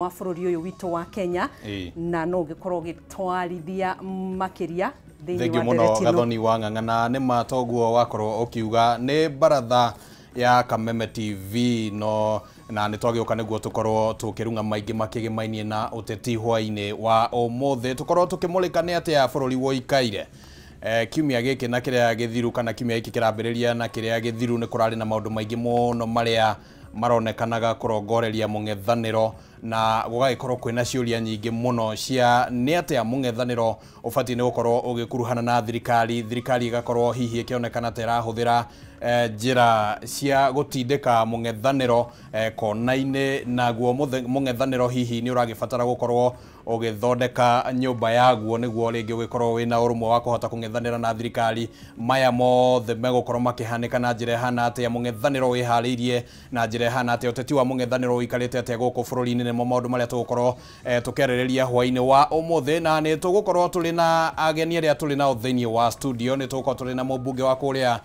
wa bururi uyu witu wa Kenya na no gikorwo gitwarithia makiria thĩinĩ wa ndereti ĩno. Gathoni wa Ng'ang'ana nĩ matoguo wakorwo ukiuga nĩ baratha ya Kameme TV no na nĩ twagĩũka nĩguo tũkorwo tũkĩrunga maingĩ makĩgemainie na ũteti hwainĩ wa ũmũthĩ tũkorwo tũkĩmũrĩka nĩ atĩa bũrũri woikaire kiumia gĩkĩ na kĩrĩa gĩthiru kana kiumia gĩkĩ kĩrambĩrĩria na kĩrĩa gĩthiru nĩ kũrarĩ na maũndũ maingĩ mũno marĩa maronekanaga kũrongoreria mũng'ethanĩro na gũgagĩkorwo kwĩna ciũria nyingĩ mũno cia nĩ atĩa mũng'ethanĩro ũbatiĩ nĩ gũkorwo ũgĩkuruhana na thirikari ĩgakorwo hihi ĩkĩonekana ta ĩrahũthĩra njĩra cia gũtindĩka mũng'ethanĩro kona-inĩ naguo mũng'ethanĩro hihi nĩ ũragĩbatara gũkorwo ũgĩthondeka nyũmba yaguo nĩguo rĩngĩ ũgĩkorwo wĩna ũrũmwe wa kũhota kũng'ethanĩra na thirikari maya mothe megũkorwo makĩhanĩka na njĩra ĩhana atĩa mũng'ethanĩro wĩharĩirie na njĩra ĩhana atĩa ũteti wa mũng'ethanĩro ũikarĩte atĩa gũkũ bũrũri-inĩ nĩmo maũndũ marĩa tũgũkorwo tũkĩarĩrĩria hwainĩ wa ũmũthĩ na nĩ tũgũkorwo tũrĩ na ageni arĩa tũrĩ nao thĩinĩ wa studio nĩ tũgũkorwo tũrĩ na mũmbunge wa kũrĩa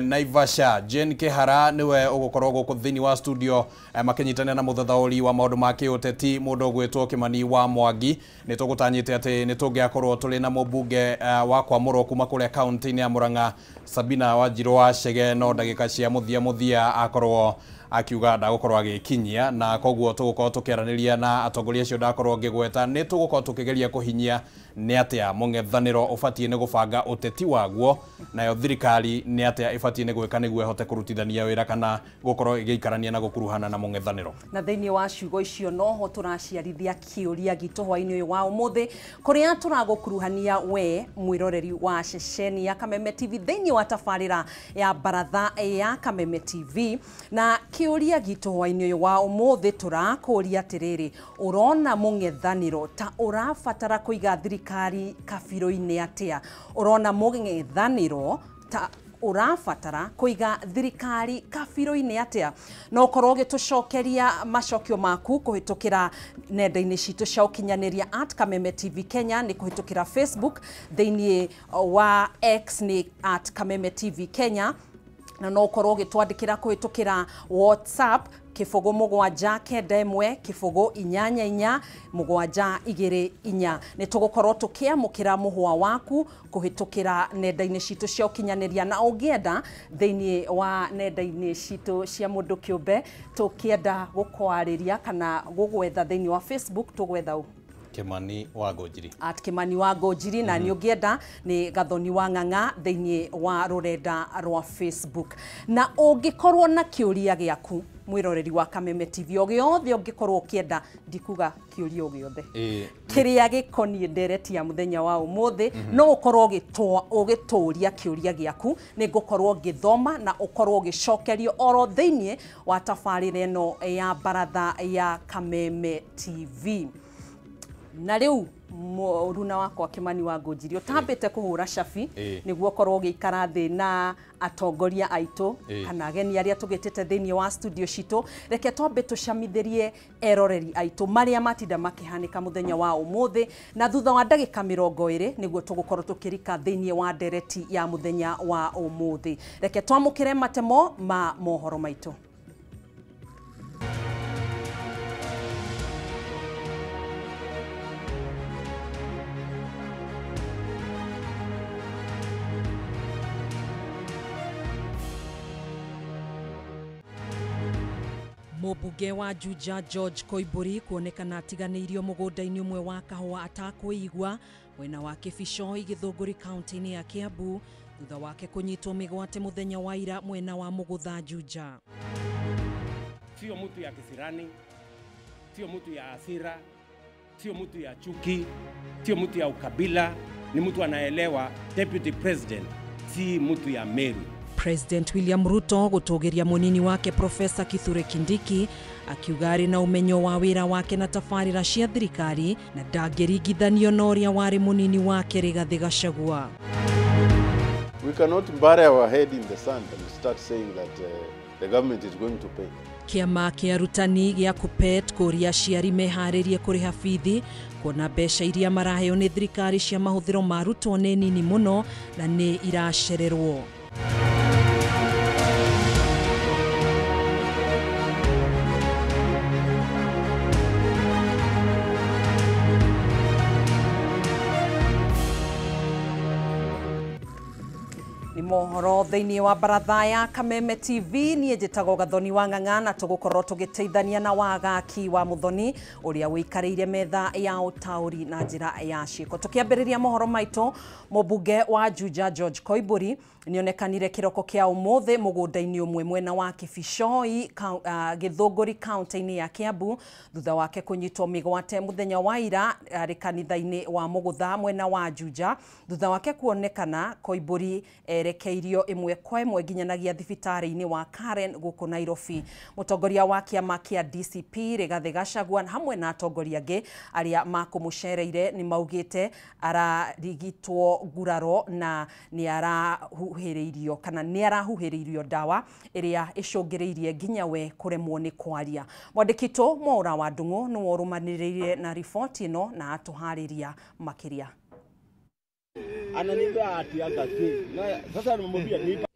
Naivasha Jane Kĩhara nĩwe ũgũkorwo gũkũ thĩinĩ wa studio makĩnyitanĩra na mũthathaũri wa maũndũ ma kĩũteti mũndũ ũgwĩtwo Kĩmani wa Mwangi nĩ tũgũtanyĩte atĩ nĩ tũngĩakorwo tũrĩ na mũmbunge wa kwamũrwo kuma kũrĩa kaunti-inĩ ya Murang'a Sabina Wanjirũ wa Chege no ndagĩka cia mũthia akorwo akiuga ndagũkorwo agĩkinyia na koguo tũgũkorwo tũkĩaranĩria na atongoria acio ndakorwo ngĩgweta nĩ tũgũkorwo tũkĩgeria kũhinyia nĩ atĩa mũng'ethanĩro ũbatiĩ nĩ gũbanga ũteti waguo nayo thirikari nĩ atĩa ĩbatiĩ nĩ gwĩka nĩguo ĩhote kũrutithania wĩra kana gũkorwo ĩgĩikarania na gũkuruhana na mũng'ethanĩro. Na thĩinĩ wa ciugo icio noho tũraciarithia kĩũria gitũ hwainĩ ũyũ wa ũmũthĩ kũrĩa tũragũkuruhania we mwĩroreri wa ceceni ya Kameme TV thĩinĩ wa tabarĩra ya baratha ya Kameme TV na kĩũria gitũ hwainĩ ũyũ wa ũmũthĩ tũrakũria atĩrĩrĩ ũrona mũng'ethanĩro ta ũrabatara kũiga thirikari kabirũ-inĩ atĩa ũrona mũng'ethanĩro ta ũrabatara kũiga thirikari kabirũ-inĩ atĩa no korwo gĩtũcokeria macokio maku kũhĩtũkĩra nenda-inĩ citũ cia ũkinyanĩria @Kameme TV Kenya nĩ kũhĩtũkĩra Facebook thĩinĩ wa X nĩ @Kameme TV Kenya na no korwo gĩtwandĩkĩra kũhĩtũkĩra WhatsApp kifogo mũgwanja kenda ĩmwe kifogo inyanya inya mũgwanja igĩrĩ inya nĩ tũgũkorwo tũkĩamũkĩra mũhwa waku kũhĩtũkĩra nenda-inĩ citũ cia ũkinyanĩria na ũngĩenda thĩinĩ wa nenda-inĩ citũ cia mũndũ kĩũmbe tũkĩenda gũkwarĩria kana gũgwetha thĩinĩ wa Facebook tũgwetha Kĩmani wa Ngũnjiri @Kĩmani wa Ngũnjiri na nĩ ũngĩenda nĩ Gathoni wa Ng'ang'a thĩinĩ wa rũrenda rwa Facebook na ũngĩkorwo na kĩũria gĩaku mwĩroreri wa Kameme TV o gĩothe ũngĩkorwo ũkĩenda ndikuga kĩũria o gĩothe kĩrĩa gĩkoniĩ ndereti ya mũthenya wa ũmũthĩ no ũkorwo ũgĩtũria kĩũria gĩaku nĩ ngũkorwo ngĩthoma na ũkorwo ũgĩcokerio oro thĩinĩ wa tabarĩra ĩno ya baratha ya Kameme TV. Na rĩu runa wakwa Kĩmani wa Ngũnjiri ũtambĩte kũhũra cabi nĩguo korwo gĩikara thĩ na atongoria aitũ kana ageni arĩa tũgĩtĩte thĩinĩ wa studio citũ reke twambe tũcamithĩrie eroreri aitũ marĩa matinda makĩhanĩka mũthenya wa ũmũthĩ na thutha wa ndagĩka 20 nĩguo tũgũkorwo tũkĩrika thĩinĩ wa ndereti ya mũthenya wa ũmũthĩ reke twamũkĩre matemo ma mohoro maitũ. Mũmbunge wa Juja George Koimbũri kuonekana atiganĩirio mũgũnda-inĩ ũmwe wa kahũa atakũigua mwena wa Kĩbico Gĩthũngũri kaunti-inĩ ya Kiambu thutha wake kũnyitwo mĩgwate mũthenya wa ira mwena wa Mũgũtha Juja. Sio mtu ya kisirani, sio mtu ya hasira, sio mtu ya chuki, sio mtu ya ukabila, ni mtu anaelewa Deputy President si mtu ya Meru. President William Ruto gũtũgĩria mũnini wake Profesa Kithure Kindiki akiuga arĩ na ũmenyo wa wĩra wake na tabarĩra cia thirikari na ndangĩringithanio na ũrĩa warĩ mũnini wake Rigathĩ Gachagua. We cannot bury our head in the sand and start saying that the government is going to pay. Kĩama kĩa arutani gĩa KUPPET kũria aciari meharĩrie kũrĩha bithi kuona mbeca iria maraheo nĩ thirikari cia mahũthĩro ma arutwo nĩ nini mũno na nĩ iracererwo. mohoro thĩinĩ wa baratha ya Kameme TV niĩ njĩtagwo Gathoni wa Ng'ang'a na tũgũkorwo tũgĩteithania na wagaki wa Muthoni ũrĩa wĩikarĩire metha ya ũtaũri na njĩra ya ciĩko. Tũkĩambĩrĩria mohoro maitũ, mũmbunge wa Juja George Koimburi nĩonekanire kĩroko kĩa ũmũthĩ mũgũnda-inĩ ũmwe mwena wa Kibicoi Gĩthũngũri kaunti-inĩ ya Kiambu thutha wake kũnyitwo mĩgwate mũthenya wa ira arĩ kanitha-inĩ wa Mũgũtha mwena wa Juja thutha wake kuonekana Koimburi erekeirio ĩmwe kwa ĩmwe nginyanagia thibitarĩ-inĩ wa Karen gũkũ Nairobi. Mũtongoria wa kĩama kĩa DCP Rigathĩ Gachagua hamwe na atongoria angĩ arĩa makũmũcereire nĩ maugĩte ararigitwo nguraro na nĩarahuhĩrĩirio kana nĩarahuhĩrĩirio ndawa ĩrĩa ĩcũngĩrĩirie nginya we kũremwo nĩ kwaria. Mwandĩki witũ Mwaura wa Ndung'u nĩwe ũrũmanĩrĩire na riboti ĩno na atũharĩria makĩria.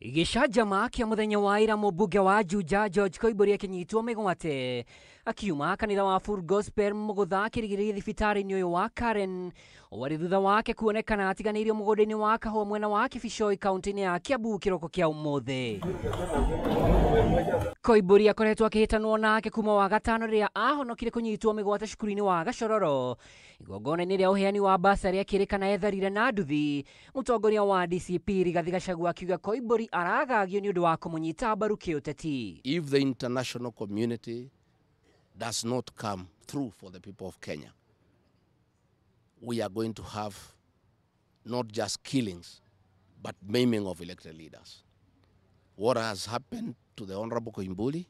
Gĩcanjama kĩa mũthenya wa ira mũmbunge wa Juja George Koimburi akĩnyitwo mĩgwate akiuma kanitha wa Full Gospel Mũgũtha akĩrigĩrĩria thibitarĩ-inĩ ũyũ wa Karen warĩ thutha wake kuonekana atiganĩirio mũgũnda-inĩ wa kahũa mwena wa Kibicoi kaunti-inĩ ya Kiambu kĩroko kĩa ũmũthĩ. Koimburi akoretwo akĩhĩtanwo nake kuma wa gatano rĩrĩa ahonokire kũnyitwo mĩgwate cukuru-inĩ wa Gacororo igongona-inĩ rĩa ũheani wa basarĩ akĩrĩkana etharire na nduthi. Mũtongoria wa DCP Rigathĩ Gachagua akiuga Koimburi aragagio nĩ ũndũ wa kũmũnyita mbaru kĩũteti. If the international community does not come through for the people of Kenya, we are going to have not just killings, but maiming of elected leaders. What has happened to the Honorable Koimburi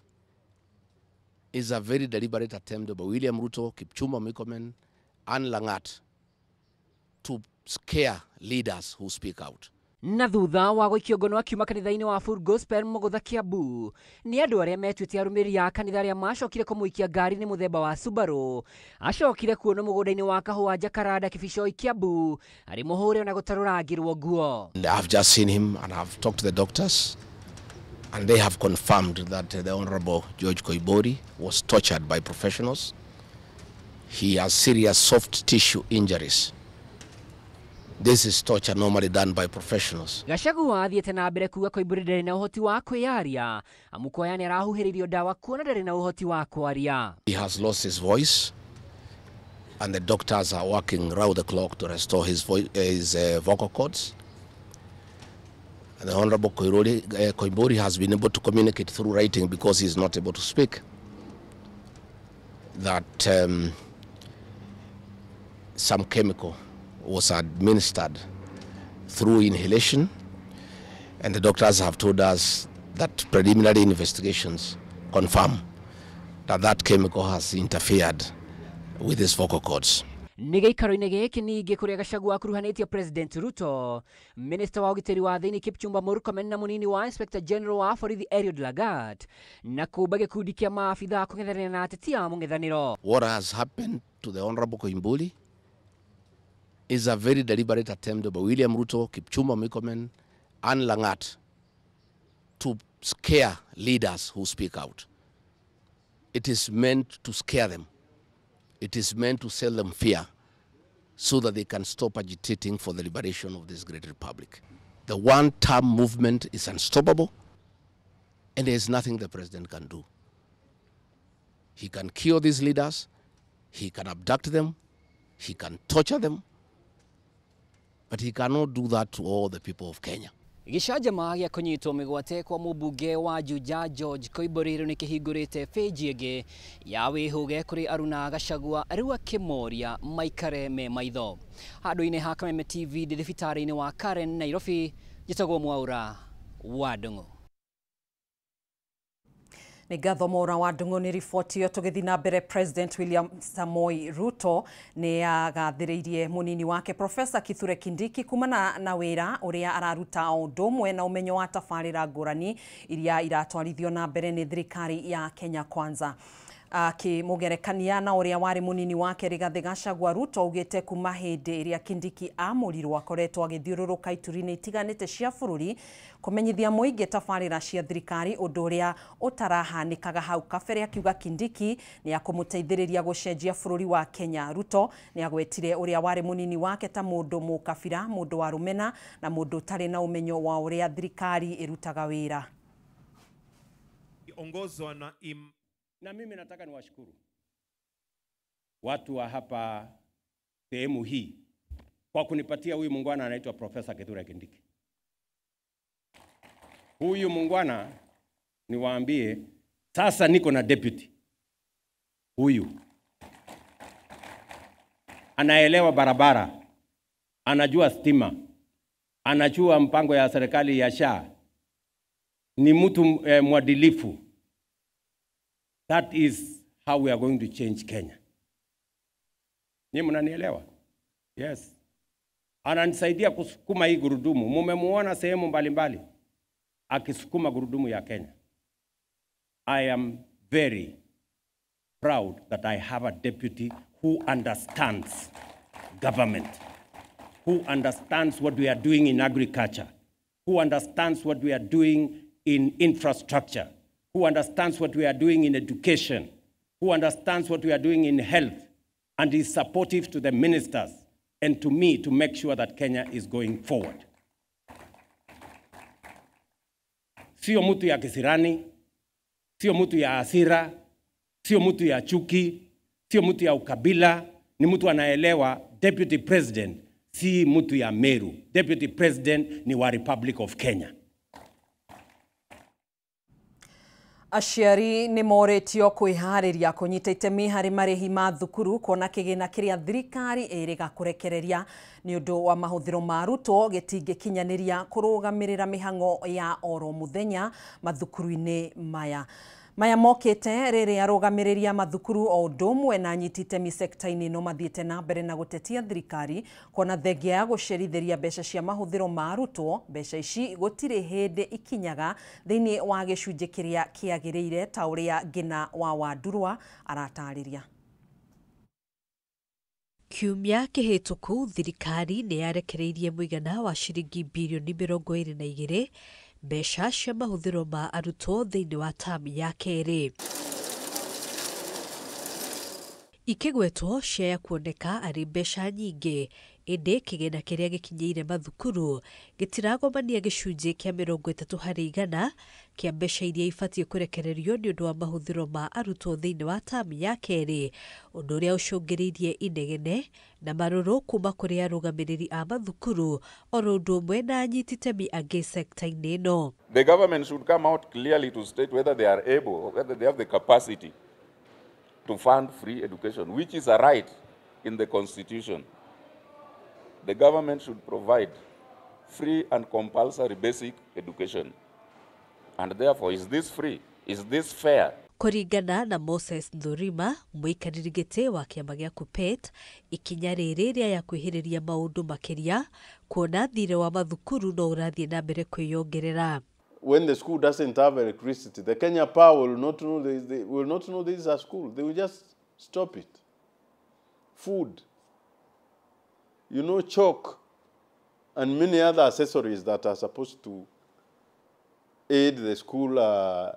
is a very deliberate attempt by William Ruto, Kipchumba Murkomen, and Langat to scare leaders who speak out. Na thutha wa gũikio ngono akiuma kanitha-inĩ wa Full Gospel Mũgũtha Kiambu nĩ andũ arĩa metuĩte arũmĩrĩri a kanitha arĩa macokire kũmũikia ngari nĩ mũthemba wa Subaru acokire kuonwo mũgũnda-inĩ wa kahũa Jacaranda Kibicoi Kiambu arĩ mũhũre na gũtarũrangĩrwo nguo. I've just seen him and I've talked to the doctors and they have confirmed that the Honorable George Koimburi was tortured by professionals. He has serious soft tissue injuries. This is torture normally done by professionals. Gachagua athiĩte na mbere kuuga Koimburi ndarĩ na ũhoti wa kwĩyaria amu kuoya nĩ arahuhĩrĩirio ndawa kuona ndarĩ na ũhoti wa kwaria. He has lost his voice and the doctors are working round the clock to restore his vocal cords. And the Honorable Koimburi has been able to communicate through writing because he is not able to speak. That some chemical was administered through inhalation, and the doctors have told us that preliminary investigations confirm that that chemical has interfered with his vocal cords. Nĩ gĩikaro-inĩ gĩkĩ ningĩ kũrĩa Gachagua akuruhanĩtie President Ruto, Minister wa ũgitĩri wa thĩinĩ Kipchumba Murkomen na mũnini wa Inspector General wa borithi Eliud Lagat na kũmba gĩkundi kĩa maabitha kũng'ethanĩra na ateti a mũng'ethanĩro. What has happened to the Honorable Koimburi is a very deliberate attempt by William Ruto, Kipchumba Murkomen, and Langat to scare leaders who speak out. It is meant to scare them. It is meant to sell them fear so that they can stop agitating for the liberation of this great republic. The one-term movement is unstoppable, and there is nothing the president can do. He can kill these leaders, he can abduct them, he can torture them, but he cannot do that to all the people of Kenya. Gĩcanjama gĩa kũnyitwo mĩgwate kwa mũmbunge wa Juja George Koimburi rĩu nĩ kĩhingũrĩte page ĩngĩ ya wĩhũge kũrĩ aruna Gachagua rĩu akĩmoria maikare me maitho. Handũ-inĩ ha Kameme TV ndĩ thibitarĩ-inĩ wa Karen Nairobi, njĩtagwo Mwaura wa Ndung'u. Nĩ ngatho Mwaura wa Ndung'u nĩ riboti ĩyo. Tũgĩthiĩ na mbere, President William Samoei Ruto nĩ agathĩrĩirie mũnini wake Professor Kithure Kindiki kumana na wĩra ũrĩa araruta o ũndũ ũmwe na ũmenyo wa tabarĩra ngũrani iria iratwarithio na mbere nĩ thirikari ya Kenya Kwanza. akimugerekania na uria wari munini wake Rigathi Gachagua. Ruto augite kuma hindi iria Kindiki amurirwo akoretwo agithiururuka ituri-ini itiganite cia bururi kumenyithia muingi tabarira cia thirikari, undu uria utarahanikaga hau kabere, akiuga Kindiki ni akumuteithiriria gucenjia bururi wa Kenya. Ruto ni agwetire uria wari munini wake ta mundu mukabira, mundu wa rumena na mundu utari na umenyo wa uria thirikari irutaga wira. Ongozwa na mimi nataka niwashukuru watu wa hapa sehemu hii kwa kunipatia huyu muungwana anaitwa Profesa Kithure Kindiki. Huyu muungwana niwaambie sasa niko na deputy. Huyu anaelewa barabara, anajua stima, anajua mpango ya serikali ya SHA, ni mtu mwadilifu. That is how we are going to change Kenya. Nyinyi mnanielewa? Yes. Ananisaidia kusukuma hii gurudumu. Mumemuona sehemu mbalimbali akisukuma gurudumu ya Kenya. I am very proud that I have a deputy who understands government, who understands what we are doing in agriculture, who understands what we are doing in infrastructure, who understands what we are doing in education, who understands what we are doing in health, and is supportive to the ministers and to me to make sure that Kenya is going forward. Sio mtu ya kisirani, sio mtu ya hasira, sio mtu ya chuki, sio mtu ya ukabila, ni mtu anaelewa Deputy President si mtu ya Meru. Deputy President ni wa Republic of Kenya. Aciari ni moretio kwihariria kunyita itemi hari marihi ma thukuru kuona kigina kiria thirikari iriga kurekereria ni undu wa mahuthiro ma arutwo gitingikinyaniria kurugamirira mihango ya oro muthenya mathukuru-ini maya mokite riri arugamirirĩa mathukuru o ũndũmwe na anyititemi sekta-inĩ no mathiĩte na mbere na gũtetia thirikari kuona thengia ya gũcerithĩria mbeca cia mahũthĩro ma arutwo. Mbeca ici gũtirĩ hĩndĩ ikinyaga thĩinĩ wa gĩcunjĩ kĩrĩa kĩagĩrĩire ta ũrĩa Ngina wa Wandurwa aratarĩria. Kiumia kĩhĩtũku thirikari nĩ yarekereirie mũigana wa ciringi birioni 22 mbeca cia mahũthĩro ma arutwo thĩinĩ wa tamu ya kerĩ. Ikĩgwetwo ciaya kuoneka arĩ mbeca nyingĩ, ĩndĩ kĩgĩna kĩrĩa gĩkinyĩire mathukuru gĩtiragomania gĩcunjĩ kĩa 30% kĩa mbeca iria ibatiĩ kũrekererio nĩ ũndũ wa mahũthĩro ma arutwo thĩinĩ wa tamu ya kerĩ, ũndũ ũrĩa ũcũngĩrĩirie inegene na marũrũ kuma kũrĩ arũgamĩrĩri a mathukuru oro ũndũ ũmwe na anyititemi angĩ sekta-inĩ ĩno. The government should come out clearly to state whether they are able or whether they have the capacity to fund free education, which is a right in the Constitution. The government should provide free and compulsory basic education. And therefore, is this free? Is this fair? Kũringana na Moses Ndurima, mũikarĩri gĩtĩ wa kĩama gĩa KUPPET, ikinya rĩrĩ rĩa kwĩhĩrĩria maũndũ makĩria kuona thirĩ wa mathukuru no ũrathiĩ na mbere kwĩyongerera. When the school doesn't have electricity, the Kenya Power will not know this is a school. They will just stop it. Food, chalk, and many other accessories that are supposed to aid the school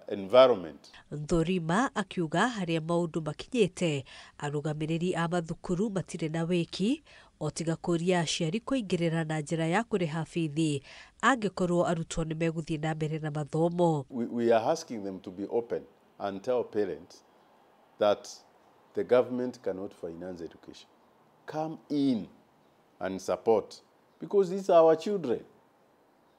environment. Ndurima akiuga harĩa maũndũ makinyĩte, arũgamĩrĩri a mathukuru matirĩ na wĩki o tiga kũria aciari kũingĩrĩra na njĩra ya kũrĩha bithi angĩkorwo arutwo nĩ megũthiĩ na mbere na mathomo. We are asking them to be open and tell parents that the government cannot finance education. Come in and support, because these are our children.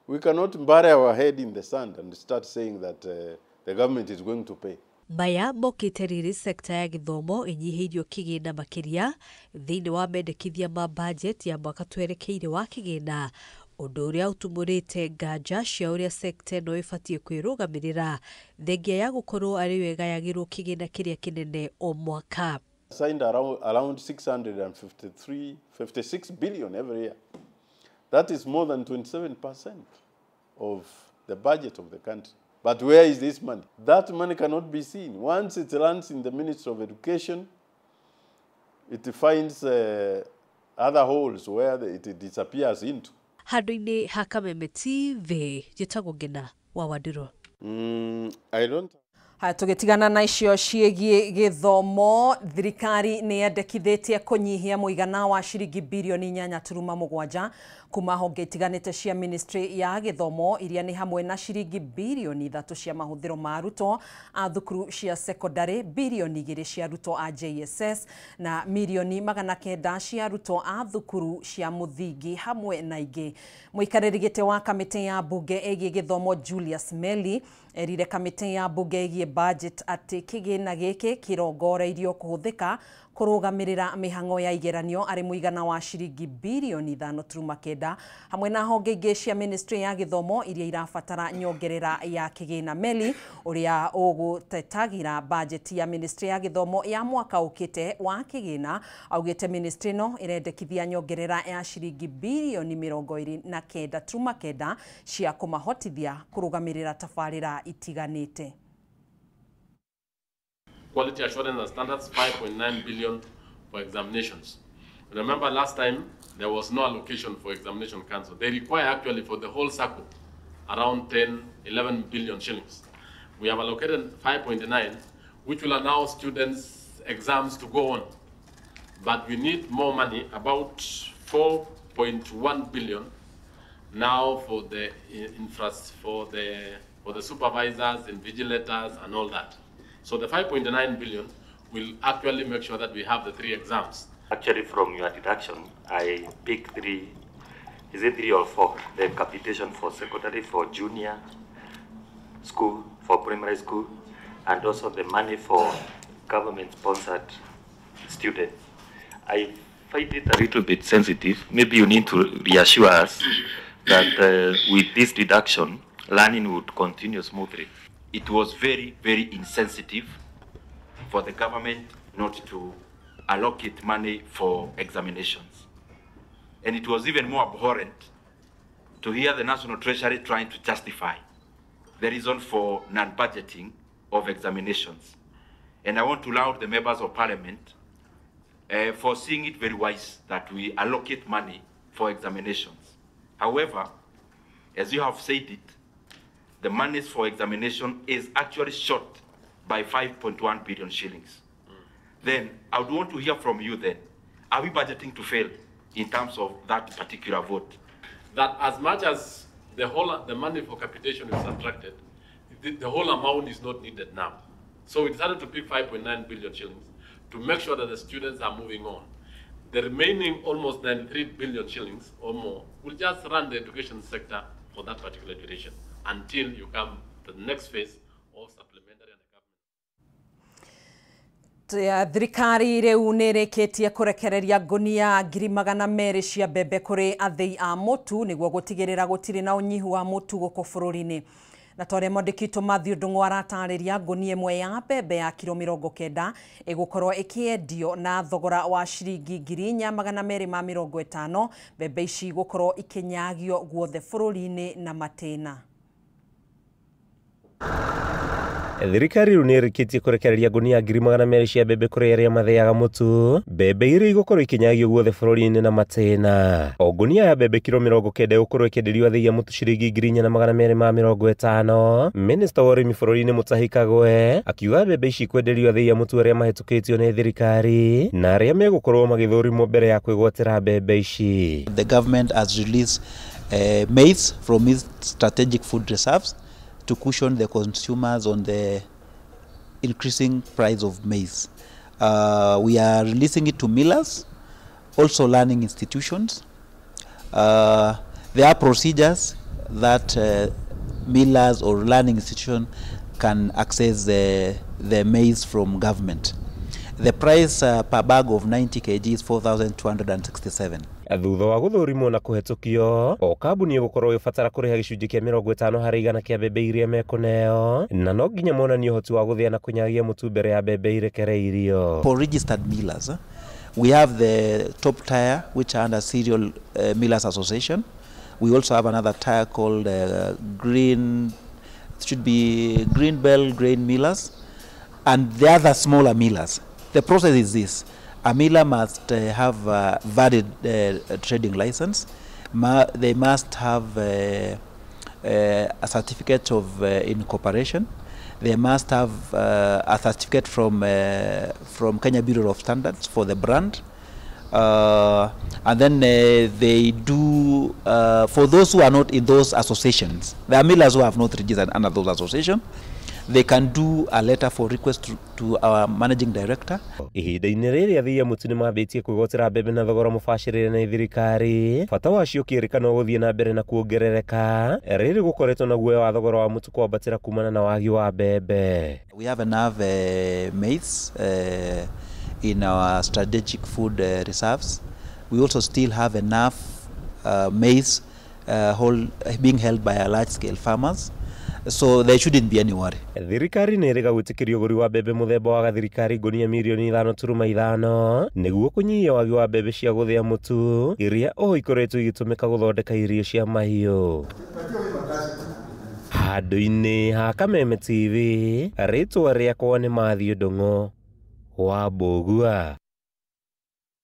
We cannot bury our head in the sand and start saying that the government is going to pay. Maya mokĩte rĩrĩ sekta ya gĩthomo ĩnyihĩirio kĩgĩna makĩria thĩinĩ wa mendekithia ma budget ya mwaka twerekeire wa kĩgĩna, ũndũ ũrĩa ũtumũrĩte nganja cia ũrĩa sekta ĩno ĩbatiĩ kwĩrũgamĩrĩra thengia ya gũkorwo arĩ we gayagĩrwo kĩgĩna kĩrĩa kĩnene o mwaka. Signed around 656 billion every year. That is more than 27% of the budget of the country. But where is this money? That money cannot be seen. Once it lands in the Ministry of Education, it finds other holes where it disappears into. Handũ-inĩ ha Kameme TV, njĩtagwo Ngina wa Wandiro. I don't. Tugitigana na icio ciĩgiĩ gĩthomo, thirikari nĩ yendekithĩtie kũnyihia mũigana wa ciringi bilioni 8.7 kuma honge itiganĩte cia ministry ya gĩthomo iria nĩ hamwe na ciringi bilioni 3 cia mahũthĩro ma arutwo a thukuru cia secondary, bilioni 2 cia arutwo a JSS na milioni 900 cia arutwo a thukuru cia mũthingi hamwe na ingĩ. Mũikarĩri gĩtĩ wa kamĩtĩ ya mbunge ĩgiĩ gĩthomo Julius Meli erire kamĩtĩ ya mbunge ĩgiĩ budget atĩ kĩgĩna gĩkĩ kĩrongoreirio kũhũthĩka kũrũgamĩrĩra mĩhang'o ya igeranio arĩ mũigana wa ciringi bilioni 5.9 hamwe na honge ingĩ cia ministry ya gĩthomo iria irabatara nyongerera ya kĩgĩna. Meli ũrĩa ũgũtetagira budget ya ministry ya gĩthomo ya mwaka ũkĩte wa kĩgĩna augĩte ministry no ĩrendekithia nyongerera ya ciringi bilioni 29.9 cia kũmahotithia kũrũgamĩrĩra tabarĩra itiganĩte. Quality assurance and standards, 5.9 billion for examinations. Remember last time there was no allocation for examination council. They require actually for the whole circle around 11 billion shillings. We have allocated 5.9, which will allow students exams to go on. But we need more money, about 4.1 billion now for the for the supervisors and vigilators and all that. So the 5.9 billion will actually make sure that we have the 3 exams. Actually, from your deduction, I picked 3, is it 3 or 4? The capitation for secondary, for junior school, for primary school, and also the money for government-sponsored students. I find it a little bit sensitive. Maybe you need to reassure us that with this deduction, learning would continue smoothly. It was very, very insensitive for the government not to allocate money for examinations. And it was even more abhorrent to hear the National Treasury trying to justify the reason for non-budgeting of examinations. And I want to laud the members of parliament for seeing it very wise that we allocate money for examinations. However, as you have said it, the monies for examination is actually short by 5.1 billion shillings. Then I would want to hear from you then, are we budgeting to fail in terms of that particular vote? That as much as the money for capitation is subtracted, the whole amount is not needed now. So we decided to pick 5.9 billion shillings to make sure that the students are moving on. The remaining almost 93 billion shillings or more will just run the education sector for that particular duration until you come to the next phase of supplementary and government. Thirikari rĩu nĩ ĩrĩkĩtie kũrekereria ngũnia 200,000 cia mbembe kũrĩ athĩi a mũtu nĩguo gũtigĩrĩra gũtirĩ na ũnyihu wa mũtu gũkũ bũrũri-inĩ. Na torĩa mwandĩki Matthew Ndung'u aratarĩria ngũnia ĩmwe ya mbembe ya kilo 90 ĩgũkorwo ĩkĩendio na thogora wa ciringi 4,250, mbembe ici gũkorwo ikĩnyagio guothe bũrũri-inĩ na matĩna. Thirikari rĩu nĩ ĩrĩkĩtie kũrekereria ngũnia 200,000 cia mbembe kũrĩ arĩa mathĩaga mũtu, mbembe iria igũkorwo ikinyagio guothe bũrũri-inĩ na matĩna. O ngũnia ya mbembe kilo 90 ĩgũkorwo ĩkĩenderio athĩi a mũtu ciringi 4,250. Minista wa ũrĩmi bũrũri-inĩ Mutahi Kagwe akiuga mbembe ici kwenderio athĩi a mũtu arĩa mahĩtũkĩtio nĩ thirikari na arĩa megũkorwo magĩthũrimwo mbere ya kwĩgwatĩra mbembe ici. The government has released maize from its strategic food reserves to cushion the consumers on the increasing price of maize. We are releasing it to millers, also learning institutions. There are procedures that millers or learning institutions can access the maize from government. The price per bag of 90 kg is 4,267. Thutha wa gũthũrimwo na kũhetũkio, o kambuni ĩgũkorwo ĩgĩbatara kũrĩha gĩcunjĩ kĩa 50 harĩ igana kĩa mbembe iria mekũneo, na no nginya monanie ũhoti wa gũthĩa na kũnyagia mũtu mbere ya mbembe irekereirio. For registered millers, we have the top tier which are under Cereal Millers Association. We also have another tier called Green should be Greenbelt grain millers and the other smaller millers. The process is this. A miller must have a valid trading license. They must have a certificate of incorporation. They must have a certificate from Kenya Bureau of Standards for the brand. And then they do, for those who are not in those associations, there are millers who have not registered under those associations, they can do a letter for request to our managing director. Ihinda-inĩ rĩrĩ athii a mũtu nĩmambĩtie kwĩgwatĩra mbembe na thogora mũbacĩrĩre na thirikari. Bata wacio ũkĩrĩkana gũthiĩ na mbere na kuongerereka. Rĩrĩ gũkoretwo na guoya wa thogora wa mũtu kwambatĩra kumana na wagi wa mbembe. We have enough maize in our strategic food reserves. We also still have enough maize being held by our large-scale farmers. So there shouldn't be any worry. Thirikari nĩrĩga gwĩtĩkĩria ũgũri wa mbembe mũthemba wa gathirikari ngũnia mirioni 5.5 nĩguo kũnyihia wagi wa mbembe cia gũthĩa mũtu iria ikoretwo igĩtũmĩka gũthondeka irio cia mahiũ. Handũ-inĩ ha Kameme TV, rĩtwa rĩakwa nĩ Mathiũ Ndung'u wa Mbũgua.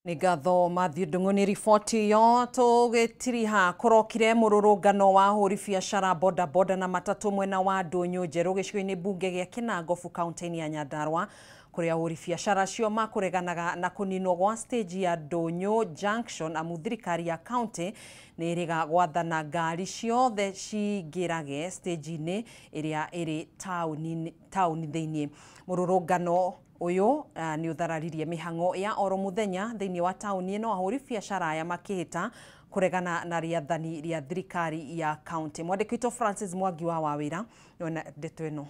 Nĩ ngatho Mathiũ Ndung'u nĩ riboti yo tũgĩtiriha kũrokire mũrũrũngano wa hũri biacara boda boda na matatũ mwena wa Ndũnyũ Njerũ gĩcigo-inĩ mbunge gĩa Kinangofu kaunti-inĩ ya Nyandarua kũrĩa hũri biacara cio makũreganaga na kũninwo gwa stage ya Ndũnyũ Junction amu thirikari ya kaunti nĩ ĩrĩga gwathana ngari ciothe cingĩrage stage-inĩ ĩrĩa ĩrĩ taũni thĩinĩ. Mũrũrũngano uyu ni uthararirie mihango ya oro muthenya thiini wa tauni ino ahuri biacara ya makihita kuregana na riathani ria thirikari ya county. Mwandĩki Francis Mwangi wa Wawira nona ndeto ino.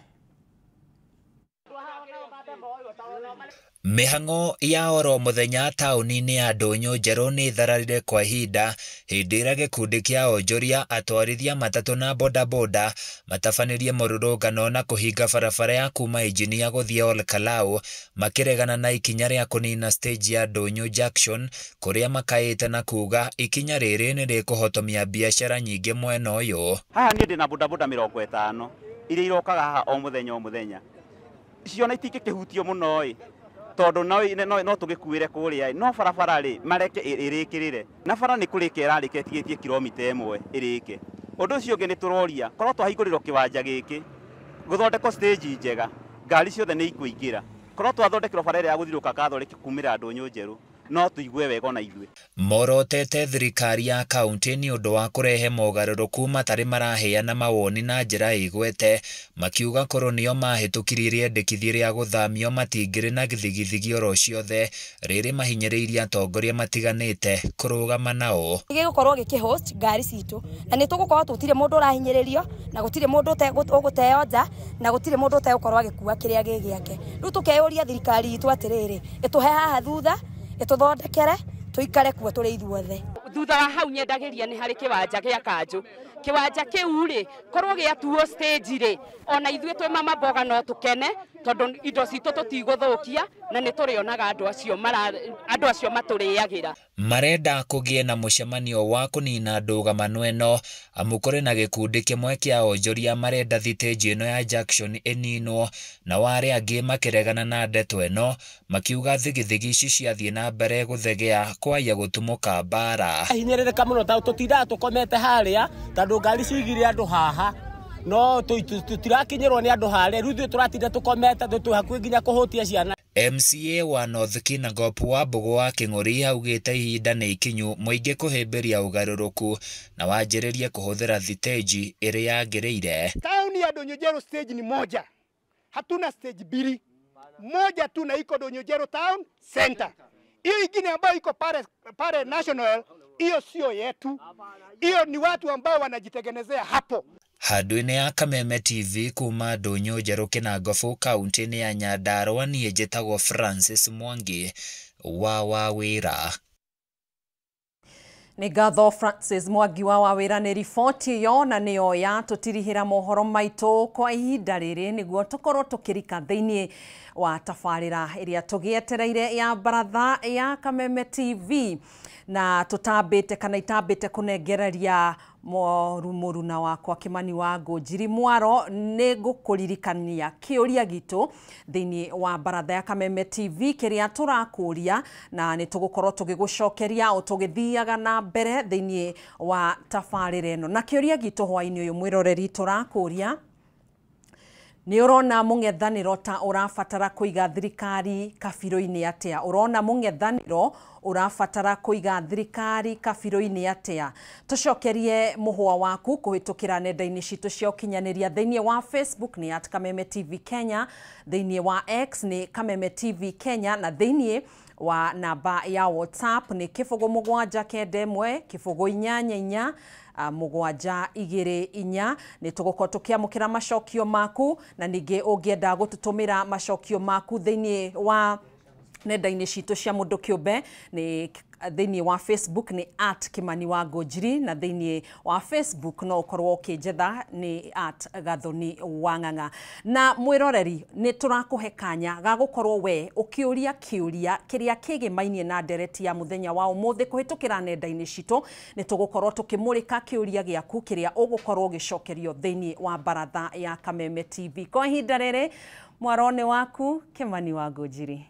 Mihango ya oro muthenya tauni-inĩ ya Ndũnyũ Njerũ nĩ thararire kwa ihinda hĩndĩ ĩrĩa gĩkundi kĩa onjoria atwarithia matatũ na boda boda matabanĩrie mũrũrũngano na kũhinga barabara ya kuma Engineer gũthiĩ Ol Kalou makĩregana na ikinya rĩa kũnina stage ya Ndũnyũ Junction kũrĩa makaĩte na kuga ikinya rĩrĩ nĩ rĩkũhotomia biacara nyingĩ mwena ũyũ. Haha niĩ ndĩna boda boda 50 iria irokaga haha o mũthenya ciona itingĩkĩhutio mũno tondu no tugikuire kuria no barabara ri mareke irikirire na bara ni kurike irariketie kilomita 1 irike undu ucio ngi ni turoria korwo twahingũrirwo kiwanja giki guthondeko stage njega ngari ciothe ni ikuingira korwo twathondekirwo bara ya guthiruka kathoreki kumira Ndũnyũ Njerũ no tuigue wega na ithuĩ. Morotete thirikari ya kaunti ni undu wa kurehe mogarũrũku matarĩ maraheana mawoni na njĩra igwete makiuga korwo nĩo mahĩtũkirie rĩendekithia rĩa gũthamio matingĩrĩ na gĩthigithigi oro ciothe rĩrĩ mahinyĩrĩirie atongoria matiganĩte kũrũgama nao. Gĩgũkorwo gĩkĩhost ngari citũ na nĩ tũgũkorwo tũtirĩ mũndũ ũrahinyĩrĩrio na gũtirĩ mũndũ ũgũteo nja na gũtirĩ mũndũ ũtegũkorwo agĩkua kĩrĩa gĩgĩake. Rĩu tũkeyũria thirikari itũ atĩrĩrĩ ĩtũhe haha thutha ĩtũthondekere tuikare kuo tũrĩ ithuothe. Thutha wa hau nyendagĩria nĩ harĩ kĩwanja gĩa Kanjũ. Kiwanja kiu ri korwo giatuo stage ri ona ithuĩ twĩ mama mboga no tukene tondu indo citũ tutigũthũkia na nĩ tũrĩonaga andũ acio matũrĩagĩra. Marenda kũgĩe na mũcemanio wa kũnina ndũgamano ĩno amu kũrĩ na gĩkundi kĩmwe kĩa onjoria marenda thitĩnji ĩno ya junction ĩninwo na warĩ angĩ makĩregana na ndeto ĩno makiuga thigithigi ici ciathiĩ na mbere gũthegea kwaya gũtumũka mbara. Hinyĩrĩrĩka mũno ta tũtindaga tũkomete harĩa tondu ngari cigire andũ haha no tũtirakinyĩrwo nĩ andũ harĩa rĩu tũratinda tũkomete twĩ hakuhĩ nginya kũhutia ciana. MCA wa North Kinangop wa Mbũgũ wa Kĩng'ũri augĩte ihinda nĩ ikinyu mũingĩ kũhĩmbĩria ũgarũrũku na wanjĩrĩrie kũhũthĩra thitĩnji ĩrĩa yagĩrĩire. Tauni ya Ndũnyũ Njerũ stage ni moja, hatuna stage mbili, moja tu na iko Ndũnyũ Njerũ town center. Hiyo ingine ambayo iko pale national, hiyo sio yetu, hiyo ni watu ambao wanajitengenezea hapo. Handũ-inĩ ya Kameme TV kuma Ndũnyũ Njerũ Kinangofu kaunti-inĩ ya Nyandarua niĩ njĩtagwo Francis Mwangi wa Wawira. Nĩ ngatho Francis Mwangi wa Wawira nĩ riboti yo na nĩyo ya tũtirihĩra mohoro maitũ kwa ihinda rĩrĩ nĩguo tũkorwo tũkĩrika thĩinĩ wa tafarira iria tugietereire ya baratha ya Kameme TV na tutambite kana itambite kunengereria morumuruna wakwa Kimani Wangu Njiri Mwaro ne gukuririkania kiuria gitu thiini wa baratha ya Kameme TV kiria turakuria na ni tugukorwo tugigucokeria o tugithiaga na mbere thiini wa tafarira ino na kiuria gitu hwaini uyu mwiroreri turakuria ni urona mung'ethaniro ta urafatara kuiga thirikari kabiro-ini atia urona mung'ethaniro urafatara kuiga thirikari kabiro-ini atia tucokerie muhwa waku kuhitukira nenda-ini citu cia ukinyaniria thiini wa Facebook ni @Kameme TV Kenya thiini wa X ni Kameme TV Kenya na thiini wa namba ya WhatsApp ni 0771 788 mugwanja igiri inya ni tugukorwo tukiamukira macokio maku na ningi ungienda gututumira macokio maku thiini wa nenda-ini citu cia mundu kiumbe ni thiini wa Facebook ni @Kimani Wangu Njiri na thiini wa Facebook no ukorwo ukinjetha ni @Gathoni Wang'ang'a na mwiroreri ni turakuhe kanya ga gukorwo we ukiuria kiuria kiria kigimainie na ndereti ya muthenya wa umuthi kuhitukira nenda-ini citu ni tugukorwo tukimurika kiuria giaku kiria ugukorwo ugicokerio thiini wa baratha ya Kameme TV kwa ihinda riri mwarone waku Kimani Wangu Njiri.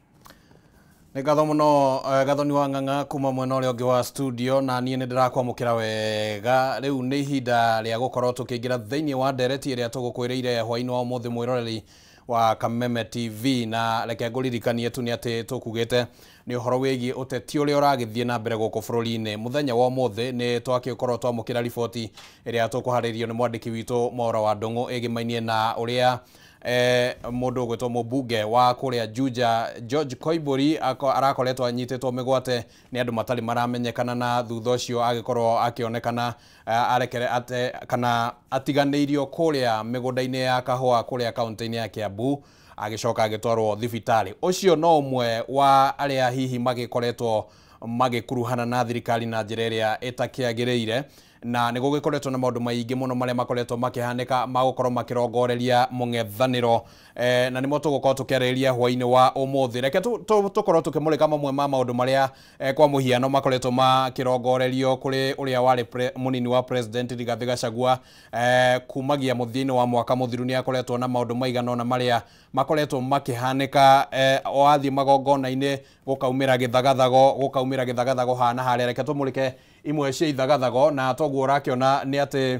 Nĩ ngatho mũno Gathoni Wang'ang'a kuma mwena ũrĩa ũngĩ wa studio na niĩ nĩ ndĩrakwamũkĩra wega rĩu nĩ ihinda rĩa gũkorwo tũkĩingĩra thĩinĩ wa ndereti ĩrĩa tũgũkwĩrĩire hwainĩ wa ũmũthĩ mwĩroreri wa Kameme TV na reke ngũririkanie tu nĩ atĩ tũkugĩte nĩ ũhoro wĩgiĩ ũteti ũrĩa ũragĩthiĩ na mbere gũkũ bũrũri-inĩ mũthenya wa ũmũthĩ nĩ twagĩkorwo twamũkĩra riboti ĩrĩa tũkũharĩrio nĩ mwandĩki witũ Maura wa Ndung'u ĩgĩmainie na ũrĩa mundu gwetwo mubunge wa kuria Juja George Koibori arakoretwo anyitetwo migwate ni andu matari maramenyekana na thutha ucio agikorwo akionekana arekere ate kana atiganeirio kuria migunda-ini ya kahua kuria kaunti-ini ya Kiambu agicoka agitwarwo thibitari ucio no umwe wa aria hihi magikoretwo magikuruhana na thirikari na njira iria itakiagiriire na nĩ gũgĩkoretwo na maũndũ maingĩ mũno marĩa makoretwo makĩhanĩka magũkorwo makĩrongoreria mũng'ethanĩro na nĩmo tũgũkorwo tũkĩarĩrĩria hwainĩ wa ũmũthĩ reke tũkorwo tũkĩmũrĩka mamwe ma maũndũ marĩa kwa mũhiano makoretwo makĩrongorerio kũrĩ ũrĩa warĩ mũnini wa president Rigathĩ Gachagua kumagia mũthia-inĩ wa mwaka mũthiru nĩ akoretwo na maũndũ maigana ũna marĩa makoretwo makĩhanĩka o athiĩ magongona-inĩ gũkaumĩra gĩthagathago hana harĩa reke tũmũrĩke imwe cia ithagathago na toguo ũrakĩona nĩ atĩ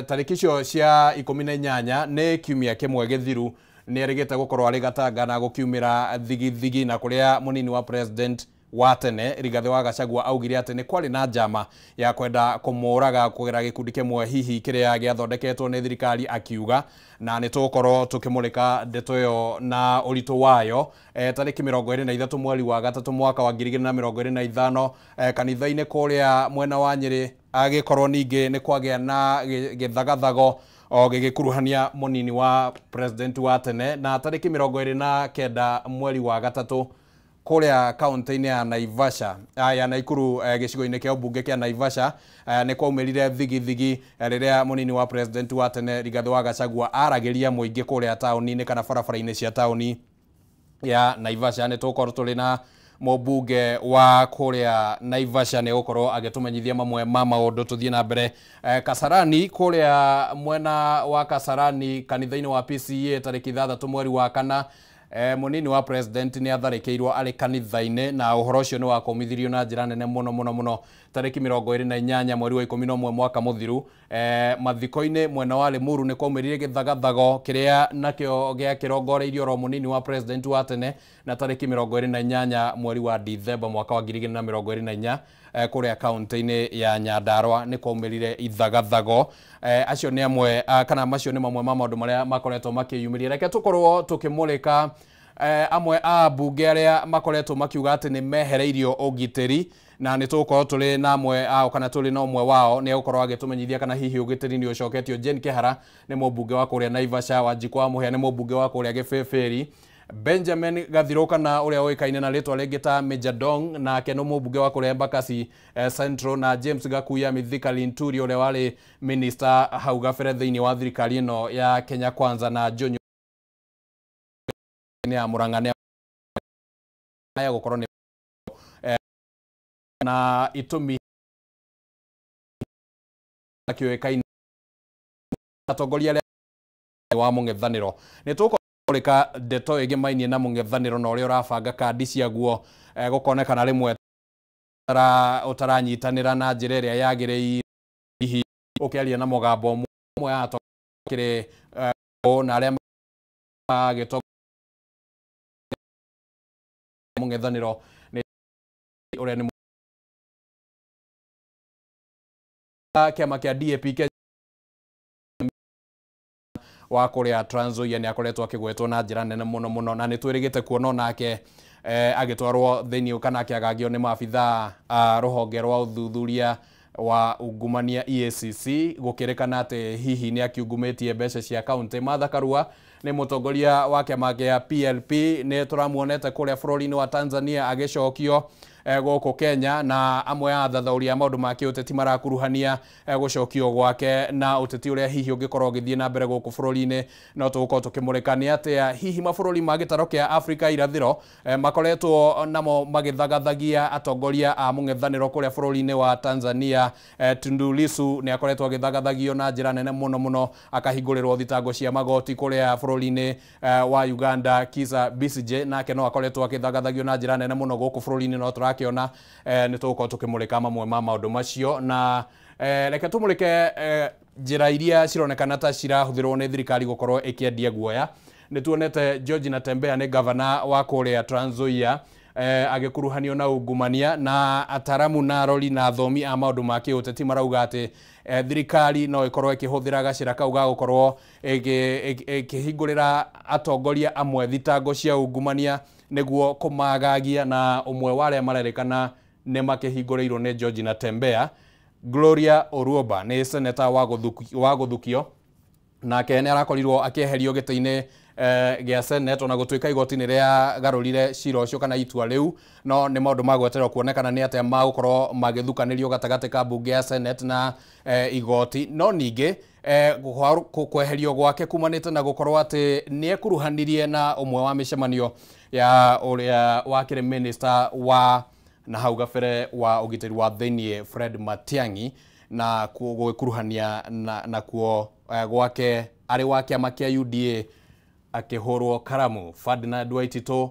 tarĩki icio cia 18 nĩ kiumia kĩmwe gĩthiru nĩ erĩgĩte gũkorwo arĩ gatanga na gũkiumĩra thigithigi na kũrĩa mũnini wa president wa tene Rigathĩ wa Gachagua augire atĩ nĩ kwarĩ na njama ya kwenda kũmũraga kũgera gĩkundi kĩmwe hihi kĩrĩa gĩathondeketwo nĩ thirikari akiuga na nĩ tũgũkorwo tũkĩmũrĩka ndeto ĩyo na ũritũ wayo tarĩki 23 mweri wa gatatũ mwaka wa 2025 kanitha-inĩ kũrĩa mwena wa Nyĩrĩ agĩkorwo ningĩ nĩ kwagĩa na gĩthagathago o gĩgĩkuruhania mũnini wa president wa tene na tarĩki 29 mweri wa gatatũ kuria kaunti-inĩ ya Naivasha ya Naikuru gĩcigo-inĩ kĩa ũmbunge kĩa Naivasha nĩ kwaumĩrire thigithigi rĩrĩa mũnini wa president wa tene Rigathĩ wa Gachagua aragĩria mũingĩ kuria taũni-inĩ kana barabara-inĩ cia taũni ya Naivasha nĩ tũkorwo tũrĩ na mũmbunge wa kuria Naivasha nĩ gũkorwo agĩtũmenyithia mamwe ma maũndũ tũthiĩ na mbere Kasarani kuria mwena wa Kasarani kanitha-inĩ wa PCEA tarĩki 6 mweri wa kana munini wa president ni atharĩkĩirwo arĩ kanitha-inĩ na ũhoro ũcio nĩ wakũmithirio na njĩra nene mũno tarĩki 28 mweri wa 11 mwaka mũthiru mathiko-inĩ mwena wa Limuru nĩ kwaumĩrire gĩthagathago kĩrĩa nakĩo gĩakĩrongoreirio ro munini wa president wa tene na tarĩki 28 mweri wa Dithemba mwaka wa 2024 kuria kaunti-inĩ ya Nyandarua nĩ kwaumĩrire ithagathago acio nĩ amwe kana macio nĩ mamwe ma maũndũ marĩa makoretwo makĩyumĩria reke tũkorwo tũkĩmũrĩka amwe a mbunge arĩa makoretwo makiuga atĩ nĩ mehereirio ũgitĩri na nĩ tũgũkorwo tũrĩ na amwe ao kana tũrĩ na ũmwe wao nĩ egũkorwo agĩtũmenyithia kana hihi ũgitĩri nĩ ũcoketio. Jane Kĩhara nĩ mũmbunge wa kũrĩa Naivasha, Wanjikũ wa Mũhĩa nĩ mũmbunge wa kũrĩa Gĩbĩbĩri, Benjamin Gathiroka na ũrĩa ũĩkaine na rĩtwa rĩngĩ ta Major Dong nake nĩ mũmbunge wa kũrĩa Embakasi Central, na James Gakuya Mithika Linturi ũrĩa warĩ minister hau gabere thĩinĩ wa thirikari ĩno ya Kenya Kwanza, na John ya Murang'a ya gukorwo ni na itumi akiwekaini atongoria wa mung'ethaniro ni tukoreka ndeto igi mainie na mung'ethaniro na uria urabanga kandi cia guo gukonekana rimwe utaranyitanira na njira iria yagireire hihi ukiaria na mugambo umwe atokire na aria agito mung'ethaniro ni uria ni kiama kia DAP wa kuria Trans Nzoia ni akoretwo akigwetwo na njira nene muno na ni twirigite kuona nake agitwarwo thiini kana akiagagio ni maabitha ruhonge rwa uthuthuria wa ungumania EACC gukirikana ati hihi ni akiungumitie mbeca cia county. Martha Karua ni mutongoria wa kiama kia PLP ni turamuonete kuria bururi-ini wa Tanzania agicokio goko Kenya na amwe ya thathauria maundu make uteti marakuruhania gucokio gwake na uteti uria hihi ungikorwo githie na mbere goko bururi-ini no tugukorwo tukimurikania ati hihi mabururi magitaro kia Afrika irathiro makoretwo namo magithagathagia atongoria a mung'ethaniro kuria bururi-ini wa Tanzania. Tundu Lissu ni akoretwo agithagathagio na njira nene muno akahingurirwo thitango cia magoti kuria bururi-ini wa Uganda. Kizza Besigye nake no akoretwo agithagathagio na njira nene muno goko bururi-ini no kiona ni tuko tukimurika mamwe ma maundu macio na reke tumurike njira iria cironekana ta cirahuthirwo ni thirikari gukorwo ikiendia guoya. Ni tuonete George Natembeya ni governor wa kuria Trans Nzoia agikuruhanio na ungumania na ataramu na arori na athomi a maundu ma kiuteti marauga ati thirikari no ikorwo ikihuthira gacira kau ga gukorwo ikihingurira atongoria amwe thitango cia ungumania niguo kumagagia na umwe wale marerikana ne makihinguriirwo ni George Natembeya. Gloria Oruoba ni senator wa guthukio na kene arakorirwo akieherio gite-ini gia Senate na gutuika igoti-ini ria garurire cira ucio kana itua riu no ni maundu magweterwo kuonekana ni atia magukorwo magithukanirio gatagati ka bunge ya Senate na igoti no ningi kweherio gwake kumanite na gukorwo ati ni ekuruhanirie na umwe wa micemanio ya uria wakire minister wa na hau gabere wa ugiteri wa thiini Fred Matiang'i na kuruhania na kuo gwake ari wa kiama kia UDA akihurwo karamu. Ferdinand Waititu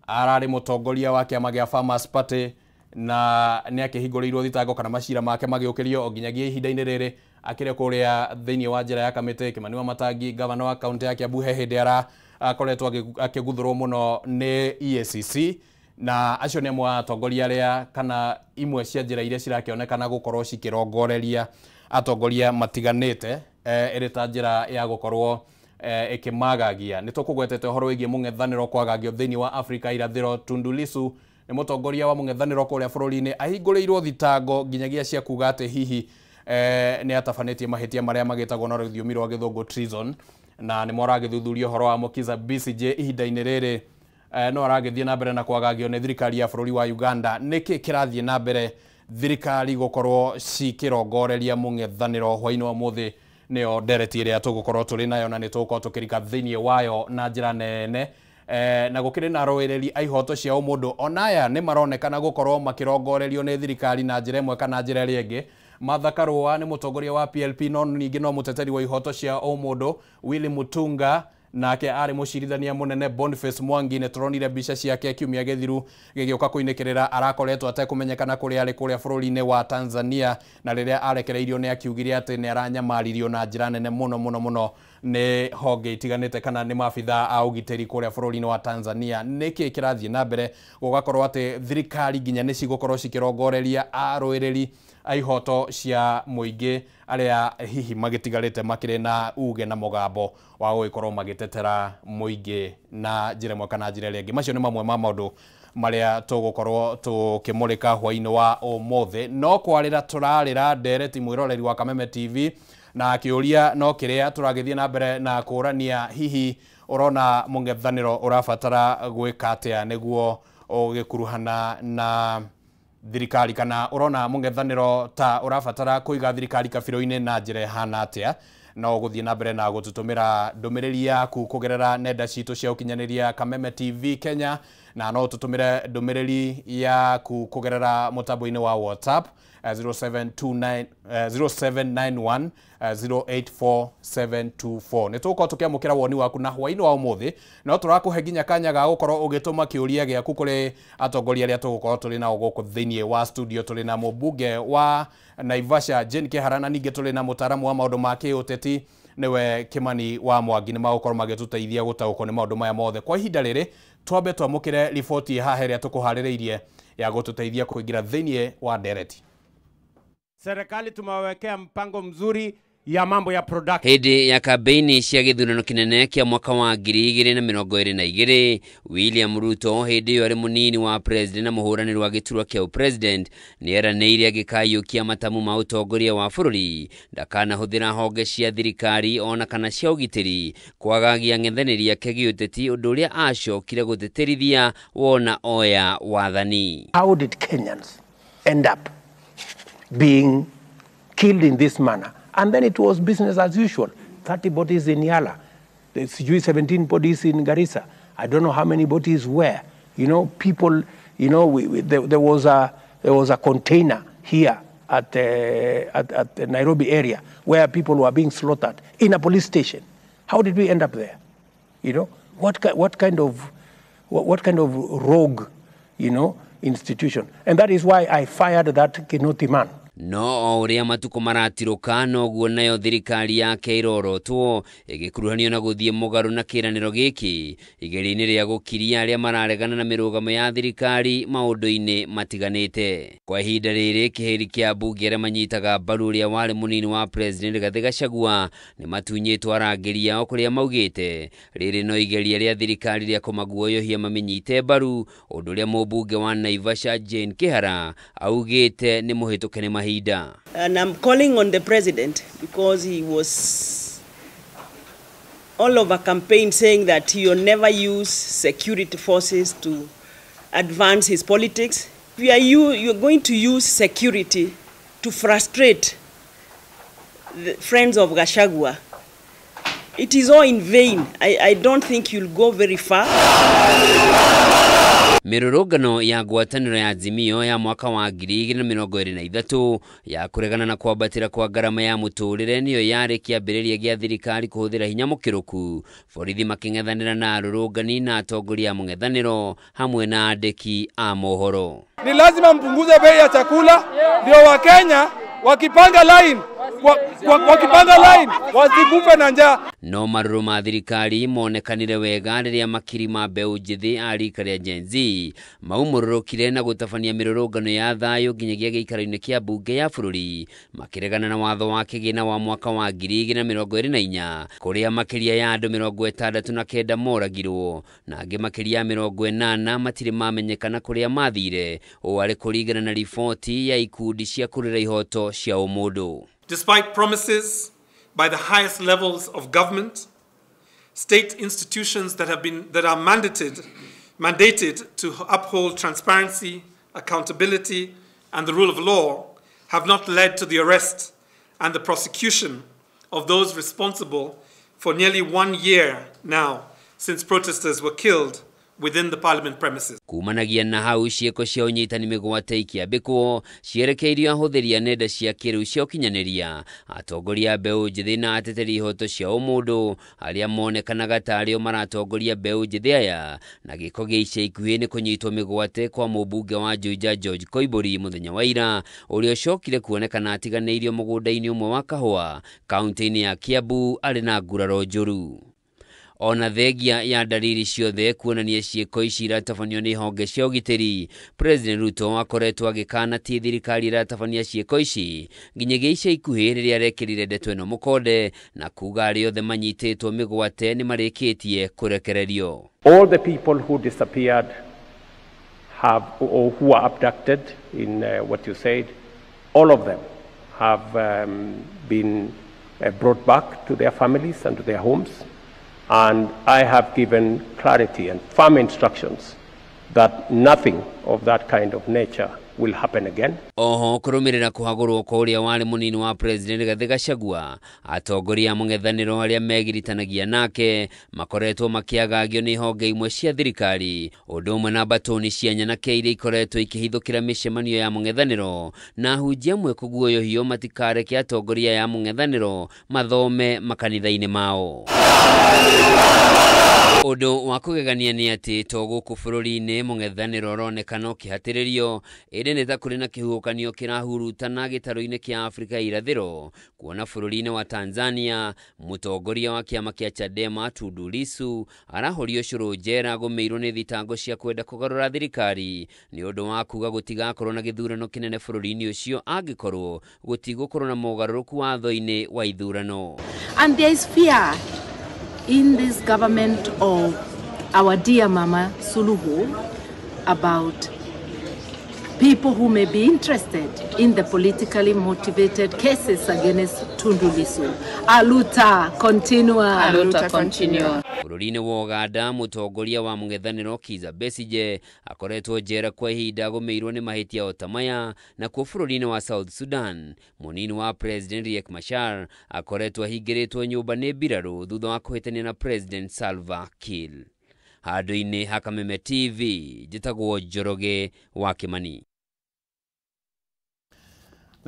arari mutongoria wa kiama gia Farmers Party na ni akihinguriirwo thitango kana macira make magiukirio nginyagia ihinda-ini riri akire kuria thiini wa njira ya Kamiti. Kimani Wamatangi governor wa county ya Kiambu hindi ara akoretwo akiguthurwo muno ni EACC na acio ni amwe atongoria aria kana imwe cia njira iria cirakionekana gukorwo cikirongoreria atongoria matiganite iri ta njira ya gukorwo ikimagagia. Ni tukugwetete horo wigie mung'ethaniro kwagagio thiini wa Afrika irathiro. Tundu Lissu ni mutongoria wa mung'ethaniro kuria bururi-ini ahinguriirwo thitango nginyagia cia kuga ati hihi ni atabanetie mahitia maria magitagwo na rũthiomi rwa githungu treason na ni moragithuthurio horo wa Kizza Besigye ihinda-ini riri no aragithie na mbere na kwagagio ni thirikari ya bururi wa Uganda. Niki kirathie na mbere thirikari gukorwo cikirongoreria mung'ethaniro hwaini wa muthi nio ndereti iria tugukorwo turi nayo na ni tugukorwo tukirika thiini wayo na njira nene na gukiri na roereri aihoto cia umundu onaya ni maronekana gukorwo makirongorerio ni thirikari na njira imwe kana njira iri ingi. Martha Karua ni mutongoria wa PLP no ningi no muteteri wa ihoto cia umundu. Willy Mutunga nake ari mucirithania munene Boniface Mwangi ne turonire mbica ciake kiumia githiru gigioka kuinikirira arakoretwo atekumenyekana kuria ari kuria bururi-ini wa Tanzania na riria arekereirio ni akiugire ati ni aranyamaririo na njira nene muno ni honge itiganite kana ni maabitha a ugiteri kuria bururi-ini wa Tanzania. Niki kirathie na mbere gugakorwo ati thirikari nginya ni cigukorwo cikirongoreria aroereri aihoto cia muingi aria hihi magitigarite makire na uge na mugambo wa gukorwo magitetera muingi na njira imwe kana njira ringi. Macio ni mamwe ma maundu maria tugukorwo tukimurika hwaini wa umuthi no kwarira turarira ndereti mwiroreri wa Kameme TV na kiuria no kiria turagithie na mbere na kurania hihi urona mung'ethaniro urabatara gwika atia niguo ugikuruhana na thirikari kana urona mung'ethaniro ta urabatara kuiga thirikari kabiro-ini na njira hana atia. no guthie na mbere na gututumira ndumiriri yaku kugerera nenda citu cia ukinyaniria Kameme TV Kenya, na no tutumire ndumiriri yaku kugerera mutambo-ini wa WhatsApp 0791 084724. Nituko tukiamukira woni waku na hwaini wa umuthi, no turakuhe nginya kanya ga gukorwo ugituma kiuria giaku kuri atongoria aria tugukorwo turi nao guku thiini wa studio. Turi na mubunge wa Naivasha Jane Kihara, na ningi turi na mutaramu wa maundu ma kiuteti niwe Kimani wa Mwangi, ni magukorwo magituteithia gutauko ni maundu maya mothe. Kwa ihinda riri twambe twamukire riboti haha iria tukuhaririirie ya gututeithia kuingira thiini wa ndereti. Serikali tumewekea mpango mzuri ya mambo ya production. Hindi ya kampeni cia githurano kinene kia mwaka wa 2022, William Ruto hindi yari munini wa president na muhuraniri wa giturwa kia president nieranĩire agĩkayũkia matamu ma ũtongoria wa bũrũri ndakanahuthĩra honge cia thirikari ona kana cia ũgitĩri kwagagia ng'ethanĩri yake gĩũteti, ũndũ ũrĩa acokire gũtĩtĩrithia wona oya wathani. How did Kenyans end up being killed in this manner? And then it was business as usual. 30 bodies in Yala, there's 17 bodies in Garissa. I don't know how many bodies were. You know, people, you know, there was a container here at the Nairobi area where people were being slaughtered in a police station. How did we end up there? You know, what kind of rogue, you know, institution? And that is why I fired that Kinoti man. No uria matuko maratirũka noguo nayo thirikari yake irorotwo igikuruhanio na guthie mugaru na kiraniro giki igeri-ini ria gukiria aria mararegana na mirugamo ya thirikari maundu-ini matiganite. Kwa ihinda riri kiheri kia bunge aria manyitaga mbaru uria wari munini wa president Rigathi Gachagua ni matunyitwo arangĩri ao kuria maugite riri no igeria ria thirikari ria kumaguoyohia mamenyite mbaru, undu uria mubunge wa Naivasha Jane Kihara augite ni muhituke ni mahida. And I'm calling on the president because he was all over campaign saying that he will never use security forces to advance his politics. If you're going to use security to frustrate the friends of Gachagua, it is all in vain. I don't think you'll go very far. Mirurungano ya ngwatanĩro ya Azimio ya mwaka wa 2023 ya kuregana na kwambatĩra kwa ngarama ya mũtũrĩre niyo yarĩ kĩambĩrĩria gĩa thirikari kũhũthĩra hinya mũkĩrũku, borithi makĩng'ethanĩra na arũrũngani na atongoria a mũng'ethanĩro hamwe na andĩki a mohoro. Ni lazima mpunguze bei ya chakula ndio Wakenya wakipanga line wasikufe na njaa. No marũrũ ma thirikari monekanire wega rĩrĩa makiri ma mbeũ njĩthĩ a rika rĩa Gen Z maumũrũrũkire na gũtabania mĩrũrũngano ya thayũ nginyagia gĩikaro-inĩ kĩa mbunge ya bũrũri makĩregana na watho wa kĩgĩna wa mwaka wa 2024 kũrĩa makĩria ya andũ 69 moragirwo na angĩ makĩria ya 80 matirĩ mamenyekana kũrĩa mathire, ũũ arĩ kũringana na riboti ya ikundi cia kũrĩra ihoto cia ũmũndũ. Despite promises by the highest levels of government, state institutions that are mandated to uphold transparency, accountability, and the rule of law have not led to the arrest and the prosecution of those responsible for nearly 1 year now since protesters were killed within the parliament premises. Kumanagia na hau ciĩko cia ũnyitani mĩgwate ikĩambĩkwo cierekeirio ahũthĩri a nenda cia kĩrĩu cia ũkinyanĩria, atongoria a mbeũ njĩthĩ na ateteri ihoto cia ũmũndũ arĩa monekanaga tarĩo maratongoria mbeũ njĩthĩ aya, na gĩko gĩa ica ikuhĩ nĩ kũnyitwo mĩgwate kwa mũmbunge wa Juja George Koimbũri mũthenya wa ira, ũrĩa ũcokire kuonekana atiganĩirio mũgũnda-inĩ ũmwe wa kahũa kaunti-inĩ ya Kiambu arĩ na nguraro njũru. Ona thengia ya dalili ciothe kuonania ciĩko ici iratabanio nĩ honge cia ũgitĩri, President Ruto akoretwo agĩkana ti thirikari iratabania ciĩko ici nginyagia ica ikuhĩ rĩrĩa arekĩrire ndeto ĩno mũkonde na kuga arĩa othe manyitĩtwo mĩgwate nĩ marĩkĩtie kũrekererio. All the people who disappeared have or who are abducted in what you said, all of them have been brought back to their families and to their homes. And I have given clarity and firm instructions that nothing of that kind of nature will happen again. Oho kurumirira kuhagurwo kwa uria wari munini wa president Rigathi Gachagua, atongoria a mung'ethaniro aria megiritanagia nake makoretwo makiagagio ni honge imwe cia thirikari, undu umwe na batoni cia nyanake iria ikoretwo ikihithukira micemanio ya mung'ethaniro, na hunjia mwe kuguoyohio matikareke atongoria ya mung'ethaniro mathome makanitha-ini mao. Undu wa kugegania ni ati to guku bururi-ini mung'ethaniro uronekana ukihatirerio indi nita kuri na kihukanio kirahurutana gitaro-ini kia Afrika irathiro, kuona bururi-ini wa Tanzania mutongoria wa kiama kia Chadema Tundu Lissu arahorio curu njera gumeirwo ni thitango cia kwenda kugarura thirikari ni undu wa kuga gutigakorwo na githurano kinene bururi-ini ucio angikorwo gutigukorwo na mogaruruku watho-ini wa ithurano. And there is fear in this government of our dear Mama Suluhu about people who may be interested in the politically motivated cases against Tundu Lissu. Aluta continua. Aluta continua. Bururi-ini wa Uganda mutongoria wa mung'ethaniro Kizza Besigye akoretwo njera kwa ihinda gumeirwo ni mahitia otamaya, na kuo bururi-ini wa South Sudan munini wa president Riek Machar akoretwo ahingiritwo nyumba ni mbiraru thutha wa kuhitania na president Salva Kiir. Handu-ini ha Kameme TV njitagwo Njoroge wa Kimani.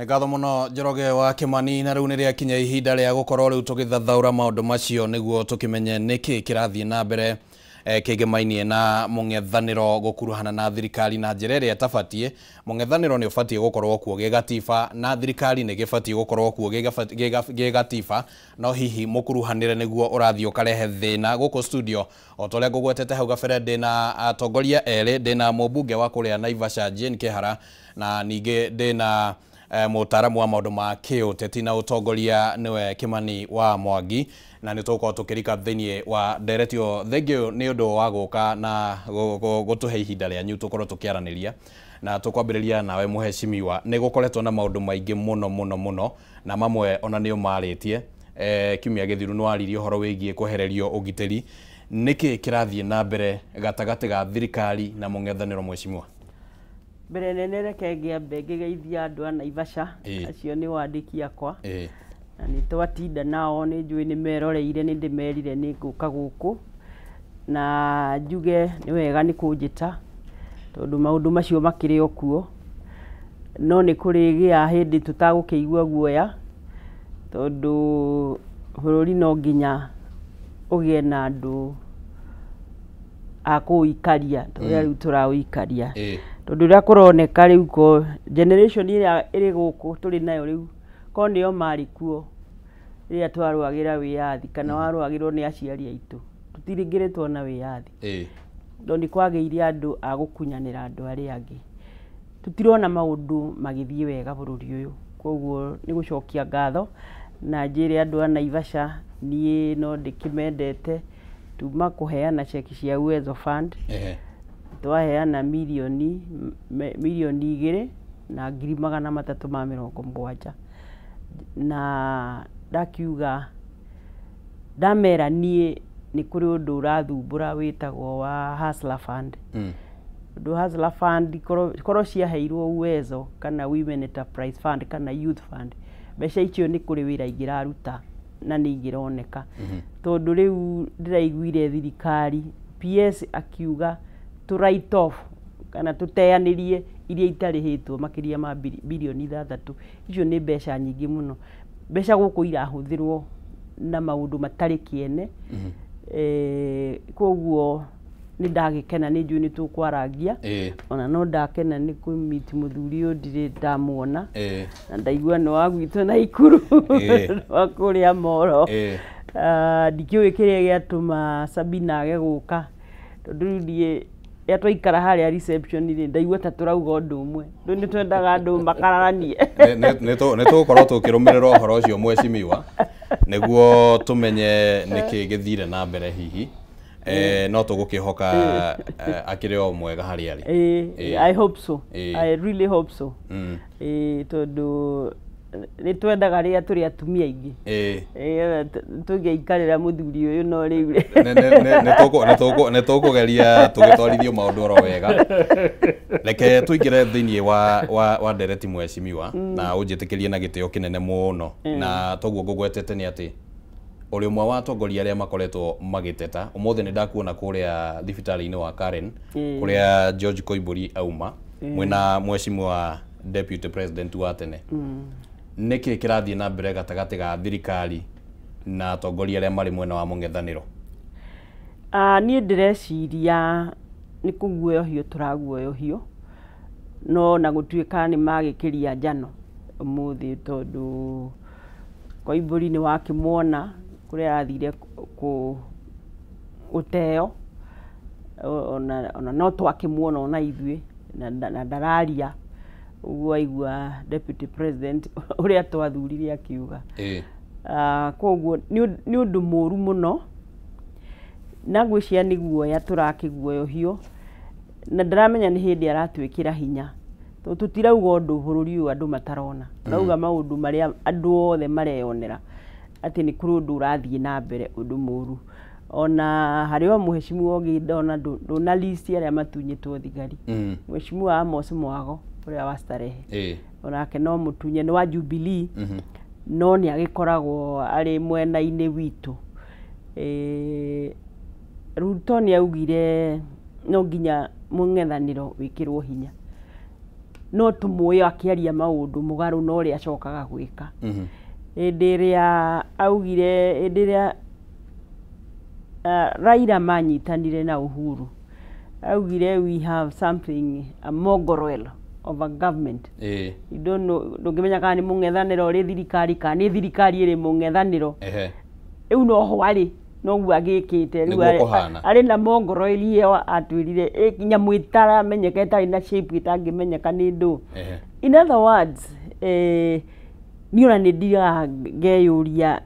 Ngatho muno Njoroge wa Kimani, na riu niria kinya ihinda ria gukorwo riu tugithathaura maundu macio niguo tukimenye niki kirathie na mbere kigemainie na mung'ethaniro gukuruhana na thirikari na njira iria tabatie. Mung'ethaniro ni ubatie gukorwo kuo gigatiba na thirikari ni gibatie gukorwo kuo gigatiba, no hihi mukuruhanire niguo urathio karehe thina guku studio. Otoria ngugwetete hau gabere ndina atongoria eri, ndina mubunge wa kuria Naivasha Jane Kihara, na ningi ndina mutaramu wa maundu ma kiuteti na utongoria niwe Kimani wa Mwangi, na nituko tukirika thinie wa directio thengio ni undu wa guka na gutuhe ihinda ria nyu tukorwo tukiaraniria, na tukwambiriria nawe muheshimiwa. Ni gukoretwo na maundu maingi muno na mamwe ona ni umaritie kiumia githiru no aririo horo wigie kuhererio ugiteri. Niki kirathie na mbere gatagati ga thirikari na mung'ethaniro mheshimiwa? Mbere nene reke ngiambe ngigeithia andu a Naivasha, acio ni wandiki akwa, na ni twatinda nao, ni njui ni meroreire, ni ndimerire ni nguka guku, na njuge ni wega ni kunjita tondu maundu macio makiri okuo, no ni kurigia hindi tutagukigua guoya tondu bururi no nginya ugie na andu akuikaria turia riu turauikaria tondu ria kuroneka riu ko generation iria iri guku turi nayo riu ko nio mari kuo iria twarwagira wiathi kana warwagirwo ni aciari aitu tutiringiritwo na wiathi ndo ni kwageire andu agukunyanira andu ari angi tutirona maundu magithie wega bururi uyu, koguo ni gucokia ngatho na njire andu a Naivasha nie no ndikimendete tuma kuheana cheki cia Uwezo Fund. Twaheana milioni 2 na 370,000 na ndakiuga ndamera nie ni kuri undu urathumbura witagwo wa Hustler Fund. Undu Hustler Fund koro ciaheirwo Uwezo kana Women Enterprise Fund kana Youth Fund, mbeca icio ni kuri wira ingiraruta na ni ingironeka tondu riu ndiraiguire thirikari PS akiuga to write off kana tuteanirie iria itarihitwo makiria ma bilioni 6. Icio ni mbeca nyingi muno, mbeca guku irahuthirwo na maundu matari kiene. Koguo ni ndagikena ni njui ni tukwarangia, ona no ndakena ni kumit muthuri ndire ndamuona, na ndaigua no agwitwo na ikuru wa kuria Moro. Ndikiuĩ kĩrĩa gĩatũma Sabina age guka tondu ndie yatwaikara haria reception ri ndaigua ta turauga undu umwe ndu ni twendaga andu makararanie ne tukorwo tukirumirira uhoro ucio mheshimiwa niguo tumenye niki githire na mbere hihi no tugukihoka akiri o mwega hari ari. I hope so. I really hope so. Tondu nĩ twendaga rĩrĩa tũrĩ atumia aingĩ tũngĩikarĩra mũthuri ũyũ no rĩu nĩ tũkũgeria tũgĩtwarithio maũndũ oro wega. Reke tũingĩre thĩinĩ wa ndereti mheshimiwa na ũnjĩtĩkĩrie na gĩtĩo kĩnene mũno, na toguo ngũgwetete nĩ atĩ ũrĩ ũmwe wa atongoria arĩa makoretwo magĩteta. Ũmũthĩ nĩ ndakuona kũrĩa thibitarĩ-inĩ wa Karen kũrĩa George Koimbũri auma mwena mheshimiwa Deputy President wa tene. Nĩkĩ kĩrathiĩ na mbere gatagatĩ ga thirikari na atongoria arĩa marĩ mwena wa mũng'ethanĩro? Niĩ ndĩreciria nĩ kũguoyohio tũraguoyohio, no na gũtuĩka nĩ magĩkĩria njano ũmũthĩ, tondũ Koimbũri nĩ wakĩmuona kũrĩa arathire gũteo, ona no twakĩmuona ona ithuĩ na ndararia ũguo aigua Deputy President ũrĩa twathurire akiuga. Koguo nĩ ũndũ mũru mũno, na ngwĩciria nĩ guoya tũrakĩguoyohio, na ndaramenya nĩ hĩndĩ aratwĩkĩra hinya, tondũ tũtirauga ũndũ bũrũri ũyũ andũ matarona, turauga maũndũ marĩa andũ othe mareyonera atĩ nĩ kũrĩ ũndũ ũrathiĩ na mbere, ũndũ mũru. Ona harĩ o mheshimiwa ũngĩ ndona ndona list arĩa matunyĩtwo thigari, mheshimiwa Amos Mwago ũrĩa wa Starehe, onake no mũtunye nĩ wa Jubilee, no nĩ agĩkoragwo arĩ mwena-inĩ witũ. Ruto nĩ augire no nginya mũng'ethanĩro wĩkĩrwo hinya, no tũmũĩ akĩaria maũndũ mũgarũ na ũrĩa acokaga gwĩka. Hĩndĩ ĩrĩa augire, hĩndĩ ĩrĩa Raila manyitanire na Uhuru, augire we have something, a mogorel of a government. Ndũngĩmenya kana nĩ mũng'ethanĩro ũrĩ thirikari kana nĩ thirikari ĩrĩ mũng'ethanĩro. Rĩu noho arĩ noguo agĩkĩte, rĩu arĩ na mogorel ĩyo atwĩrire nyamũ ĩtaramenyeka, ĩtarĩ na shape, ĩtangĩmenyeka nĩ ndũ. In other words, niĩ ona nĩ ndiganga ngeyũria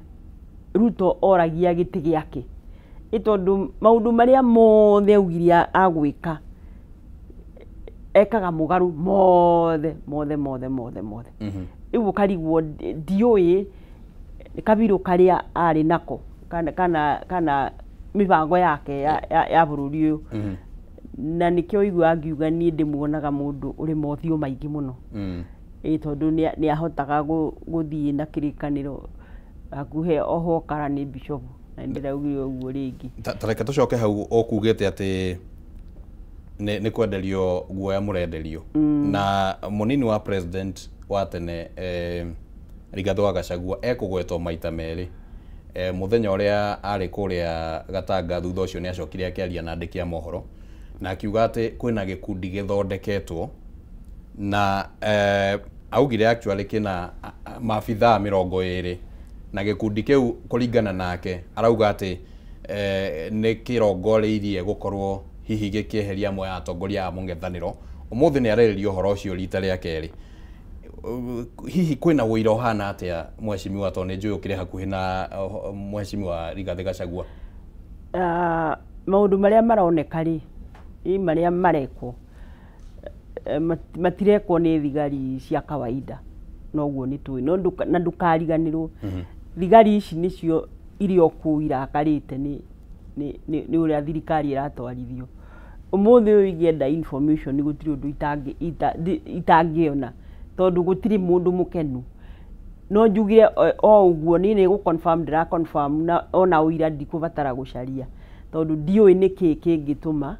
Ruto oragia gĩtĩ gĩake, tondũ maũndũ marĩa mothe augire agwĩka ekaga mũgarũ mothe. Rĩu ũkarigwo ndiũĩ kabirũ karĩa arĩ nako kana mĩbango yake ya bũrũri ũyũ, na nĩkĩo igua angiuga niĩ ndĩmuonaga mũndũ ũrĩ mothiũ maingĩ mũno, tondũ nĩ ahotaga gũthiĩ na kĩrĩkanĩro hakuhĩ oho kara nĩ bishop, na ndĩraugire ũguo rĩngĩ. Tareke tũcoke hau ũkugĩte atĩ nĩ kwenderio guoya mũrenderio, na mũnini wa president wa tene Rigathĩ wa Gachagua ekũgwetwo maita merĩ. Mũthenya ũrĩa arĩ kũrĩa Gatanga, thutha ũcio nĩ acokire akĩaria na andĩki a mohoro na akiuga atĩ kwĩna gĩkundi gĩthondeketwo, na augire actually kĩna maabithaa 20, na gĩkundi kĩu kũringana nake arauga atĩ nĩ kĩrongoreirie gũkorwo hihi gĩkĩeheria amwe ya atongoria a mũng'ethanĩro. Ũmũthĩ nĩ ararĩrĩria ũhoro ũcio rita rĩa kerĩ. Hihi kwĩna wũira ũhana atĩa mheshimiwa, tondũ nĩ njũĩ ũkĩrĩ hakuhĩ na mheshimiwa Rigathĩ Gachagua? Maũndũ marĩa maroneka rĩ, marĩa marekwo matirekwo nĩ thigari cia kawaida, noguo nĩ tũĩ, na ndũkariganĩrwo thigari ici nĩcio iria okuo irakarĩte nĩ ũrĩa thirikari ĩratwarithio. Ũmũthĩ ũyũ ingĩenda information gũtirĩ ũndũ itangĩona, tondũ gũtirĩ mũndũ mũkenu. No njugire o ũguo niĩ nĩ gũconfirm ndĩraconfirm, na ona ũira ndikũbatara gũcaria, tondũ ndiũĩ nĩkĩ kĩngĩtũma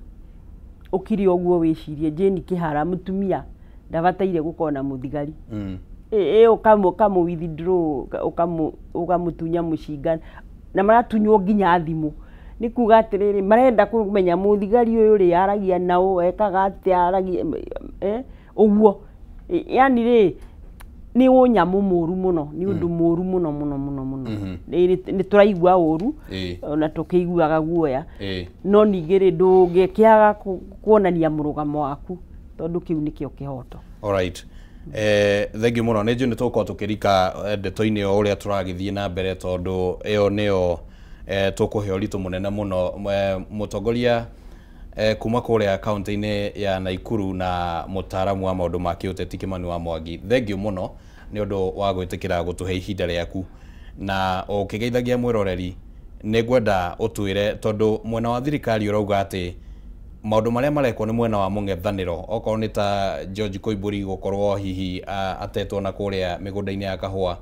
ũkiri ũguo wĩcirie Jane Kĩhara mũtumia ndabataire gũkorwo na mũthigari. Ũkamũ withdraw, ũkamũtunya mũcinga, na maratunywo nginya thimũ. Nĩ kuga atĩrĩrĩ, marenda kũmenya mũthigari ũyũ rĩ aragia nao, ekaga atĩa, aragia ũguo. Yani rĩ nĩ ũnyamũ mũru mũno, nĩ ũndũ mũru mũno. Nĩ tũraigua ũru na tũkĩiguaga guoya, no ningĩ rĩ ndũngĩkĩaga kuonania mũrũgamo waku, tondũ kĩu nĩkĩo kĩhoto. Alright. Thengiũ mũno, nĩ njũĩ nĩ tũgũkorwo tũkĩrika ndeto-inĩ o ũrĩa tũragĩthiĩ na mbere, tondũ ĩyo nĩyo tũkũhe ũritũ mũnene mũno. Mũtongoria kuma kũrĩa kaunti-inĩ ya Naikuru na mũtaaramu wa maũndũ ma kĩũteti Kimani wa Mwangi, thengiũ mũno. nĩ ũndũ wa gwĩtĩkĩra gũtũhe ihinda rĩaku na ũkĩgeithagia mwĩroreri nĩ ngwenda ũtwĩre tondũ mwena wa thirikari ũrauga atĩ maũndũ marĩa marekwo nĩ mwena wa mũng'ethanĩro okorwo nĩ ta George Koimburi gũkorwo hihi atetwo na kũrĩa mĩgũnda-inĩ ya kahũa,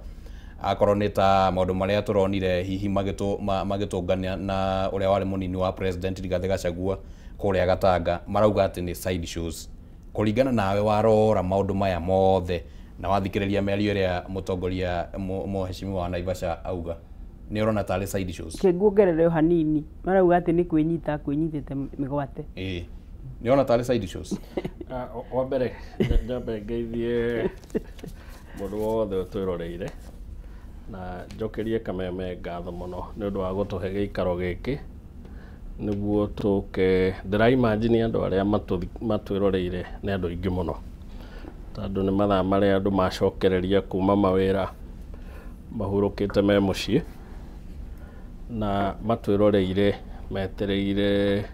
akorwo nĩ ta maũndũ marĩa tũronire hihi magĩtũngania na ũrĩa warĩ mũnini wa president Rigathĩ Gachagua kũrĩa Gatanga, marauga atĩ nĩ side shows. Kũringana nawe warora maũndũ maya mothe na wathikĩrĩria mĩario ĩrĩa mũtongoria Mheshimiwa wa Naivasha auga, nĩ ũrona tarĩ side shows? Kĩnguongerere hanini marauga atĩ nĩ kwĩnyitĩte mĩgwate. Nĩ ũrona tarĩ side shows? Wa mbere nyambe ngeithie mũndũ wothe ũtwĩroreire na njokerie Kameme ngatho mũno nĩ ũndũ wa gũtũhe gĩikaro gĩkĩ nĩguo tũke ndĩraimagine andũ arĩa matwĩroreire nĩ andũ aingĩ mũno, tondũ nĩ mathaa marĩa andũ macokereria kuma mawĩra mahurũkĩte me mũciĩ na matwĩroreire metereire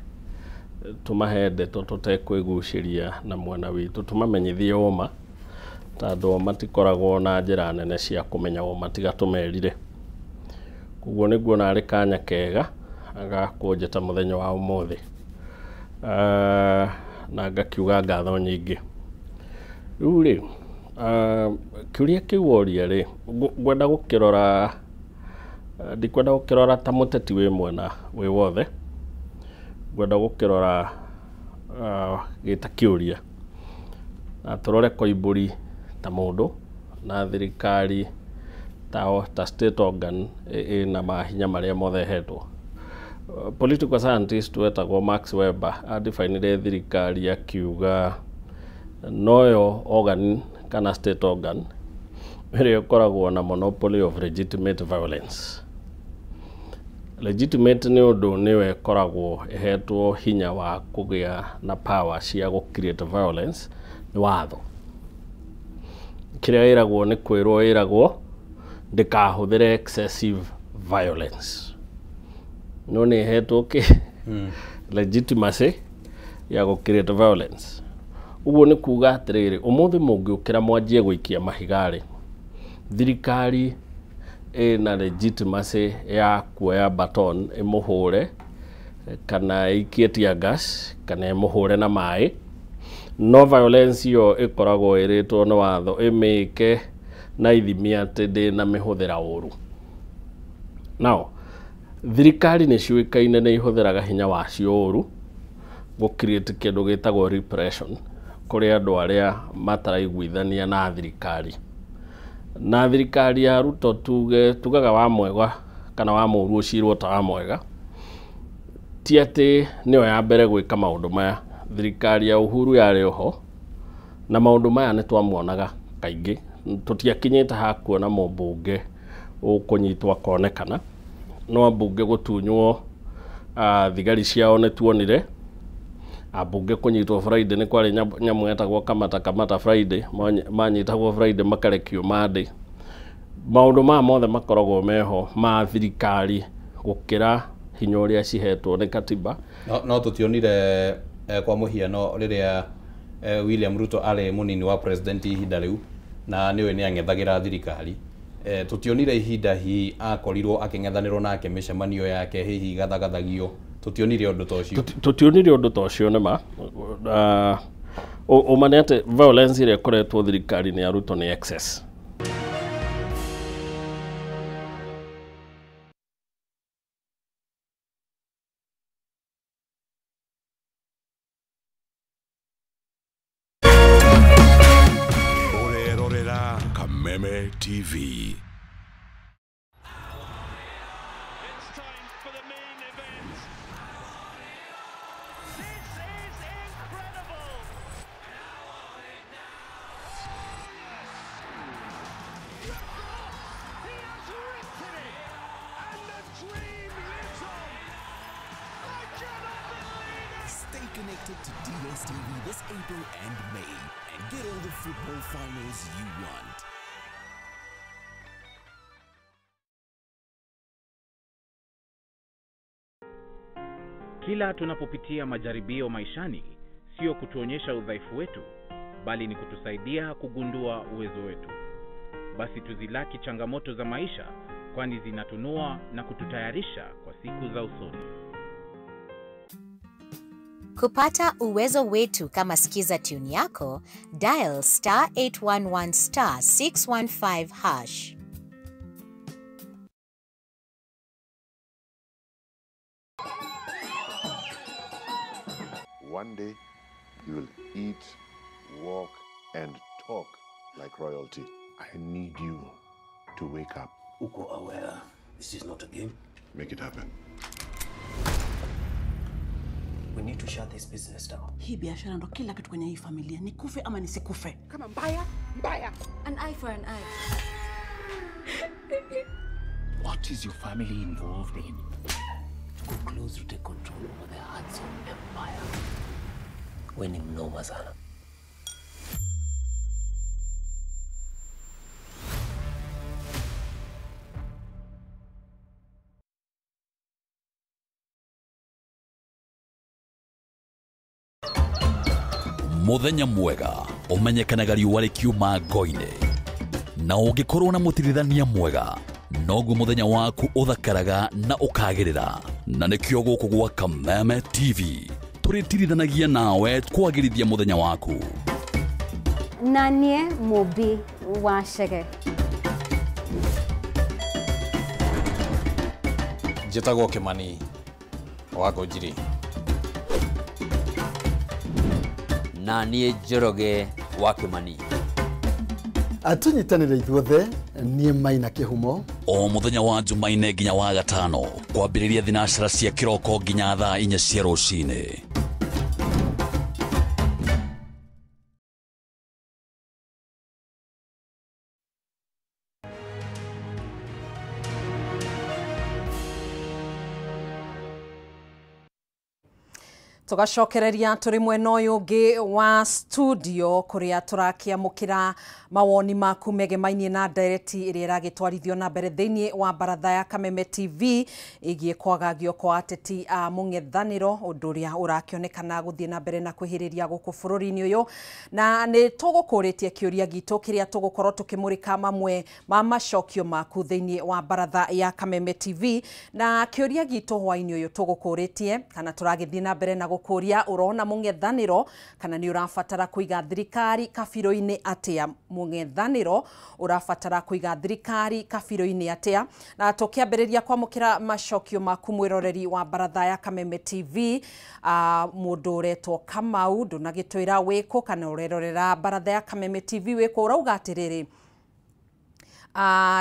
tũmahe ndeto tũtekwĩgucĩria na mwena witũ, tũmamenyithie ũma, tondũ matikoragwo na njĩra nene cia kũmenya ũma tiga tũmerire. Koguo nĩguo narĩ kanya kega agakũnjĩta mũthenya wa ũmũthĩ na ngakiuga ngatho nyingĩ. Rĩu rĩ kĩũria kĩu woria rĩ ngwenda gũkĩrora, ndikwenda gũkĩrora ta mũteti wĩ mwena wĩ wothe, ngwenda gũkĩrora gĩta kĩũria na tũrore Koimburi ta mũndũ na thirikari ta state organ na mahinya marĩa mothe hetwo. Political scientist wetagwo Max Weber adefinire thirikari akiuga noyo organ kana state organ ĩrĩa ĩkoragwo na monopoly of legitimate violence. Legitimate nĩ ũndũ nĩwe ĩkoragwo ĩhetwo hinya wa kũgĩa na power cia create violence nĩ watho. Kĩrĩa ĩragwo nĩ kwĩrwo ĩragwo ndĩkahũthĩre excessive violence. No nĩ ĩhetwo legitimacy ya create violence. Ũguo nĩ kuga atĩrĩrĩ, ũmũthĩ mũngĩũkĩra mwanjie gũikia mahigarĩ, thirikari ĩna legitimacy ya kuoya baton ĩmũhũre kana ĩikie tear gas kana ĩmũhũre na maĩ, no violence ĩyo ĩkoragwo ĩrĩtwo nĩ watho ĩmĩke na ithimi atĩ ndĩna mĩhũthĩra ũru. Now thirikari nĩ ciũĩkaine nĩ ihũthĩraga hinya wacio ũru create kĩndũ gĩtagwo repression kũrĩ andũ arĩa mataraiguithania na thirikari. Na thirikari ya Ruto tugaga wa mwega kana wa mũũru ũcirwo ta wa mwega, ti atĩ nĩyo ya mbere gwĩka maũndũ maya. Thirikari ya Uhuru yarĩ oho na maũndũ maya nĩ twamuonaga kaingĩ, tũtiakinyĩte ha kuona mũmbunge ũkũnyitwo akonekana, no ambunge gũtunywo thigari ciao nĩ tuonire, ambunge kũnyitwo Friday nĩ kwarĩ nyamũ yetagwo kamata Friday, manyitagwo Friday makarekio Monday. Maũndũ maya mothe makoragwo meho ma thirikari gũkĩra hinya ũrĩa cihetwo nĩ katiba. No tũtionire kwa mũhiano rĩrĩa William Ruto arĩ mũnini wa president ihinda rĩu na nĩwe nĩ ang'ethagĩra thirikari, tũtionire ihinda hihi akorirwo akĩng'ethanĩrwo nake mĩcemanio yake hihi gathagathagio, tũtionire ũndũ ta ũcio. Tũtionire ũndũ ta ũcio nĩma. Ũma nĩ atĩ violence ĩrĩa ĩkoretwo thirikari-inĩ ya Ruto nĩ excess. Urerorera Kameme TV. Stay connected to DSTV this April and May and get all the football finals you want. Kila tunapopitia majaribio maishani, sio kutuonyesha udhaifu wetu, bali ni kutusaidia kugundua uwezo wetu. basi tuzilaki changamoto za maisha, kwani zinatunua na kututayarisha kwa siku za usoni. Kupata uwezo wetu kama Skiza Tune yako, dial *811 *615#. One day, you will eat, walk, and talk like royalty. I need you to wake up. Uko aware this is not a game? Make it happen. We need to shut this business down. Hii biashara ndo kila kitu kwenye hii familia. Nikufe ama nisikufe. Kama mbaya, mbaya. An eye for an eye. What is your family involved in? To go close to take control over the hearts of empire. When in Noma sana. Muthenya mwega umenyekanaga riũa rĩkiuma ngo-inĩ, na ũngĩkorwo na mũtirithania mwega noguo muthenya waku ũthakaraga na ũkagĩrĩra. Na nĩkĩo gũkũ gwa Kameme TV tũrĩtirithanagia nawe kwagĩrithia muthenya waku. Na niĩ Mũmbi wa Chege. Njĩtagwo Kĩmani wa Ngũnjiri. Na niĩ Njoroge wa Kĩmani. Atunyitanĩre ithuothe niĩ Maina Kĩhumo. O muthenya wa Jumaine nginya wa Gatano kwambĩrĩria thinacara cia kĩroko nginya thaa 4 cia rũcinĩ. Tugacokereria turi mwena uyu ungi wa studio kuria turakiamukira mawoni maku megemainie na ndereti iria iragitwarithio na mbere thiini wa baratha ya Kameme TV igie kwagagio kwa ateti a mung'ethaniro undu uria urakionekana guthie na mbere na kwihiriria guku bururi-ini uyu, na ni tugukuritie kiuria gitu kiria tugukorwo tukimurika mamwe ma macokio maku thiini wa baratha ya Kameme TV, na kiuria gitu hwaini uyu tugukuritie kana turagithie na mbere na gukuria urona mung'ethaniro kana ni urafatara kuiga thirikari kabiro-ini atia. Mung'ethaniro urafatara kuiga thirikari kabiro-ini atia, na tukiambiriria kwamukira macokio maku mwiroreri wa baratha ya Kameme TV. Mundu uretwo Kamau ndunagitwira wiko kana urerorera baratha ya Kameme TV wiko, urauga atiriri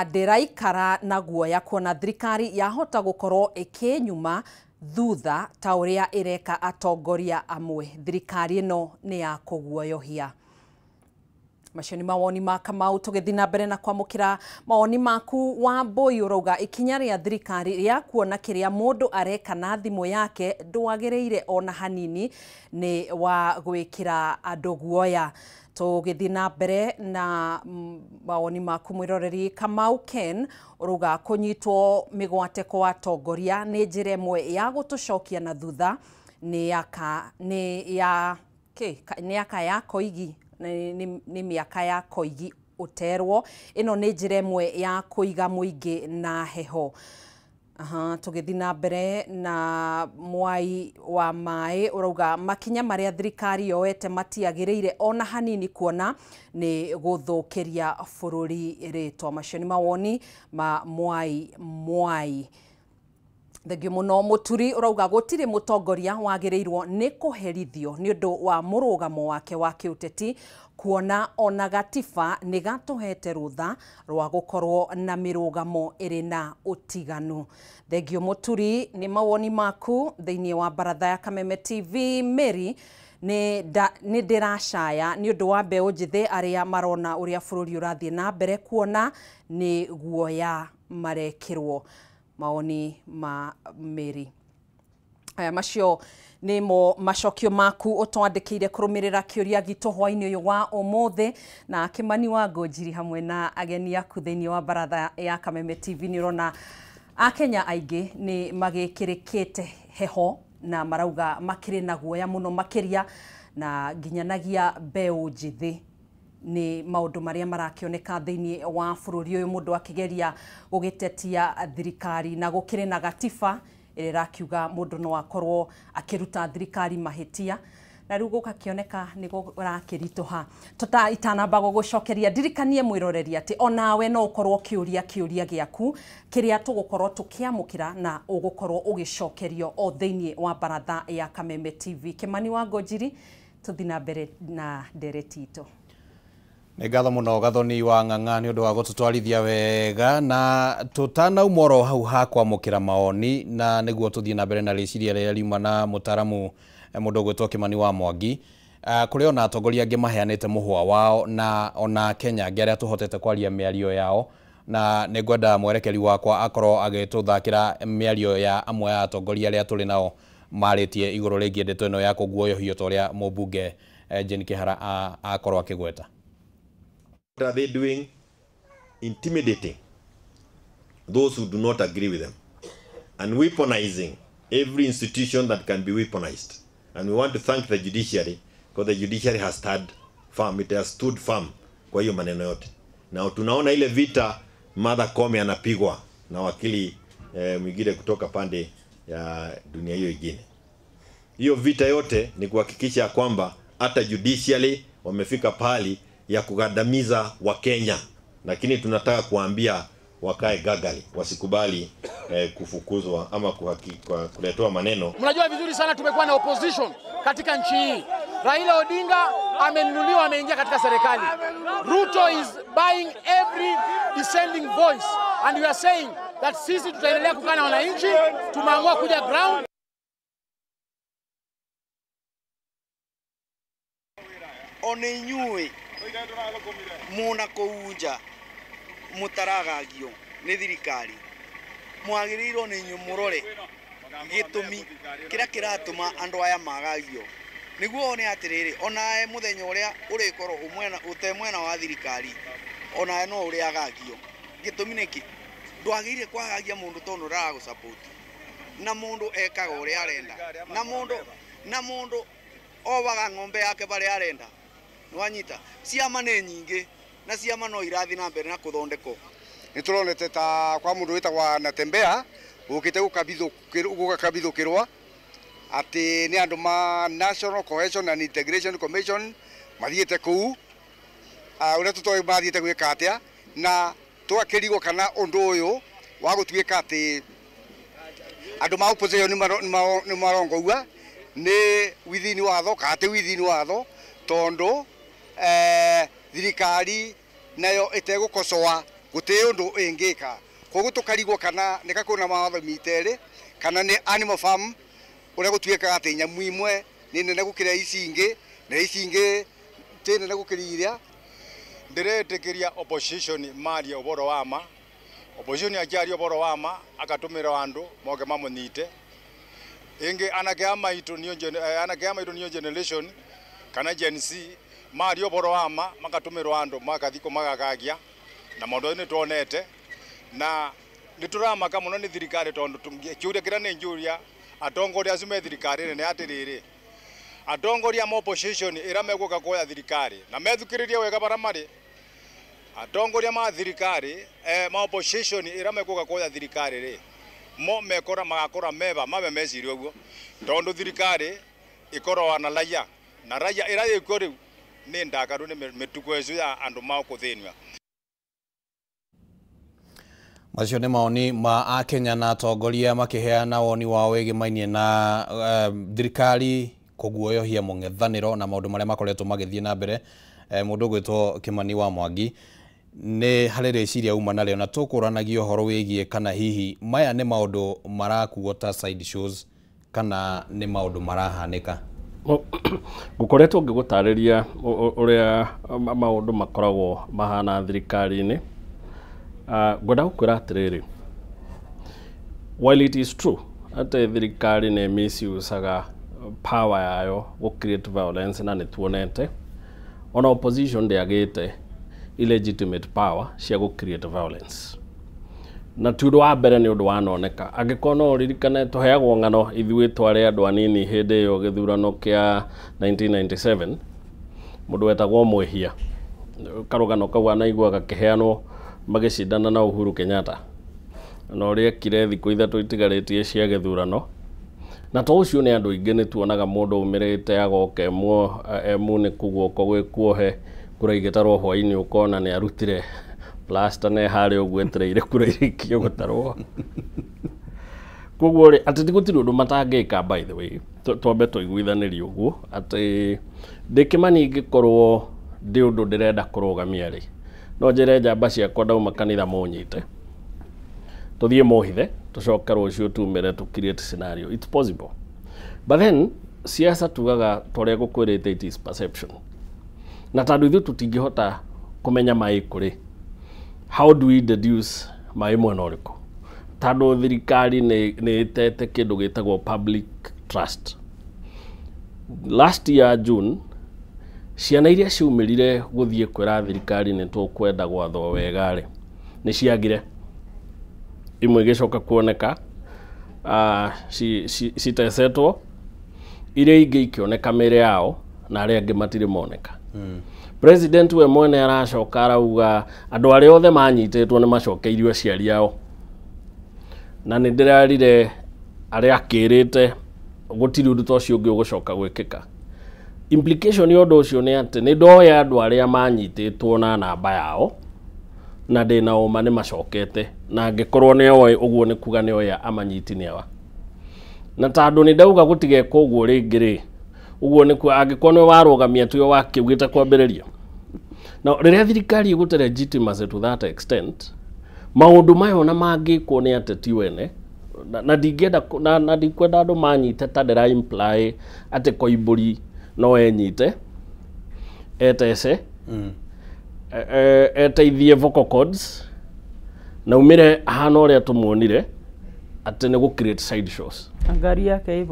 ndiraikara na guoya kuona thirikari yahota gukorwo ikinyuma thutha ta uria ireka atongoria amwe. Thirikari ino ni ya kuguoyohia. Macio ni mawoni ma Kamau. Tugithi na mbere na kwamukira mawoni maku wa Mbui, urauga ikinya ria thirikari ria kuona kiria mundu areka na thimu yake ndwagiriire ona hanini ni wa gwikira andu guoya. Tugithi na mbere na mawoni maku mwiroreri Kamau Ken, urauga kunyitwo migwate kwa atongoria ni njira imwe ya gutucokia na thutha ni yaka ya koigi ni miaka ya koigi uterwo. Ino ni njira imwe ya kuiga muingi na heho. Tugithi na mbere na Mwai wa Mai, urauga makinya maria thirikari yoete matiagiriire ona hanini kuona ni guthukiria bururi ritwa. Macio ni mawoni ma Mwai. Thengio muno. Muturi urauga gutiri mutongoria wagirirwo ni kuherithio ni undu wa murugamo wake wa kiuteti, kuona ona gatiba ni gatuhete rutha rwa gukorwo na mirugamo iri na utiganu. Thengio Muturi. Ni mawoni maku thiini wa baratha ya Kameme TV. Mary ni ndiracaya ni undu wa mbeu njithi aria marona uria bururi urathie na mbere, kuona ni guoya marekirwo. Maoni ma Mary. Macio ni mo macokio maku utwandikire kurumirira kiuria gitu hwaini uyu wa umuthi, na Kimani wa Ngũnjiri hamwe na ageni aku thiini wa baratha ya Kameme TV. Ni urona Akenya aingi ni magikirikite heho na marauga makiri na guoya muno makiria, na nginyanagia mbeu njithi ni maundu maria marakioneka thiini wa bururi uyu mundu akigeria gugitetia thirikari na gukire na gatiba irakiuga mundu no akorwo akiruta thirikari mahitia na riu gukakioneka ni gurakiritoha tota itanamba gugucokeria ndirikanie mwiroreri ati onawe no ukorwo kiuria giaku kiria tugukorwo tukiamukira na ugukorwo ugicokerio o thiini wa baratha ya Kameme TV. Kimani wa Ngojiri, tuthina mbere na ndereti itu. Nĩ ngatho mũno Gathoni wa Ng'ang'a nĩ ũndũ wa gũtũtwarithia wega na tũtanaumoro hau ha kwamũkĩra maoni na nĩguo tũthiĩ na mbere na rĩciria rĩrĩa riuma na mũtaramu mũndũ ũgwĩtwo Kimani wa Mwangi kũrĩ ona atongoria angĩ maheanĩte mũhwa wao na ona Kenya angĩ arĩa tũhotete kwaria mĩario yao na nĩ ngwenda mwerekeri wakwa akorwo agĩtũthakĩra mĩario ya amwe ya atongoria arĩa tũrĩ nao marĩtie igũrũ rĩgiĩ ndeto ĩno ya kũguoyohio ta ũrĩa mũmbunge Jane Kĩhara akorwo akĩgweta. What are they doing? Intimidating those who do not agree with them and weaponizing every institution that can be weaponized. And we want to thank the judiciary because the judiciary has stood firm. It has stood firm kwa hiyo maneno yote. Na tunaona ile vita Martha Koome anapigwa na wakili mwingine kutoka pande ya dunia hiyo ingine. Hiyo vita yote ni kuhakikisha kwamba hata judiciary wamefika pahali ya kugandamiza wa Kenya, lakini tunataka kuambia wakae gagali, wasikubali kufukuzwa ama kuletewa maneno. Mnajua vizuri sana tumekuwa na opposition katika nchi hii. Raila Odinga amenunuliwa, ameingia katika serikali. Ruto is buying every dissenting voice and we are saying that sisi tutaendelea kukaa na wananchi, tumeamua kuja ground. Onenyue muna kuunja mutaragagio ni thirikari mwagiriiro ni nyumurore gitumi kira kiratuma andu aya magagio niguo one atiriri onae muthenya uria urikoro umwena utemwena wa thirikari onae no uria agagio gitumi niki ndwagire kwagagia mundu tondu raga support na mundu ekaga uria arenda na mundu ovaga ng'ombe yake bari arenda nwanyita ciama nĩ nyingĩ na ciama no irathi na mbere na kuthondeko. Nituronete ta kwa mundu witagwa Natembea ukite gukabithukirwa ati ni andu ma National Cohesion and Integration Commission mathiete kuu uria tutoi mathiete gwika atia na twakirigwo kana undu uyu wa gutuika ati andu ma opposition ni marongogua ni within watho kate within watho tondu thirikari nayo itegukocoa guti undu ingika koguo tukarigwo kana nikakuna mawatho miteri kana ni animal farm uria gutuika ati nyamu imwe ni nene gukira ici ingi na ici ingi ti nene gukira iria. Ndiretekeria opposition maria uboro wama opposition akiaria uboro wama akatumira andu moge mamunyite ingi anake amaitu niyo generation kana Gen Z mario boro wama makatumirwa andu makathiko magagagia na maundu ni tuonete na nituramaka muno ni thirikari tondu kiuria kira ni njuria atongoria acio me thirikari ni atiriri atongoria ma opposition ira meguka kuoya thirikari na methukiririe wega bara mari atongoria ma thirikari ma opposition ira meguka kuoya thirikari ri mo mekora magakora meba mabe mecirio guo tondu thirikari ikorwa na raia na raia ira ikori ni ndakaru ni mituko ecu ya andu ma kuthinwa. Macio nĩ maoni ma Akenya na atongoria makiheana woni wao wĩgĩmainie na thirikari kũguoyohia mũng'ethanĩro na maũndũ marĩa makoretwo magĩthiĩ na mbere. Mũndũ ũgwĩtwo Kimani wa Mwangi nĩ harĩ rĩciria uma narĩo na tũkũranagia ũhoro wĩgiĩ kana hihi maya nĩ maũndũ marakuo ta side shows kana nĩ maũndũ marahanĩka. Ngukoretwo ngĩgũtarĩria ũrĩa maũndũ makoragwo mahana thirikari-inĩ. Ngwenda gũkwĩra atĩrĩrĩ, while it is true atĩ thirikari nĩ misusaga power yayo gũ create violence na nĩ tuonete ona opposition ndĩagĩte illegitimate power cia gũ create violence na ti ũndũ wa mbere nĩ ũndũ wanoneka. Angĩkorwo no ũririkane tũheagwo ng'ano ithuĩ twarĩ andũ anini hĩndĩ ĩyo gĩthurano kĩa 1997 mũndũ wetagwo Mwĩhia karugano kau anaiguaga kiheanwo magicindana na Uhuru Kenyatta na uria kire thikũ ithatũ itigarĩtie cia gĩthurano na to ũcio nĩ andũ aingĩ nĩ tuonaga mũndũ umirĩte agoka emu nĩ kũguoko gwĩkuohe kura igĩtarwo hwainĩ ũkona nĩ arutire plaster ne harĩ ũguo etereire kura irĩkio gũtarwo koguo atĩ gũtirĩ ũndũ matangĩka by the way twambe tũiguithanĩrie ũguo atĩ ndĩkĩmani ingĩkorwo ndĩ ũndũ ndĩrenda kũrũgamia rĩ no njĩre njamba ciakwa ndauma kanitha mũnyite tũthiĩ mohithe tũcoke rũciũ tumĩre tũ create scenario it's possible but then siasa tugaga tũrĩa gũkwĩrĩte it is perception na tondũ ithuĩ tũtingĩhota kũmenya maĩ kũrĩ how do we deduce maĩ mwena ũrĩkũ tondũ thirikari nĩ ĩtete kĩndũ gĩtagwo public trust last year June ciana iria ciumĩrire gũthiĩ kwĩra thirikari nĩ tũkwenda gwathwo wega rĩ nĩ ciagire imwe igĩcoka kuoneka citesetwo iria ingĩ ikĩoneka mĩĩrĩ yao na arĩa angĩ matirĩ moneka president we mwene aracoka arauga andũ arĩa othe manyitĩtwo nĩ macokeirio aciari ao na nĩ ndĩrarire arĩa akĩrĩte gũtirĩ ũndũ ta ũcio ũngĩ ũgũcoka gwĩkĩka implication ya ũndũ ũcio nĩ atĩ nĩ ndoya andũ arĩa manyitĩtwo na namba yao na ndĩna ũma nĩ macokete na angĩkorwo nĩ oĩ ũguo nĩ kuga nĩ oya amanyiti nĩ awa na tondũ nĩ ndauga gũtigeka ũguo rĩngĩ rĩ ũguo nĩ kuga angĩkorwo nĩ warũgamia tuo wakiugĩte kwambĩrĩria na rĩrĩa thirikari ĩgũte legitimacy to that extent maũndũ mayo na mangĩkwo nĩ ateti wene na ndingĩenda na ndikwenda andũ manyite ta ndĩra imply atĩ Koimbũri no enyite etece eteithie vocal cords na umire hana ũrĩa tũmuonire atĩ nĩ gũ create side shows na ngari yake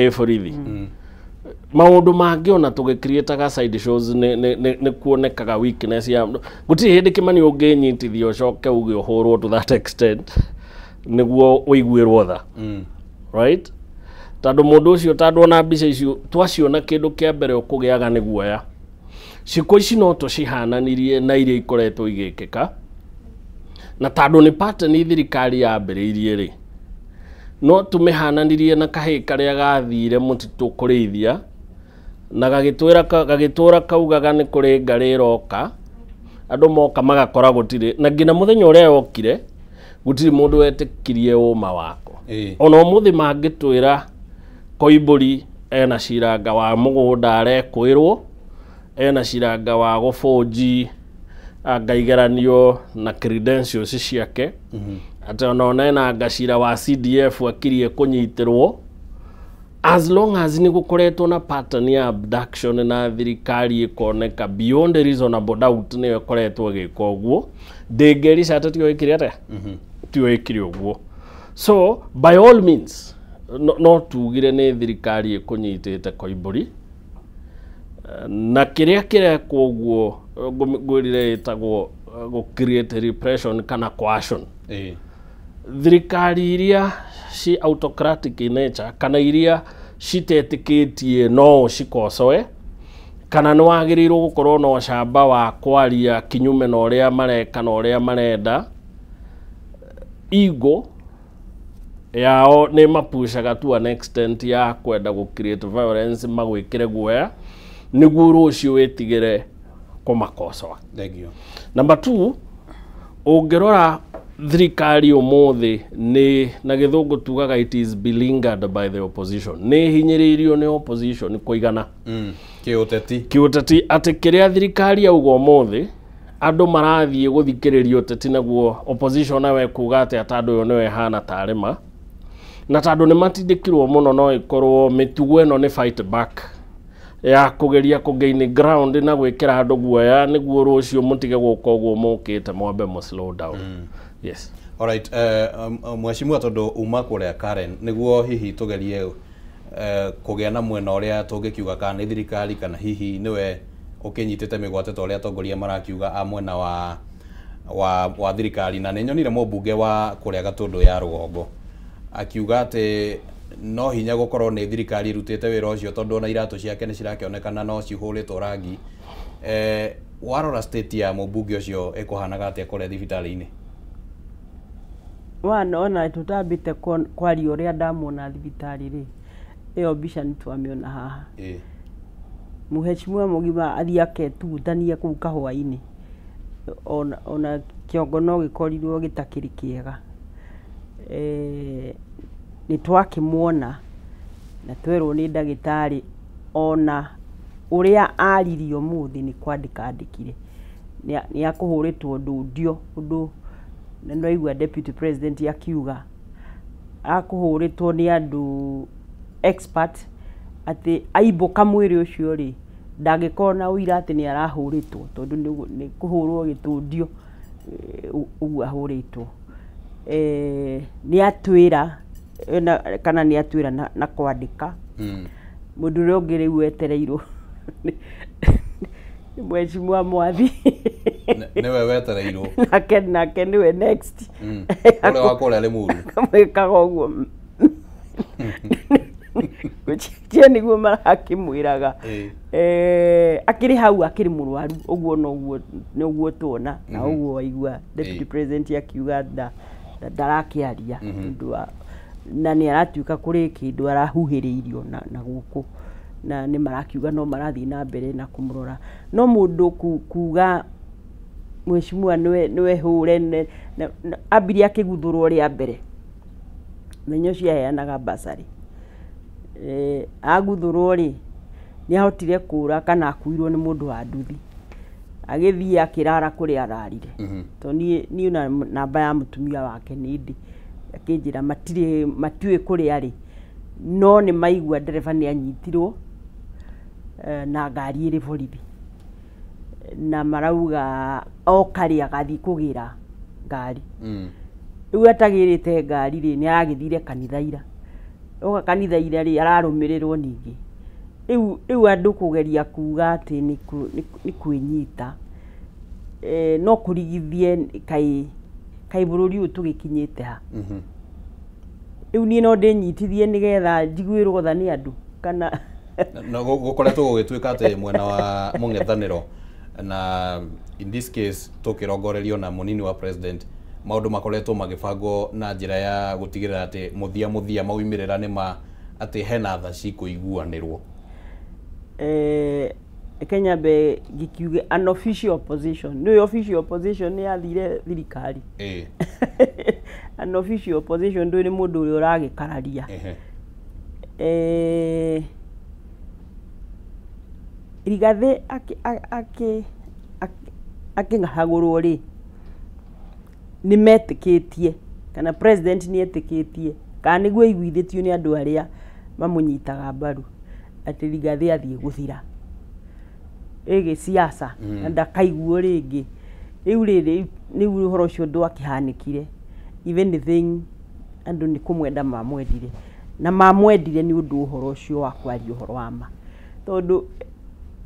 ĩ borithi maũndũ mangĩ ona tũgĩcreataga side shows nĩ kuonekaga weakness ya gũtirĩ hĩndĩ Kĩmani ũngĩnyitithio ũcoke uge ũhũrwo to that extent nĩguo ũiguĩrwo tha right tondũ mũndũ ũcio tondũ ona mbica icio twaciona kĩndũ kĩa mbere ũkũgĩaga nĩ guoya ciĩko ici no tũcihananirie na iria ikoretwo igĩkĩka na tondũ nĩ pattern thirikari yambĩrĩirie rĩ no tũmĩhananirie na kahĩ karĩa gathire mũtitũ kũrĩithia na gagĩtũra kaugaga nĩ kũrĩ ngarĩ ĩroka andũ moka magakora gũtirĩ na nginya mũthenya ũrĩa yokire gũtirĩ mũndũ wetĩkirie ũma wako ona ũmũthĩ mangĩtwĩra Koimbũri ena ciranga wa mũgũnda arekwĩrwo ena ciranga wa gũbũnji ngaigeranio na credentials ciake atĩ ona ena ngacira wa CDF akirie kũnyitĩrwo as long as nĩ gũkoretwo na pattern ya abduction na thirikari ĩkoneka beyond reasonable doubt nĩ ĩkoretwo ĩgĩka ũguo ndĩngĩrica atĩ tio ĩkire atĩa tio ĩkire ũguo so by all means no tugire nĩ thirikari ĩkũnyitĩte Koimbũri na kĩrĩa kĩrekwo ũguo ngwĩrire ĩtagwo gũ create repression kana coercion thirikari iria ci autocratic in nature kana iria citetĩkĩtie no cikocoe kana nĩ wagĩrĩirwo gũkorwo na ũcamba wa kwaria kinyume na ũrĩa mareka na ũrĩa marenda ego yao nĩ mapushaga to an extent ya kwenda gũ create violence magwĩkĩre guoya nĩguo rũciũ wĩtigĩre kũmakocoa number 2 ũngĩrora thirikari ũmũthĩ nĩ na gĩthũngũ tugaga it is beleaguered by the opposition nĩ hinyĩrĩirio nĩ opposition kũigana kĩũteti atĩ kĩrĩa thirikari yauga ũmũthĩ andũ marathiĩ gũthikĩrĩria ũteti naguo opposition nawe kuga atĩ atandũ ũyũ nĩwe hana tarĩma na tondũ nĩ matindĩkirwo mũno no ĩkorwo mĩtugo ĩno nĩ fight back ya kũgeria kũgain ground na gwĩkĩra andũ guoya nĩguo rũciũ mũtige gũka ũguo mũkĩte mwambe mũ slow down yes alright mheshimiwa tondũ uma kũrĩa Karen nĩguo hihi tũgerie kũgĩa na mwena ũrĩa tũngĩkiuga kana nĩ thirikari kana hihi nĩwe ũkĩnyitĩte mĩgwate ta ũrĩa atongoria marakiuga a mwena wa thirikari na nĩnyonire mũmbunge wa kũrĩa Gatũndũ ya rũgongo akiuga atĩ no hinya gũkorwo nĩ thirikari irutĩte wĩra ũcio tondũ ona iratũ ciake nĩ cirakĩonekana no cihũrĩtwo rangi warora state ya mũmbunge ũcio ĩkũhanaga atĩa kũrĩa thibitarĩ-inĩ? Ona tutambite kwaria uria ndamwona thibitarĩ rĩ, ĩyo mbica nĩ twamĩona haha. Mheshimiwa Mugima athii aketutania kũu kahũa-inĩ, ona kĩongo no gĩkorirwo gĩtakĩrĩ kĩega. Nĩ twakĩmuona na twerwo nĩ ndagĩtarĩ ona ũrĩa aririo mũthĩ nĩ kwandĩka andĩkire, nĩ akũhũrĩtwo ndũndio ũndũ na nĩwaigua deputy president akiuga akũhũrĩtwo nĩ andũ expert atĩ aimbũka mwĩrĩ ũcio rĩ ndangĩkorwo na ũira atĩ nĩ arahũrĩtwo tondũ nĩ kũhũrwo gĩtũndio ũguo ahũrĩtwo. Nĩ atwĩra kana nĩ atwĩra na kwandĩka mũndũ ũrĩa ũngĩ rĩu wetereirwo Mheshimiwa Mwathi niwe wetereirwo nake niwe next ule wako ule Limuru mwikaga ũguo gũcie nĩguo marakĩmwĩraga akĩrĩ hau akĩrĩ mũrwaru ũguo noguo tuona na ũguo waigua deputy president akiuga ndarakĩaria ũndũ wa na nĩ aratuĩka kũrĩ kĩndũ arahuhĩrĩirio na gũkũ na nĩ marakiuga no marathiĩ na mbere na kũmũrora no mũndũ kuga Mheshimiwa nĩwe hũre ambirie akĩguthũrwo rĩa mbere menyo ciaheanaga basarĩ aguthũrwo rĩ nĩ ahotire kũra kana akuirwo nĩ mũndũ wa nduthi agĩthiĩ akĩrara kũrĩa ararire tondũ niĩ na namba ya mũtumia wake nĩ ndĩ akĩnjĩra matiũĩ kũrĩa arĩ no nĩ maigua ndereba nĩ anyitirwo na ngari ĩrĩ borithi na marauga okarĩ agathiĩ kũgĩra ngari rĩu atagĩrĩte ngari rĩ nĩ aragĩthire kanitha ira oka kanitha ira rĩ ararũmĩrĩrwo ningĩ rĩu andũ kũgeria kuga atĩ nĩ kwĩnyita no kũrigithie kaĩ bũrũri ũyũ tũgĩkinyĩte ha rĩu niĩ no ndĩnyitithie nĩgetha njiguĩrwo tha nĩ andũ kana na gũkoretwo gũgĩtuĩka atĩ mwena wa mũng'ethanĩro na in this case tũkĩrongorerio na mũnini wa president maũndũ makoretwo magĩbangwo na njĩra ya gũtigĩrĩra atĩ mũthia maumĩrĩra nĩ ma atĩ hena tha cikũiguanĩrwo. Kenya be gikiuge unofficial opposition no official opposition nĩ yathire thirikari unofficial opposition ndũĩ nĩ mũndũ ũrĩa ũragĩkararia Rigathi akĩng'ahagũrwo rĩ nĩ metĩkĩtie kana president nĩ etĩkĩtie kana nĩguo aiguithĩtio nĩ andũ arĩa mamũnyitaga mbaru atĩ Rigathi athiĩ gũthira ĩgĩ siasa na ndakaiguo rĩngĩ rĩu nĩ ũhoro ũcio ndwakĩhanĩkire even thing andũ nĩ kũmwenda mamwendire na mamwendire nĩ ũndũ ũhoro ũcio wa kwaria ũhoro wa ma tondũ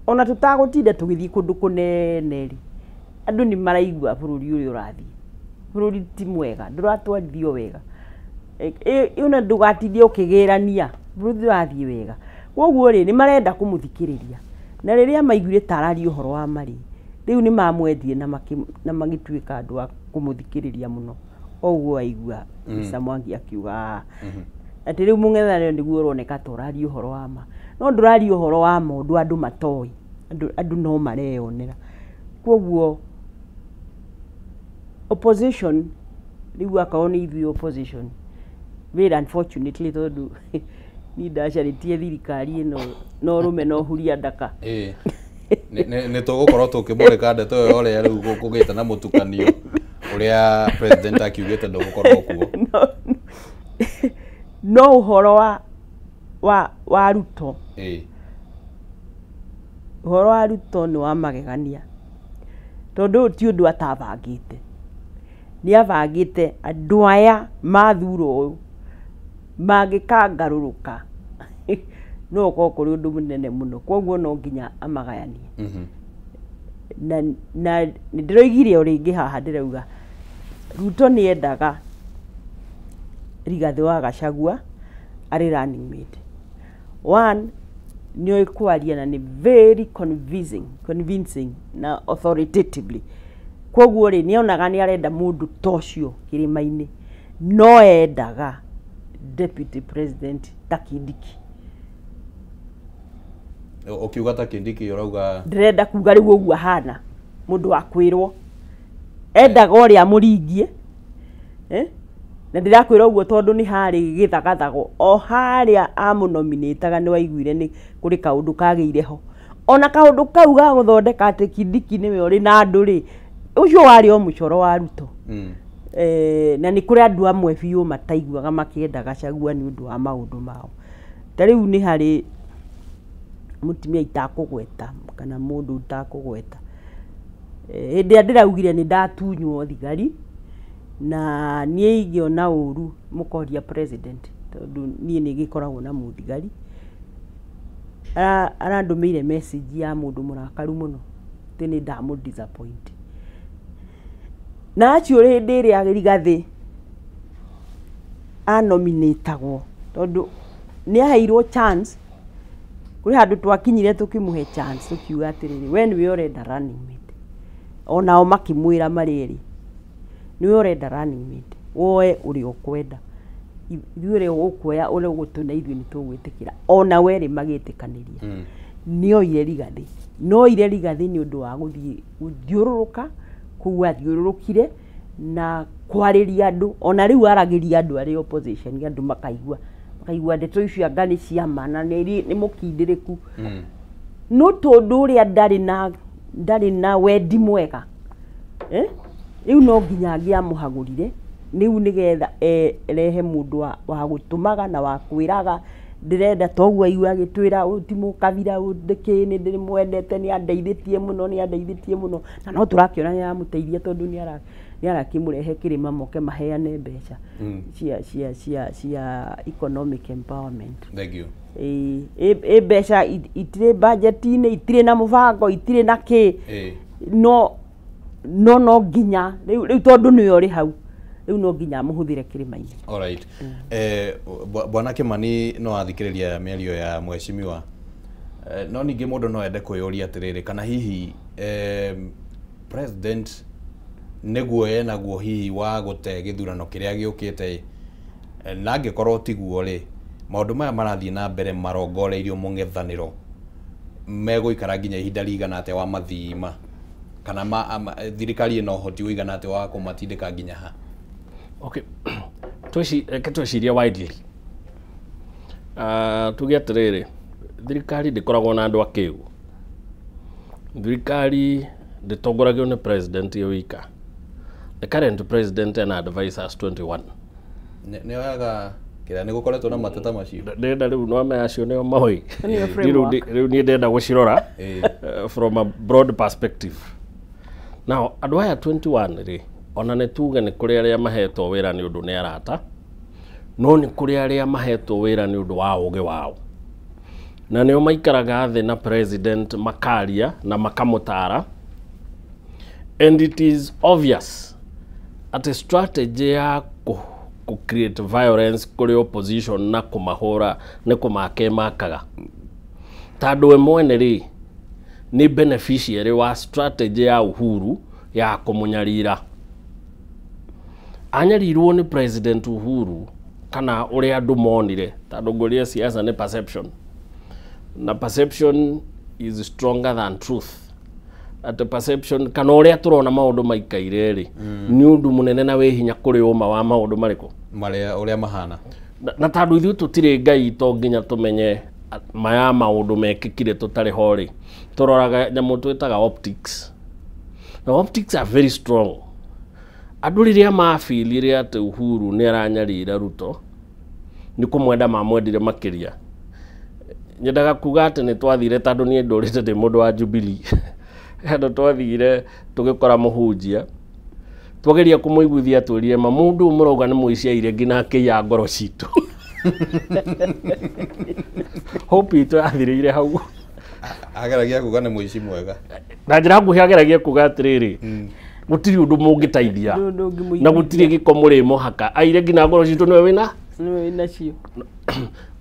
ona tutagũtinda tũgĩthiĩ kũndũ kũnene rĩ andũ nĩ maraigua bũrũri ũrĩa ũrathiĩ bũrũri ti mwega ndũratwarithio wega una ndũgatithie ũkĩgĩrania bũrũri ũrathiĩ wega koguo rĩ nĩ marenda kũmũthikĩrĩria na rĩrĩa maiguire tararia ũhoro wa marĩ rĩu nĩ mamwendire na magĩtuĩka andũ a kũmũthikĩrĩria mũno oguo aigua Mr. Mwangi akiuga atĩ rĩu mũng'ethanĩro nĩguo ũroneka tũraria ũhoro wa ma no ndũraria ũhoro wa maũndũ andũ matoĩ andũ no mareyonera koguo opposition rĩu akaona ithuĩ opposition very unfortunately tondũ ni ndacarĩtie thirikari ĩno no rũme no huria ndaka nĩ tũgũkorwo tũkĩmũrĩka ndeto ĩyo ũrĩa rĩu kũgĩte na mũtukanio ũrĩa president akiugĩte ndũgũkorwo kuo no ũhoro wa Ruto ũhoro wa Ruto nĩ wa magegania tondũ ti ũndũ atabangĩte nĩ abangĩte andũ aya mathurwo ũyũ mangĩkangarũrũka no gũkorwo kũrĩ ũndũ mũnene mũno koguo no nginya amagayanie na nĩ ndĩroigire o rĩngĩ haha ndĩrauga Ruto nĩ endaga Rigathi wa Gachagua arĩ running mate one nĩ kwaria na nĩ very convincing na authoritatively. Koguo rĩ nĩonaga nĩ arenda mũndũ tocio kĩrĩma-inĩ, no endaga deputy president ta Kindiki. Ukiuga ta Kindiki urauga ndĩrenda kuga rĩu ũguo ahana mũndũ wa kwĩrwo endaga ũrĩa mũringie na ndĩrakwĩra ũguo tondũ nĩ harĩ gĩthagathago o harĩa amũnominĩtaga nĩ waiguire nĩ kũrĩ kaũndũ kagĩire ho, ona kaũndũ kau ga gũthondeka atĩ Kindiki nĩwe ũrĩ na andũ rĩ, ũcio warĩ o mũcoro wa Ruto. Na nĩ kũrĩ andũ amwe biũ mataiguaga makĩenda Gachagua nĩ ũndũ wa maũndũ mao. Ta rĩu nĩ harĩ mũtumia itakũgweta kana mũndũ utakũgweta, hĩndĩ ĩrĩa ndĩraugire nĩ ndatunywo thigari na niĩ ingĩona ũru mũkoria president tondũ niĩ nĩ gĩkoragwo na mũthigari arandũmĩire message ya mũndũ mũrakaru mũno atĩ nĩ ndamũ-disappoint. Na acio hĩndĩ ĩrĩa Rigathĩ anominatagwo tondũ nĩ aheirwo chance, kũrĩ handũ twakinyire tũkĩmũhe chance tũkiuga atĩrĩrĩ we nĩwe ũrenda running mate, onao makĩmwĩra marĩ erĩ nĩwe ũrenda running mate, woe ũrĩa ũkwenda, ithuĩ ũrĩa ũkuoya ũrĩa ũgũtũna ithuĩ nĩ tũgwĩtĩkĩra, ona we rĩ magĩtĩkanĩria. Nĩoire Rigathĩ, noire Rigathĩ nĩ ũndũ wa gũthiĩ gũthiũrũrũka kũu athiũrũrũkire na kwarĩria andũ, ona rĩu aragĩria andũ arĩ opposition andũ makaigua ndeto icio anga nĩ ciama na nĩ mũkindĩrĩku. No tondũ ũrĩa ndarĩ na wendi mwega rĩu no nginya angĩamũhagũrire rĩu nĩgetha erehe mũndũ wa gũtũmaga na wa kwĩraga ndĩrenda toguo aigua agĩtwĩra ti mũkabira ndĩkĩ nĩ ndĩmwendete nĩ andeithĩtie mũno na no tũrakĩona nĩ aramũteithia tondũ nĩ arakĩmũrehe kĩrĩma moke maheane mbeca cia economic empowerment. Thank you. Mbeca itirĩ budget-inĩ, itirĩ na mũbango, itirĩ na kĩ, no nginya rĩu tondũ nĩwe ũrĩ hau rĩu no nginya mũhũthĩre kĩrĩma-inĩ. Alright. Bwana Kimani no athikĩrĩria mĩario ya mheshimiwa, no ningĩ mũndũ no ende kwĩyũria atĩrĩrĩ kana hihi president nĩguo enaguo hihi wa gũte gĩthurano kĩrĩa gĩũkĩte, na angĩkorwo tiguo rĩ maũndũ maya marathiĩ na mbere marongoreirio mũng'ethanĩro megũikara nginya ihinda rĩigana atĩa wa mathima kana thirikari ĩno ũhoti ũigana atĩa wa kũmatindĩka nginya ha? Okay, tweciria widely. Tuge atĩrĩrĩ, thirikari ndĩkoragwo na andũ akĩu, thirikari ndĩtongoragio nĩ president yo wika. The current president and advisors 21 nĩoyaga kĩrĩa nĩ gũkoretwo na mateta macio ndenda rĩu no macio nĩo mahoĩ rĩu niĩ ndenda gũcirora from a broad perspective. Now andũ aya 21 rĩ ona nĩ tuge nĩ kũrĩ arĩa mahetwo wĩra nĩ ũndũ nĩ arata, no nĩ kũrĩ arĩa mahetwo wĩra nĩ ũndũ wa ũgĩ wao, na nĩo maikaraga thĩ na president makaria na makamũtara, and it is obvious at a strategy ya create violence kuri opposition na kumahura ne kumakemakaga tandũ we mwene rĩ ni beneficiary wa strategy ya Uhuru ya kumunyarira. Anyarirwo ni president Uhuru kana ũrĩa andũ monire tandũ ngũria siasa ni perception, na perception is stronger than truth. At perception kana ũrĩa tũrona maũndũ maikaire rĩ ni ũndũ mũnene na wĩ hinya kũrĩ ũma wa maũndũ marĩkũ marĩa ũrĩa mahana, na tandũ ithuĩ tũtirĩ ngai to nginya tũmenye maya maũndũ mekĩkire tũtarĩ ho rĩ tũroraga nyamũ twĩtaga optics. Na optics are very strong. Andũ rĩrĩa mafilire atĩ Uhuru nĩ aranyarira Ruto nĩ kũmwenda mamwendire makĩria. Nyendaga kuga atĩ nĩ twathire tandũ niĩ ndũrĩte ndĩ mũndũ wa Jubilee handũ twathire tũgĩkora mũhunjia twageria kũmũiguithia twĩrire mũndũ mũrauga nĩ mũiciaire nginya akĩiya ngoro citũ. Hope itũ yathirĩire hau ageragia kuga nĩ mũici mwega na njĩra nguhĩ ageragia kuga atĩrĩrĩ gũtirĩ ũndũ mũngĩteithia na gũtirĩ gĩko mũrĩ mũhaka aire nginya ngoro citũ nĩwe wĩna cio.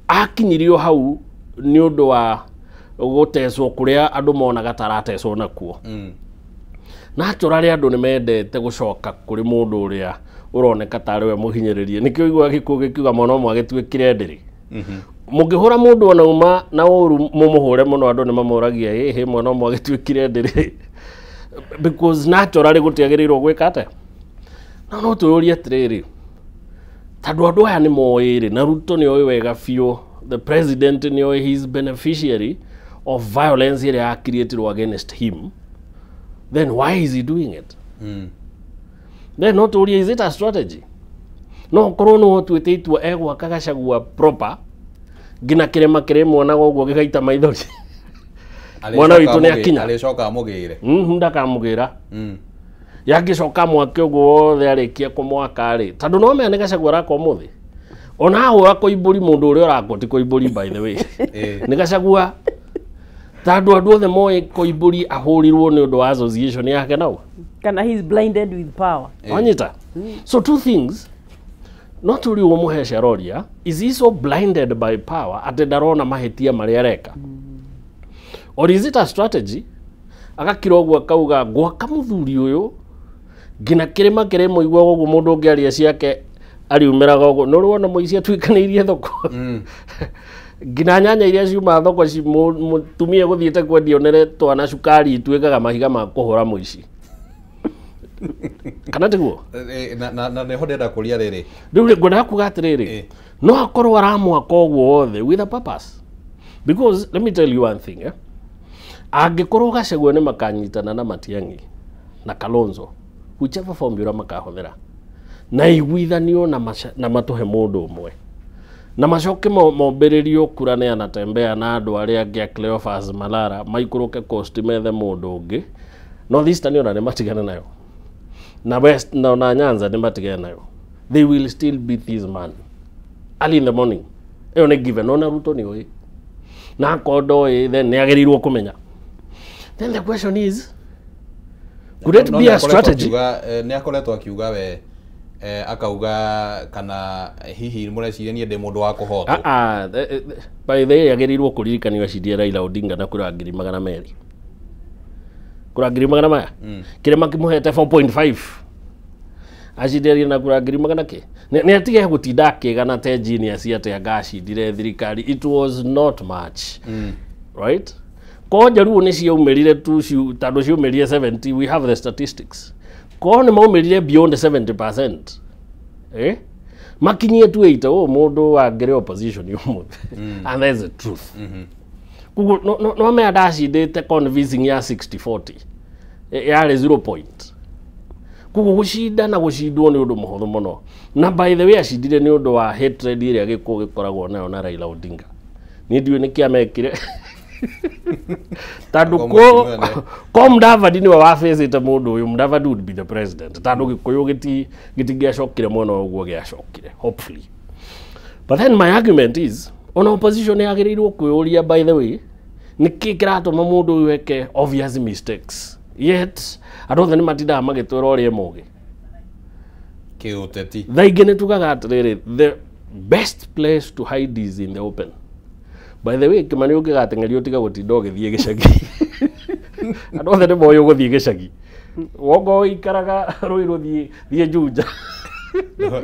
Akinyirio hau nĩ ũndũ wa gutecwo kuria andu monaga taratecwo nakuo naturally andu ni mendete gucoka kuri mundu uria uroneka tari we muhinyiririe nikio igwa gikuo gikiuga mono mwagitwikire ndiri mungihura mundu ona uma na uru mumuhure muno andu ni mamuragia he mwana mwagitwikire ndiri because naturally gutiagirirwo gwika ate no tuurie atiriri tandu andu aya ni moiri na Ruto ni oi wega biu the president ni oi his beneficiary of violence iria created against him, then why is he doing it? Then not only is it a strategy, no korono twititwo egwa kagacagua proper gina kirema kiremwo na gogo gigaita maithori mwana witu ni akinya alicoka amugire ndakamugira yagicoka mwake ugo wothe arikia kumwaka ri tandu no mene gacagua rako muthi ona aho akoiburi mundu uri urakoti koiburi by the way ni gacagua tandu andu othe moe koiburi ahurirwo ni undu wa association yake nawo kana he's blinded with power wanyita so two things not only umuhesha roria is he so blinded by power ati ndarona mahitia maria reka or is it a strategy agakirogwa kauga gwaka muthuri uyu gina kirema kiremo igwa gogo mundu ungiaria ciake ariumira gogo no ruona muici atwikanirie thoko gina nyanya iria ciuma thoko ci mutumie guthiete kwendio nere twana cukari itwikaga mahiga ma kuhura muici kana tiguo na ne hodera kuria riri riu ngona kuga atiriri no akorwo aramwaka ogwo wothe with a purpose because let me tell you one thing angikorwo Gachagua ni makanyitana na Matiang'i na Kalonzo whichever formula makahuthira na igwithanio na matuhe mundu umwe na macoke mombiririo kurane anatembea na andu aria angi Cleophas Malala maikuruke coast methe mundu ungi Northeastern ni ona ni matigana nayo na West na Nyanza ni matigana nayo they will still beat this man early in the morning eyo ni given ona Ruto ni oi na kodo then ni agerirwo kumenya. Then the question is, could it be a strategy? Ni akoretwo akiuga we akauga kana hihi mureciria ni ndi mundu wa kuhotwo. By the way agerirwo kuririkanio acidie Raila Odinga na kurangiri magana meri. Kurangiri magana maya. Kirema kimuhete 4.5. Acidie na kurangiri magana ke. Ni atige gutinda akigana te genius ate agacindire thirikari. It was not much. Right? Ko jaru ni ciumirire tu tando ciumirire 70, we have the statistics. Ko ni maumirire beyond 70%. Makinyie tu 8 mundu wa ngere opposition yumu. And that's the truth. Kugo no me adacindite convincing ya 60-40. Yari 0 point. Kugo gucinda na gucindwo ni undu muhuthu muno. Na by the way acindire ni undu wa hatred iria gikoragwo nayo na Raila Odinga. Ni ndiwe ni kiamekire Tadu ko Mudavadi ni wa face ita mundu uyu Mudavadi would be the president. Tadu gikuyu gitigia shokire mono ogwo gya shokire hopefully. But then my argument is on opposition yagirirwo kuyuria by the way nikikirato mundu uyu weke obvious mistakes. Yet I don't think matinda magitwira uri mugi kiuteti. Thaingine tugaga atiriri the best place to hide is in the open. By the way, Kimani ukigatengerio tiga gutinda ugithie gicagi. Andu othe ni moyo guthie gicagi. Wogo ikaraga ruiru thie Juja.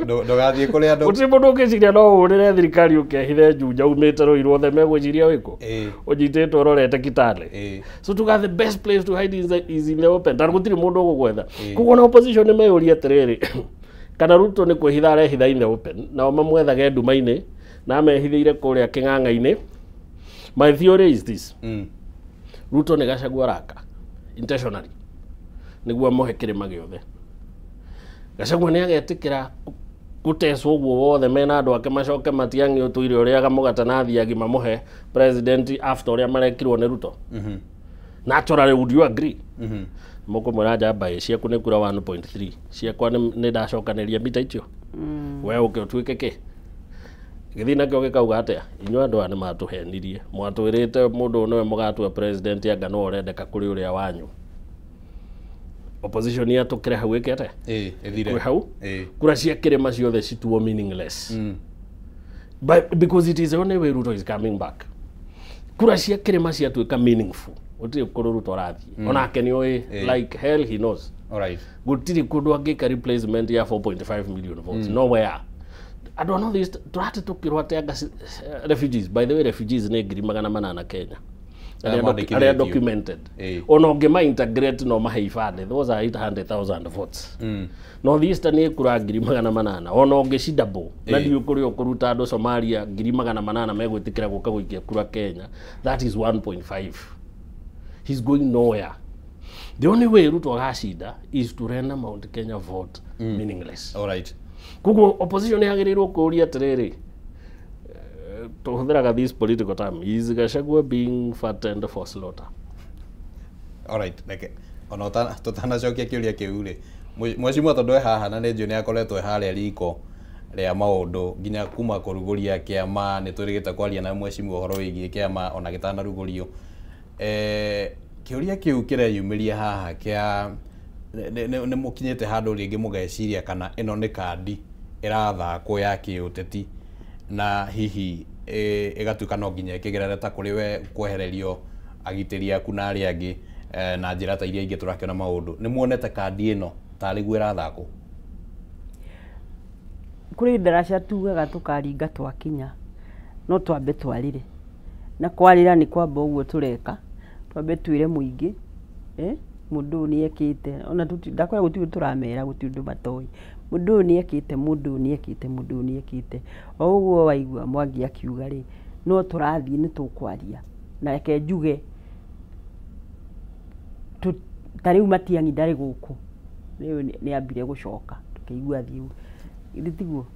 Ndogathie kuri andu. Uti mundu ukiciria no urire thirikari ukehithe Juja umite ruiru othe megwiciria wiko. Ujitete urorete Kitale. So tuga the best place to hide is in the open. Taru gutiri mundu ugugwetha. Kuko na opposition ni meyuria atiriri. Kana Ruto ni kwihitha arehitha in the open. Na mamwethage ndumaine na mehithiire kuria King'ang'a-ini. My theory is this. Ruto ni Gachagua raka intentionally niguo mohe kirima giothe. Gachagua ni agetikira gutecwo guo wothe mena andu ake macoke Matiang'i utuire uria gamugata na thiagi mamuhe president after uria marekirwo ni Ruto. Naturally would you agree? Moko muraja bae ciaku ni kura 1.3 ciakwa ni ndacokaniria mita icio. We ukitwike ke githina kyo gikauga atia inyu andu ani matuhenirie mwatwirite mundu niwe mugatua president anga no urendeka kuri uria wanyu opposition ya tukire hau ikete ethire hau kura cia kirema ciothe cituo meaningless but because it is the only way Ruto is coming back kura cia kirima cia tuika meaningful utiri kuru Ruto rathi onake ni oi like hell he knows. Alright. Gutiri kundu angika replacement ya 4.5 million votes nowhere. I don't know this turate tukirwa tenga refugees. By the way, refugees ni 800 Kenya. They are documented. Ono ngema integrate no maheifade. Those are 800,000 votes. North Eastern ni kura 800. Ono ngeshidabo. Na ndio kuri okuruta andu Somalia 800 megwitikira guka guikia kura Kenya. That is 1.5. He's going nowhere. The only way Ruto agacida is to render Mount Kenya vote meaningless. All right. Kugo opposition yagirirwo kuria atiriri tuhũthĩraga this political term is Gachagua being fattened for slaughter. All right, like ona tutanacokia kiuria kiu ri mwecimu tondu haha na nĩnjũ nĩ akoretwo harĩa riko rĩa maũndũ nginya kuma kũrugũria kĩama nĩ twĩrĩgĩte kwaria na mwecimu ũhoro wĩgiĩ kĩama ona gĩtanarugũrio kiuria kiu kireyumĩria haha kĩa nĩ mũkinyĩte handũ rĩngĩ mũgeciria kana ĩno nĩ kandi ĩrathakwo ya kĩũteti na hihi igatuika no nginya ikigerera ta kuri we kwehererio agitĩri aku na arĩa angĩ na njĩra ta iria ingĩ tũrakĩona maũndũ nĩ muonete kandi ĩno tarĩ guo ĩrathakwo kuri ndaraca tugaga tukaringa twakinya no twambe twarire na kwarira ni kwamba ũguo tureka twambe twire mũingĩ mundu ni ekite ona ndakora gũtirĩ turamera gũtirĩ ũndũ matoi mundu ni ekite mundu ni ekite mundu ni ekite o ũguo waigua Mwangi akiuga ri no tũrathiĩ nĩ tũkwaria na reke njuge tariu Matiang'i ndarĩ gũkũ nĩ ambire gũcoka tukĩigua thiu itiguo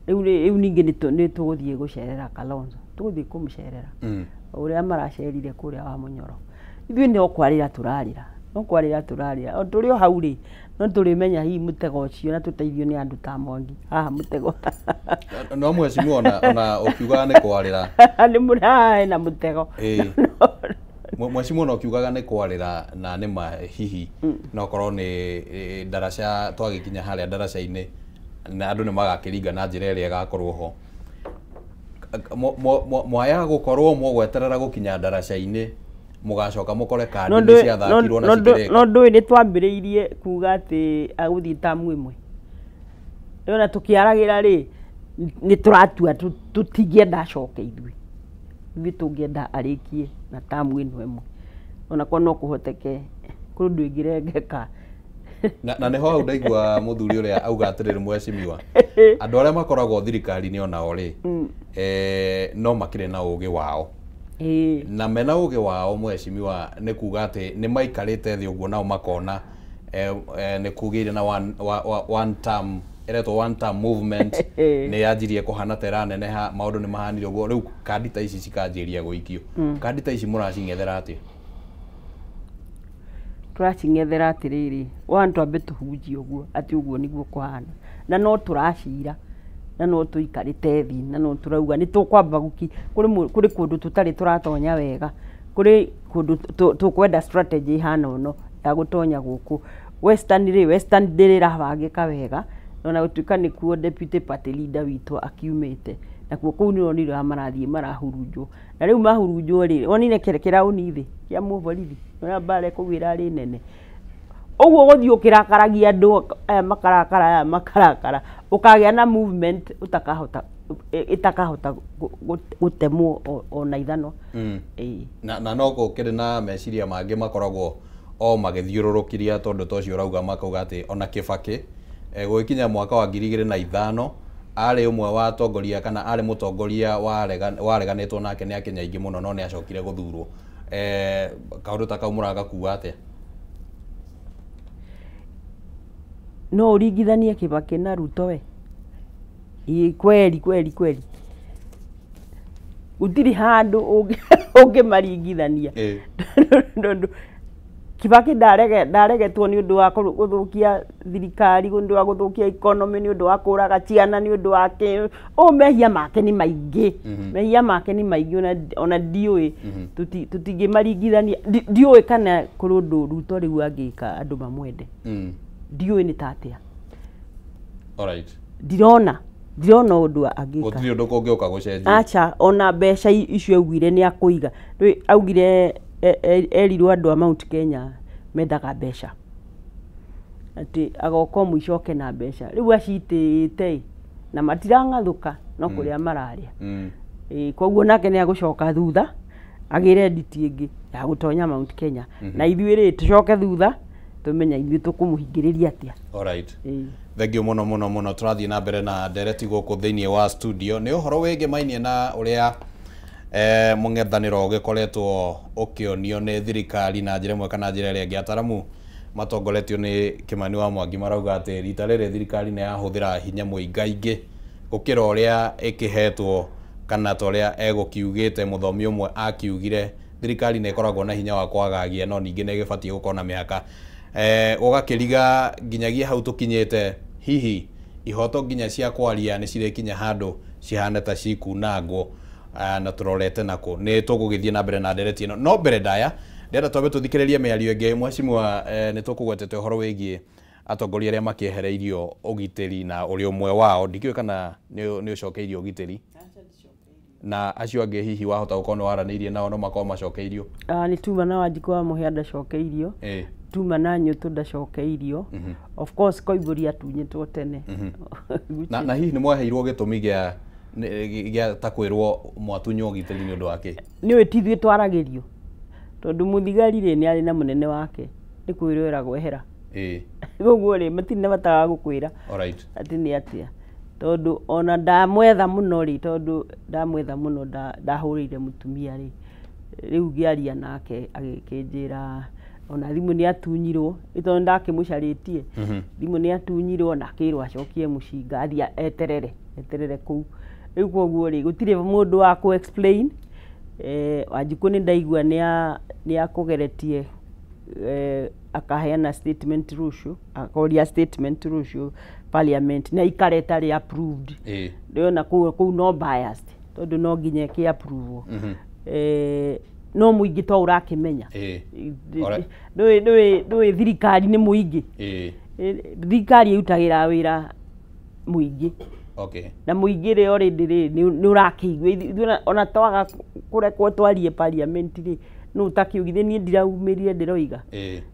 rĩu ningĩ nĩ tũgũthiĩ gũcerera Kalonzo tũgũthiĩ kũmũcerera ũrĩa maracerire kũrĩa wa Munyoro ithuĩ nĩ okwarĩra tũrarĩra no kwarĩra tũrarĩra o tũrĩ o hau rĩ no tũrĩmenya hihi mũtego ũcio na tũteithio nĩ andũ ta Mwangi haha mũtego no mwecimu ona ũkiugaga nĩ kwarĩra nĩ mũrahe na mũtego mwecimu ona ũkiugaga nĩ kwarĩra na nĩ ma hihi no korwo nĩ ndaraca twagĩkinya harĩa ndaraca-inĩ na andũ nĩ magakĩringa na njĩra ĩrĩa ĩgakorwo ho mwaya gũkorwo mũgweterera gũkinya ndaraca-inĩ mugacoka mukore kandi nĩ ciathakirwo na cikireka no ndũĩ nĩ twambĩrĩirie kuga atĩ agũthiĩ tamu ĩmwe ona tukiaragira ri ni turatua tutingĩenda acoke ithuĩ tũngĩenda arĩkie na tamu ĩno ĩmwe ona kwa no kũhoteke kũrĩ ndũ ĩngĩrengeka na nĩho hau ndaigua mũthuri ũrĩa auga atĩrĩrĩ mwecimiwa andũ arĩa makoragwo thirikari-inĩ onao rĩ no makĩrĩ na ũgĩ wao na mena ũgĩ wao mwecimiwa nĩ kuga atĩ nĩ maikarĩte thĩ ũguo nao makona nĩ kugĩire na one term eretwo one term movement nĩ yanjirie kũhana ta ĩraneneha maũndũ nĩ mahanire ũguo rĩu kandi ta ici cikanjĩria gũikio kandi ta ici mũracing'ethera atĩa turacing'ethera atĩrĩrĩ one twambe tũhunjie ũguo atĩ ũguo nĩguo kũhana na no tũracira na no tũikarĩte thĩ na no tũrauga nĩ tũkwamba kũrĩ kũndũ tũtarĩ tũratonya wega kũrĩ kũndũ tũkwenda strategy hana ũno ya gũtonya gũkũ western ndĩrĩrabangĩka wega ona gũtuĩka nĩkuo deputy party leader witũ akiumĩte na kuo kũu nĩro nĩrĩa marathiĩ marahurunjwo na rĩu mahurunjwo rĩ onire kĩrauni thĩ kĩa mũborithi ona mbara kũu ĩrarĩ nene ũguo gũthiĩ ũkĩrakaragia andũ makarakara ũkagĩa na movement itakahota gutemwo ona ithano na no gũkĩrĩ na meciria mangĩ makoragwo o magĩthiũrũrũkĩria tondũ tocio ũrauga makauga atĩ ona Kibaki gũgĩkinya mwaka wa 2005 arĩ ũmwe wa atongoria kana arĩ mũtongoria wareganĩtwo nake nĩ akenya aingĩ mũno no nĩ acokire gũthurwo kaũndũ ta kau mũragakuua atĩa no ũringithanie Kibaki na Ruto we kweli gũtirĩ handũ ũngĩmaringithania Kibaki ndaregetwo nĩ ũndũ wa gũthũkia thirikari nĩ ũndũ wa gũthũkia economy nĩ ũndũ wa kũraga ciana nĩ ũndũ wa mehia make nĩ maingĩ ona ndiũĩ tũtingĩmaringithania ndiũĩ kana kũrĩ ũndũ Ruto rĩu angĩka andũ mamwende ndiũĩ nĩ tatĩa alright ndirona ndirona undu agika gutiri undu kungioka gucenjia acha ona mbeca icio augire ni akuiga augire erirwo andu a Mount Kenya mendaga mbeca ati agoko muicoke na mbeca riu acitite na matirangathuka no kuria mararia koguo nake ni agucoka thutha agire nditi ingi ya gutonya Mount Kenya na ithuĩ rĩ tucoke thutha tumenya ithuĩ tukumuhingĩrĩria atia. Alright. Thengio muno muno muno turathie na mbere na ndereti guku thiini wa studio ni uhoro wege mainie na uria mung'ethaniro gikoretwo ukionio ni thirikari na njira imwe kana njira ĩrĩa ĩngĩ. Ataramu matongoretio ni Kimani wa Mwangi marauga ati rita rĩrĩ thirikari ni yahuthira hinya mũingaingĩ gukira uria ikihetwo kana toria egukiugite muthomi umwe akiugire thirikari ni ikoragwo na hinya wa kwagagia no ningi ni gibatie gukorwo na mihaka ugakiriga nginyagia hau tukinyite hihi ihoto nginya cia kwaria ni cirekinya handu cihane ta cikunangwo na turorete nako ni tugugithie na mbere na ndereti ino no mbere ndaya ndenda twambe tuthikiririe miario ingi mwacimwa ni tukugwetete uhoro wigie atongoria aria makiehereirio ugitiri na uri umwe wao ndikiwe kana ni ucokeirio ugitiri na acio angi hihi wahota gukorwo ni waranĩirie nao no makorwo macokeirio ni Tuma na Wanjiku wa Muhia ndacokeirio Tuma na Nyũtũ ndacokeirio of course Koimbũri atunyĩtwo tene na hihi ni mwaheirwo gĩtũmi gĩa ta kwĩrwo mwatunywo ũgitĩri nĩ ũndũ wake nĩ wĩtithio twaragĩrio tondũ mũthigari rĩ nĩ arĩ na mũnene wake nĩ kwĩrwo eragwo ehera koguo rĩ matirĩ na bata wa gũkwĩra atĩ nĩ atĩa tondu ona ndamwetha muno ri tondu ndamwetha muno ndahurire mutumia ri riu ngiaria nake agikinjira ona thimu ni atunyirwo tondu ndakimucaritie thimu ni atunyirwo na akirwo acokie mucinga athia eterere kuu riu koguo ri gutire mundu wa ku explain Wanjiku ni ndaigua ni akugeretie akaheana statement rushu akoria statement rushu parliament na ikareta ri approved ndio na ku no biased tondu no nginya ki approve no muingi to urakimenya ndui thirikari ni muingi thirikari irutagira wira muingi na muingi ri already ri ni urakigwa ona twaga kurekwo twarie parliament ri no utakiugithe ni ndiraumirire ndiroiga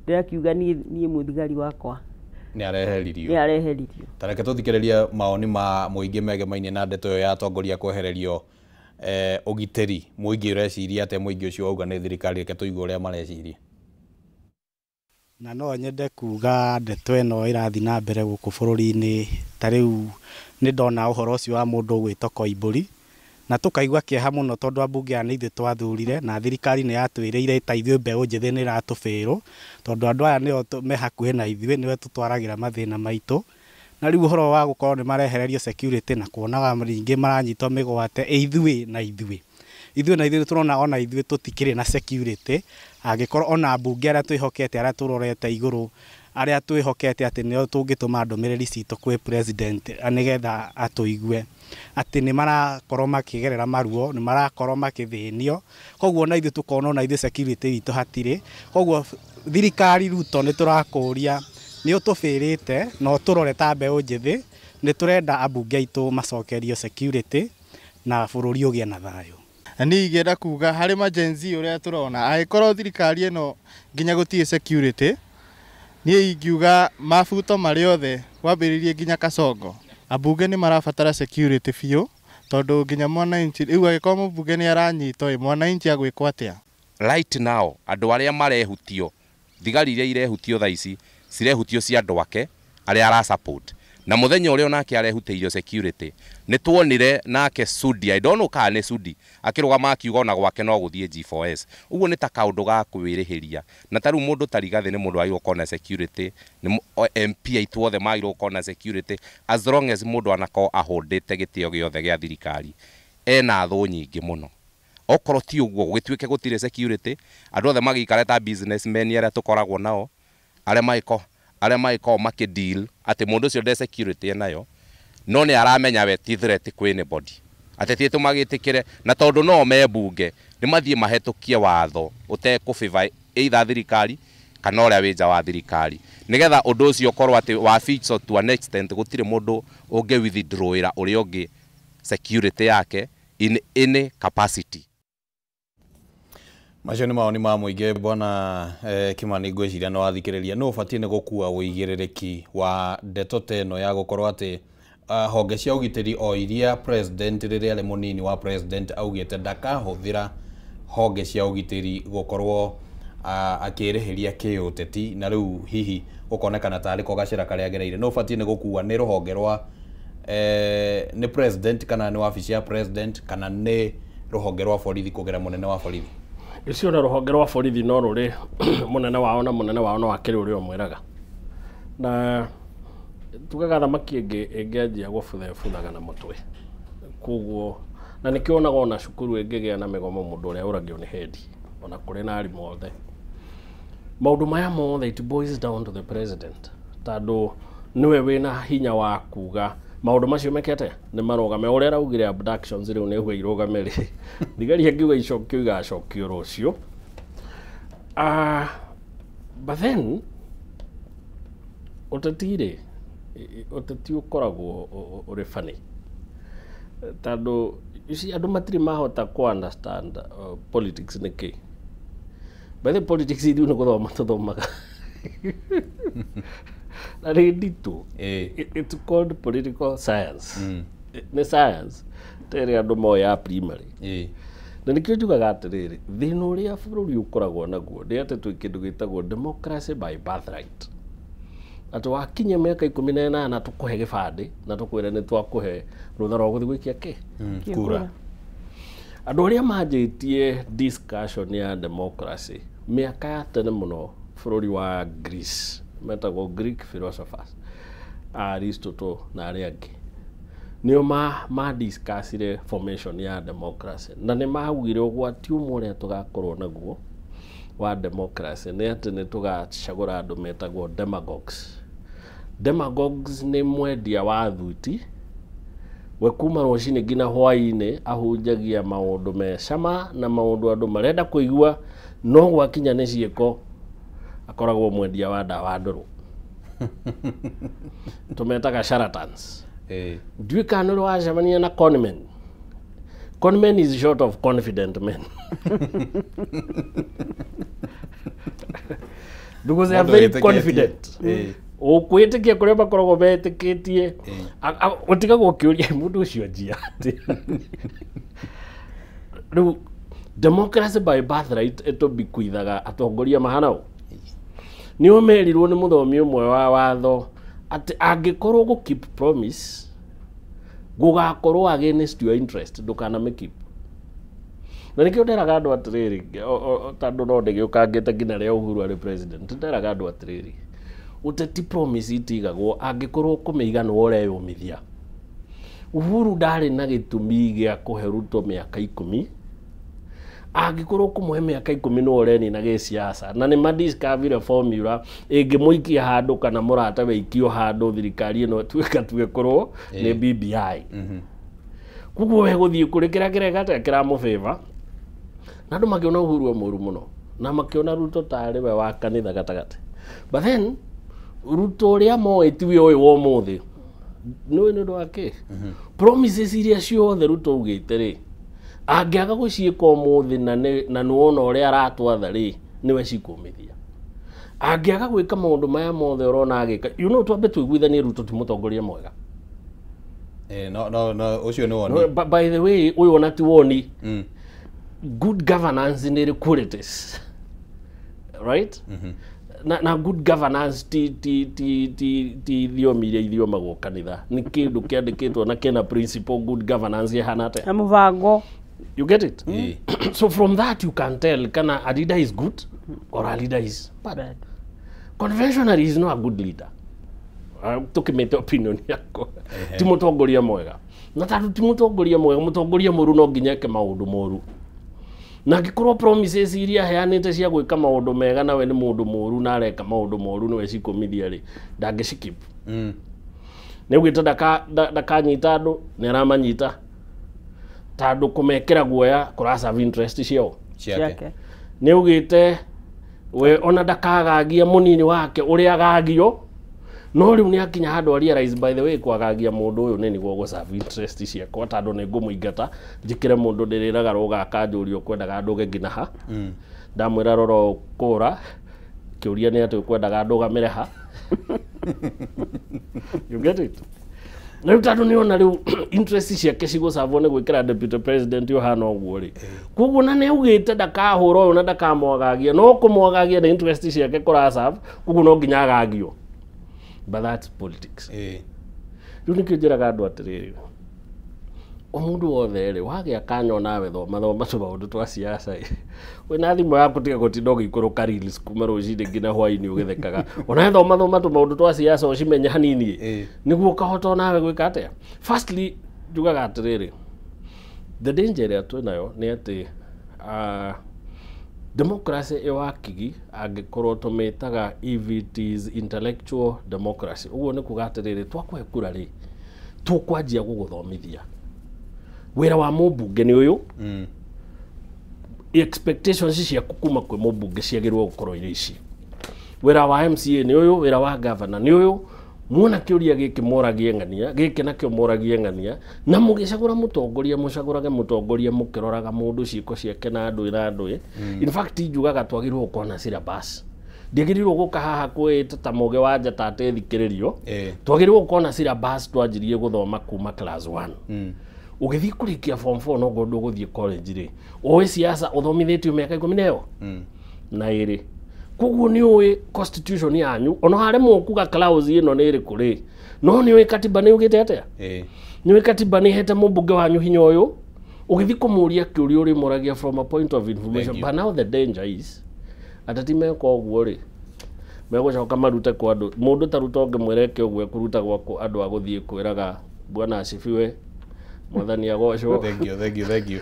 ndirakiuga ni muthigari wakwa ni areheririo tareke tuthikiririe maoni ma muingi megemainie na ndeto ya atongoria kwehererio ugitiri muingi ureciria ate muingi ucio auga ni thirikari reke tuigue uria mareciria na no nyende kuga ndeto eno irathi na mbere guku bururi-ini tariu ni ndona uhoro ucio wa mundu gwitwo Koimbũri na tukaigua kieha muno tondu ambunge ani ithu twathurire na thirikari ni yatwirire ta ithuĩ mbeũ njĩthĩ ni ratubĩrwo tondu andu aya nio me hakuhĩ na ithuĩ niwe tutwaragira mathina maitu na riu uhoro wa gukorwo ni marehererio security na kuonaga ringi maranyitwo migwate ithuĩ na ithuĩ turona ona ithuĩ tutikire na security angikorwo ona ambunge aria twihokete aria turorete iguru aria twihokete ati nio tungituma ndumiriri citu kwi president anigetha atuigue ati ni marakorwo makigerera maruo ni marakorwo makithinio koguo na ithuĩ tukona ona ithuĩ security witũ hatire koguo thirikari Ruto ni turakuria ni utubirite no turore ta mbeũ njĩthĩ ni turenda ambunge aitu macokerio security na bururi ugie na thayo ni igenda kuga hari majenzi uria turona aikorwo thirikari eno nginya gutie security ni ingiuga mabuto mari othe wambiririe nginya Kasongo ambunge ni marabatara security biũ tondu nginya mwananchi riu agikorwo mbunge ni aranyitwo mwananchi agwikwo atia right now andu aria marehutio thigari iria irehutio tha ici cirehutio cia andu ake aria ara support na muthenya uria onake arehuteirio security ni tuonire nake Sudi I don't know kana ni Sudi akirugama akiuga ona gwake no guthie G4S uguo ni ta kaundu ga kwirihiria na taru mundu tarigathi ni mundu airo kona security ni MP aitu othe mairo kona security as long as mundu anako ahondete gitio giothe gia thirikari ena thu nyingi muno okorwo ti uguo gugituike gutire security andu othe magikara ta businessmen aria tukoragwo nao aria maiko makideal ati mundu ucio de security nayo no ni aramenya we ti threat kwi anybody ati ti tumagitikire na tondu no me bunge ni mathie mahetukie watho ute ku favor either thirikari kana uria wi nja wa thirikari nigetha undu ucio korwo ati wa feature to an extent gutire mundu unge withdrawira uri ungi security yake in any capacity. Macio nĩ maoni ma mũingĩ bwana Kimani ngwĩciria no wathikĩrĩria no ũbatiĩ nĩ gũkua ũigĩrĩrĩki wa ndeto teno ya gũkorwo atĩ honge cia ũgitĩri o iria president rĩrĩa arĩ mũnini wa president augĩte ndakahũthĩra honge cia ũgitĩri gũkorwo akĩrĩhĩria kĩũteti na rĩu hihi gũkonekana tarĩ ko gacĩra karĩa agereire no ũbatiĩ nĩ gũkua nĩ rũhonge rwa nĩ president kana nĩ wabici ya president kana nĩ rũhonge rwa borithi kũgera mũnene wa borithi. Icio na rũhonge rwa borithi no rũrĩ mũnene wao na mũnene wao no wakĩrĩ ũrĩa ũmwĩraga na tugaga thamaki ĩngĩanjia gũbuthaga na mũtwe koguo na nĩkĩo onaga ona cukuru ĩngĩgĩa na mĩgomo mũndũ ũrĩa ũragio nĩ hendi ona kũrĩ na arimũ othe maũndũ maya mothe it boils down to the president tondũ niwe wĩna hinya wa kuga maũndũ macio mekete nĩ marũgame ũrĩa araugire abductions rĩu nĩ huo irũgame rĩ thigari akiuga icokio igacokio rũciũ but then ũteti ũkoragwo ũrĩ funny tondũ andũ matirĩ mahota ku understand politics nĩkĩ by the politics ithuĩ nĩ gũthoma tũthomaga na rĩ nditũ it's called political science nĩ science terĩ andũ moya primary na nĩkĩo njugaga atĩrĩrĩ thĩna ũrĩa bũrũri ũkoragwo naguo nĩ atĩ twĩ kĩndũ gĩtagwo democracy by birthright atĩ wakinya mĩaka 18 tũkũhe gĩbandĩ na tũkwĩre nĩ twakũhe rũtha rwa gũthiĩ gũikia kura andũ arĩa manjĩtie discussion ya democracy mĩaka ya tene mũno bũrũri wa Greece metagwo Greek philosophers Aristotle na arĩa angĩ nĩo ma discussire formation ya democracy na nĩ maugire ũgwati ũmwe ũrĩa tũgakorwo naguo wa democracy nĩ atĩ nĩ tũgacagũra andũ metagwo demagogues nĩ mwendia wa thuti we kuma rũcinĩ nginya hwaĩ-inĩ ahunjagia maũndũ me cama na maũndũ andũ marenda kũigua no gwakinya nĩ ciĩko akoragwo mwendia wa ndawa ndũrũ tumetaga charlatans ndiũĩ kana nĩ wacemania na conmen is short of confident men because they are very confident ũkwĩtĩkia kũrĩa makoragwo metĩkĩtie ũtigagwo ũkĩũria mũndũ ũcio njia rĩu democracy by birthright ĩtũbikuithaga atongoria mahana ũũ nĩo merirwo nĩ mũthomi ũmwe wa watho atĩ angĩkorwo gũ keep promise gũgakorwo against your interest ndũkana keep na nĩkĩo nderaga andũ atĩrĩrĩ tondũ no ndĩgĩũkangĩte nginya rĩa Uhuru arĩ president nderaga andũ atĩrĩrĩ ũteti promise itigagwo angĩkorwo kũmĩiga nĩ ũreyũmithia Uhuru ndarĩ na gĩtũmi gĩa kũhe Ruto mĩaka 10 angĩkorwo kũmũhe mĩaka 10 no ũrenina gĩciaca na nĩ madiscover formula ĩngĩmũikia handũ kana mũrata weikio handũ thirikari ĩno twĩkorwo nĩ BBI koguo we gũthiĩ kũrĩ kĩrĩa kĩrega kĩramũfavor na andũ makĩona Uhuru mũru mũno na makĩona Ruto tarĩ we wa kanitha gatagatĩ but then Ruto ũrĩa moĩ tiwe ũyũ wa ũmũthĩ nĩwe nĩ ũndũ wake promises iria ciothe Ruto augĩte rĩ angĩaga gũciĩka ũmũthĩ na nĩwona ũrĩa aratwatha rĩ nĩwe cikũmithia angĩaga gwĩka maũndũ maya mothe ũrona agĩka twambe tũiguithanie Ruto ti mũtongoria mwega no ũcio nĩ woni by the way ũyũ ona ti woni good governance nĩ qualities right na good governance ti thiomi iria ithiomagwo kanitha nĩ kĩndũ kĩandĩkĩtwo na kĩna principle good governance ihana atĩa na mũbango you get it so from that you can tell kana a leader is good or a leader is bad conventionally is not a good leader tukimete opinion yako ti mũtongoria mwega na tatu ti mũtongoria mwega mũtongoria mũru no nginya eke maũndũ moru na ngĩkorwo promises iria heanĩte cia gwĩka maũndũ mega nawe nĩ mũndũ mũru na areka maũndũ moru nĩwe cikomithia rĩ ndangĩcikip nĩ ugĩte ndakanyita andũ nĩ aramanyita tondũ kũmekĩra guoya kũraserve interest ciao ciake nĩ ugĩte we ona ndakagagia munini wake uria agagio no riu ni akinya handu realize by the way kwagagia mundu uyu nini gwo serve interest ciakwa tondu ni ngumuingata njikire mundu ndiriraga roga kanjurio kwendaga nduge ngina ha ndamwira roro kura kiuria ni ati kwendaga ndugamire ha you get it na tondu ni ona riu interest ciake cigusavwo ni gwikira deputy president yohana ogwo ri koguo na neugite ndakahura uyu na ndakamwagagia no kumwagagia na interest ciake kurasave koguo no nginya agagio. But that's politics. Riu nikio njiraga andu atiriri omundu wothe ri wagia kanya nawe thoma tu maundu twa siasa wina thimu yaku tiga gutinda ugikuruka reels kuma rucini nginya hwaini ugithekaga ona thoma tu maundu twa siasa ucimenye hanini niguo kahota nawe gwika atia. Firstly njugaga atiriri the danger ya twinayo ni ati democracy iwakigi angikorwo tumitaga if it is intellectual democracy uguo ni kuga atiriri twakwe kura ri tukwanjia guguthomithia wira wa mubunge ni uyu expectations ciaku kuma kwi mubunge ciagirwo gukorwo iri ici wira wa MCA ni uyu wira wa governor ni uyu muona kiuria giki moragie ngania giki nakio moragie ngania na mugicagura mutongoria mucagurage mutongoria mukiroraga mundu ciiko ciake na andu in fact njugaga twagirwo kona syllabus ndigirirwo guka haha kwita ta muge wa njata atethikiririo twagirwo kona syllabus twanjirie guthoma kuma class 1 ugithi kurikia form 4 no gondo guthie college ri owe siasa uthomithitio miaka 10 na iri koguo ni uwe constitution yanyu ono hare mukuga clause ino ni iri kuri no ni uwe katiba ni ugite atia ni uwe katiba ni hete mubunge wanyu hinya uyu ugithi kumuria kiuria uri moragia from a point of information but now the danger is atatime ko guo ri megucoka marute kwa andu mundu tarutonge mwereke uguo kuruta gwako andu aguthie kwiraga bwana asifiwe mwathani agocwo. Thank you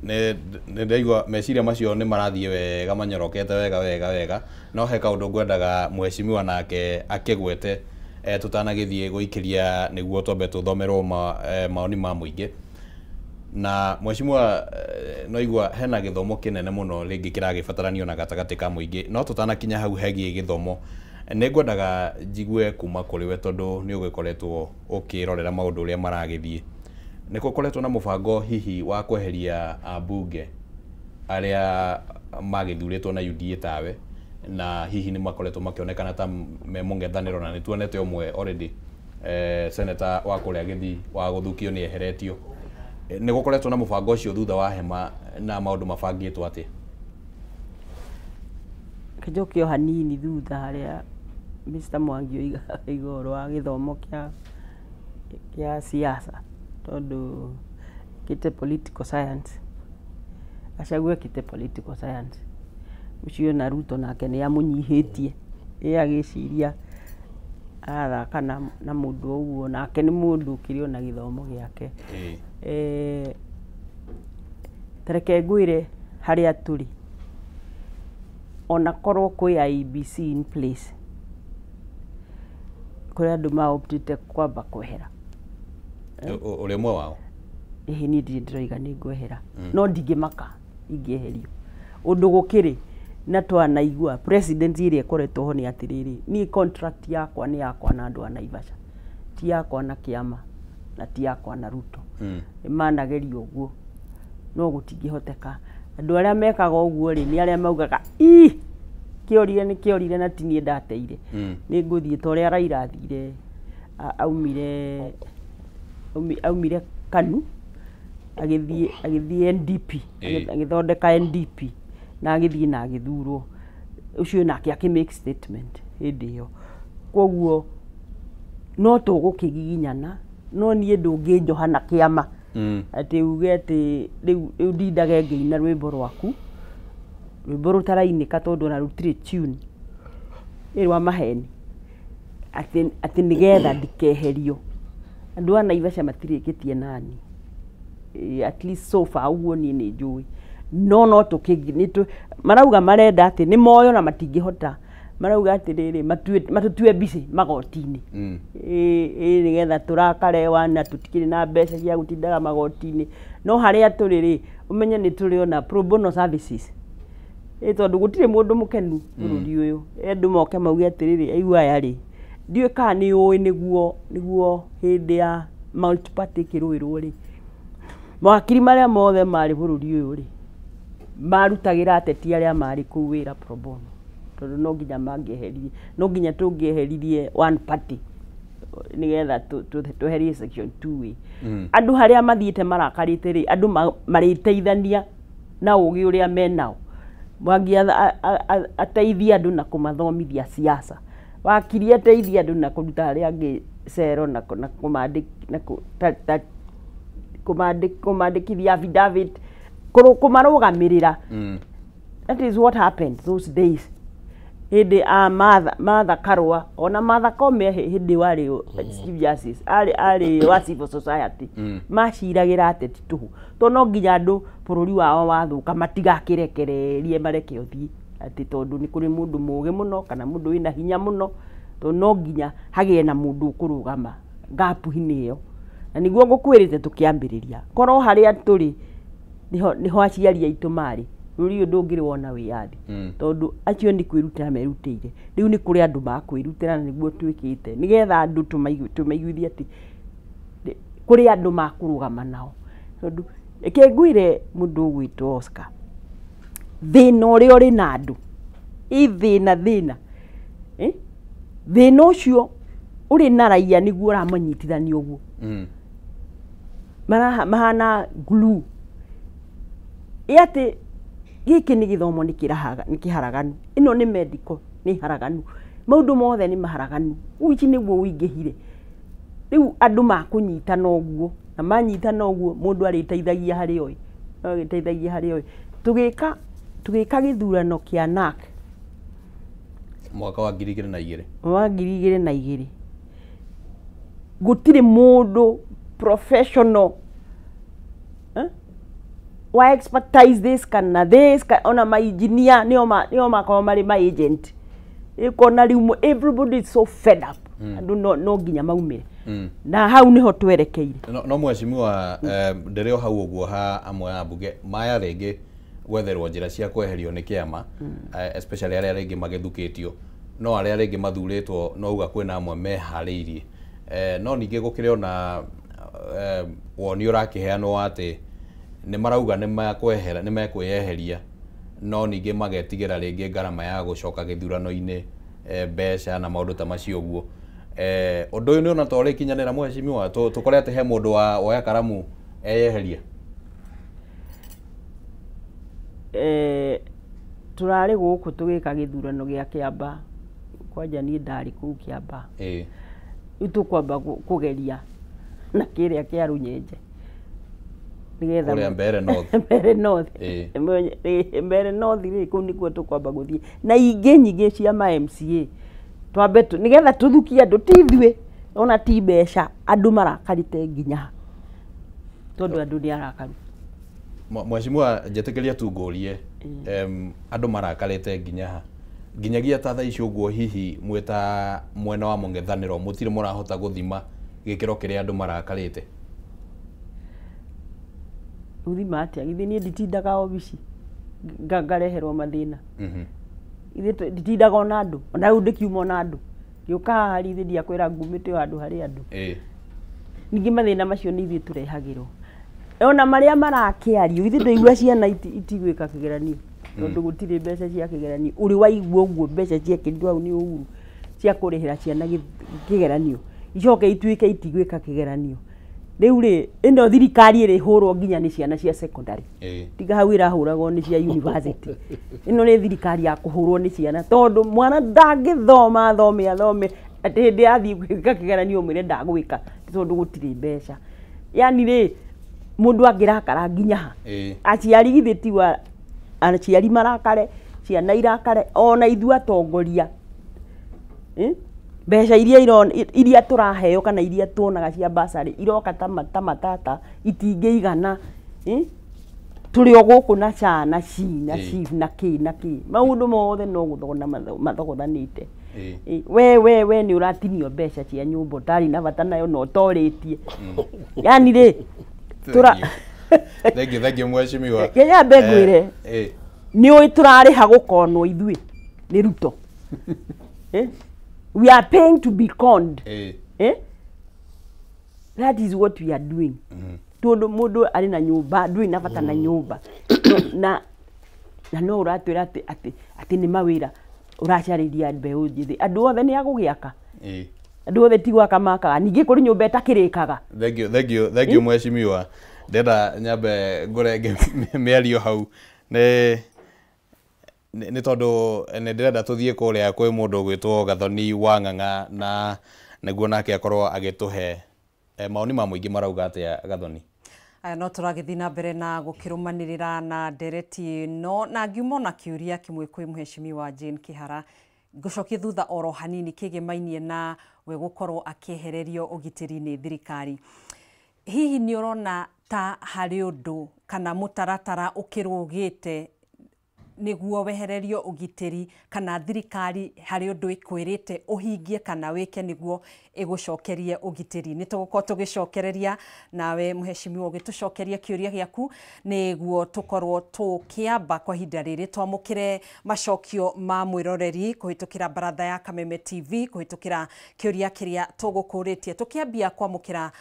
ne ndaigua meciria macio ni marathie wega manyorokete wega no he kaundu ngwendaga mweshimiwa nake akigwete tutanagithie guikiria niguo twambe tuthomerwo maoni ma muingi na mweshimiwa no igua hena githomo kinene muno ringi kiragibatarania na gatagati ka muingi no tutanakinya hau hegie githomo ne ngwendaga jigue kuma kuri we tondu ni ugikoretwo ukirorera maundu uria maragithie ni gukoretwo na mubango hihi wa kweheria ambunge aria magithuritwo na UDA tawe na hihi ni makoretwo makionekana ta me mungethaniro na ni tuonete umwe already senator wa kuria githi wa guthukio ni eheretio ni gukoretwo na mubango ucio thutha wa hema na maundu mabangitwo ati kijokio hanini thutha haria Mr. Mwangi igoro wa githomo kia siasa tondu kite political science acague kite political science ucio na Ruto nake ni amunyihitie agiciria athaka na mundu uguo nake ni mundu kirio na githomo giake tereke ngwire haria turi ona korwo kwi IEBC in place kuri andu maoptite kwamba kwehera uri mwe wao ni ndiroiga ni ngwehera no ndingimaka ingieherio undu gukiri na twanaigua president iria koretwo ho ni atiriri ni contract yakwa ni yakwa na andu a Naivasha ti yakwa na kiama na ti yakwa na Ruto imanagerio uguo no gutingihoteka andu aria mekaga uguo ri ni aria maugaga kiorire na tinie ndateire ni nguthie toria Raila thire aumire KANU agithie NDP agithondeka NDP na agithie na agithurwo ucio nake akimake statement hindi yo koguo no tugukigiginyana no nie ndunginjohana kiama ati uge ati riu ndindage ngeina rwimbo rwaku rwimbo rutarainika tondu na rutire tune ni rwa maheni ati nigetha ndikeherio andu a Naivasha matirikitie nani at least so far uguo ni njui no tukigi marauga marenda ati ni moyo na matingihota marauga ati riri matutue busy magotini nigetha turakarewa na tutikiri na mbeca cia gutindaga magotini no haria turiri umenye ni turi ona pro bono services tondu gutire mundu mukenu bururi uyu andu moke mauge atiriri aigua aya ri ndiwe ka ni ui niguo hindi ya multi party kiruirwo ri mawakiri maria mothe mari bururi uyu ri marutagira ateti aria mari kuu wira pro bono tondu no nginya mangieherie no nginya tungieherie one party nigetha tweherie section 2 andu haria mathiite marakarite ri andu mariteithania na ugi uria menao Mwangi ateithia andu na kumathomithia siasa wakiri ateithia andu na kuruta aria angi cero na kumandikithia affidavit kumarugamirira that is what happened those days hindi Martha Karua ona Martha Koome hindi wari Chief Justice ari wa civil society maciragira ateti tuhu to no nginya andu bururi wao wathuka matigakirekererie mareke uthii ati tondu ni kuri mundu muge muno kana mundu wina hinya muno to no nginya hagie na mundu kurugama gapu-ini iyo na niguo ngukwirite tukiambiriria koro haria turi niho aciari aitu mari bururi uyu ndungiri wona wiyathi tondu acio ni kwirutira merutire riu ni kuri andu makwirutira na niguo twikite nigetha andu tumaiguithie ati kuri andu makurugama nao tondu ikengwire mundu gwitwo Oscar thina uria uri na andu thina thina ucio uri na raia niguo uramanyitithania uguo mahana glue ati giki ni githomo ni kiharaganu ino ni medical ni haraganu maundu mothe ni maharaganu uici niguo uingihire riu andu makunyitana uguo na manyitana uguo mundu ariteithagia hari oi no giteithagia hari oi tugika githurano kia NARC mwaka wa 2002 wa 2002 gutire mundu professional wa expertise this ona ma engineer nio makao mari ma agent ikona riu everybody is so fed up andu no nginya maumire na hau niho twerekeire no mweshimiwa nderio hau uguo ha amwe ya mbunge maya ringi gwetherwo njira cia kweherio ni kiama especially aria ringi magethukitio no aria ringi mathuritwo no uga kwina amwe mehariirie no ningi gukire ona woni urakiheanwo ati ni marauga ni mekweyeheria no ningi magetigira ringi garama ya gucoka githurano-ini mbeca na maundu ta macio guo undu uyu ni ona tori kinyanira mweshimiwa tukorete he mundu wa oya karamu eyeheria turari guku tugika githurano gia Kiamba kwanja ni ndari kuu Kiamba itukwamba kugeria na kiria kia Runyenje nigetha kuria mbere north mbere north ri ku nikuo tukwamba guthie na ingi nyingi cia ma MCA twambe nigetha tuthukia andu tithwe ona ti mbeca andu marakarite nginya tondu andu ni arakaru mweshimiwa njetikiria tungurie andu marakarite nginyagia ta thaa ici uguo hihi mweta mwena wa mungethaniro mutire murahota guthima gikiro kiria andu marakarite uthima atia githi ni nditindaga obici ngareherwo mathina ithe nditindaga ona andu ona riu ndikiuma ona andu giuka hari ithe ndiakwira ngumite andu hari andu ningi mathina macio ni ithe turehagirwo ona maria marakiario ithe ndoigua ciana itigwika kigeranio tondu gutire mbeca cia kigeranio uri waigua uguo mbeca cia kindu au ni Uhuru cia kurihira ciana kigeranio icoke ituike itigwika kigeranio riu ri ino thirikari iri hurwo nginya ni ciana cia secondary tiga hau irahuragwo ni cia university ino ni thirikari ya kuhurwo ni ciana tondu mwana ndangithoma athome ati hindi athii gwika kigeranio mwire ndagwika tondu gutire mbeca yani ri mundu angirakara nginya aciari githitiwa aciari marakare ciana irakare ona ithu atongoria mbeca iria turaheo kana iria tuonaga cia basari iroka ta matata itingeigana turi o guku na cana cina chief na ki maundu mothe no guthogona mathogothanite we ni uratinio mbeca cia nyumba utari na bata nayo no toritie yani ri thank you mweshimiwa Kenya begwire ni oi turari hagukonwo ithui ni Ruto. We are paying to be conned. That is what we are doing. Todo mundu ari na nyumba, ndui na bata na nyumba. Na no uratwira ati ni mawira uracariria mbeu njithi. Andu othe ni agugiaka. Andu othe ti gwaka makaga. Ningi kuri nyumba itakirikaga. Thank you mweshimiwa. Ndenda nyambe ngurenge miario hau. Ni tondu ndirenda tuthie kuria kwi mundu gwitwo Gathoni wa Ng'ang'a na niguo nake akorwo agituhe maoni ma muingi marauga atia Gathoni. No turagithi na mbere na gukirumanirira na ndereti no na ngiumo na kiuria kimwe kwi mheshimiwa Jane Kihara ngucokie thutha oro hanini kigimainie na we gukorwo akiehererio ugitiri ni thirikari. Hihi ni urona ta hari undu kana mutaratara ukirugite niguo wehererio ugitiri kana thirikari hari undu ikwirite uhingie kana wike niguo igucokerie ugitiri? Ni tugukorwo tugicokereria nawe mheshimiwa ugitucokeria kiuria giaku niguo tukorwo tukiamba kwa hinda riri twamukire macokio ma mwiroreri kuhitukira Baratha ya Kameme TV kuhitukira kiuria kiria tugukuritie tukiambia kwamukira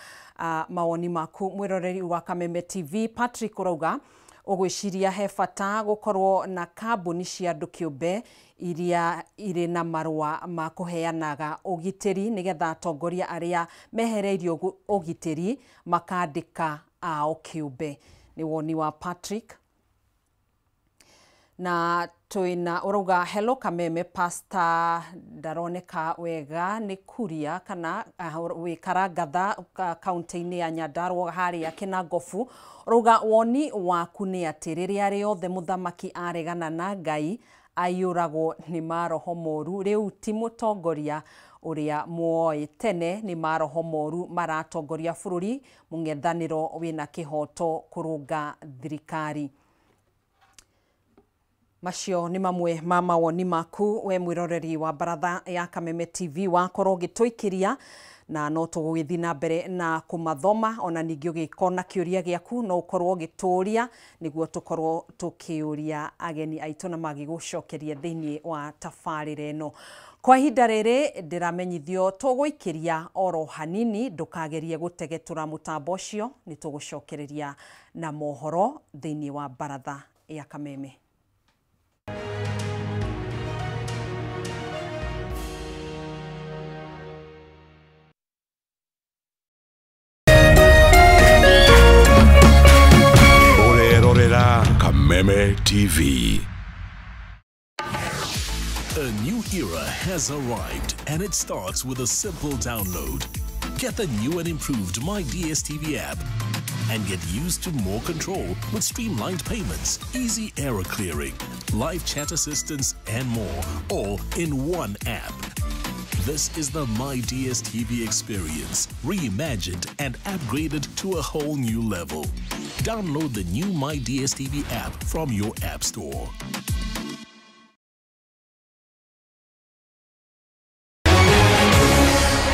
mawoni maku mwiroreri wa Kameme TV. Patrick urauga ugwiciria he bata gukorwo na kambuni cia andu kiumbe iria iri na marua ma kuheanaga ugitiri nigetha atongoria aria mehereirio ugitiri makandika ao kiumbe. Ni woni wa Patrick. Na tuina urauga hello Kameme Pastor ndaroneka wega ni kuria kana wikara gatha kaunti-ini ya Nyandarua haria Kinangofu. Urauga woni waku ni ati riria riothe muthamaki aregana na Ngai ayuragwo ni maroho moru, riu ti mutongoria uria muoi tene ni maroho moru maratongoria bururi mungethaniro wina kihoto kurunga thirikari. Macio ni mamwe ma mawoni maku we mwiroreri wa Baratha ya Kameme TV wakorwo gituikiria na no tugwithi na mbere na kumathoma ona ningi ugikona kiuria giaku no ukorwo gituria niguo tukorwo tukiuria ageni aitu na magigucokeria thiini wa tafarire no. Kwa ihinda riri ndiramenyithio tuguikiria oro hanini ndukagerie gutegetura mutambo ucio ni tugucokereria na mohoro thiini wa Baratha ya Kameme. Kameme TV. A new era has arrived, and it starts with a simple download. Get the new and improved My DSTV app and get used to more control with streamlined payments, easy error clearing, live chat assistance, and more, all in one app. This is the My DSTV experience, reimagined and upgraded to a whole new level. Download the new My DSTV app from your app store.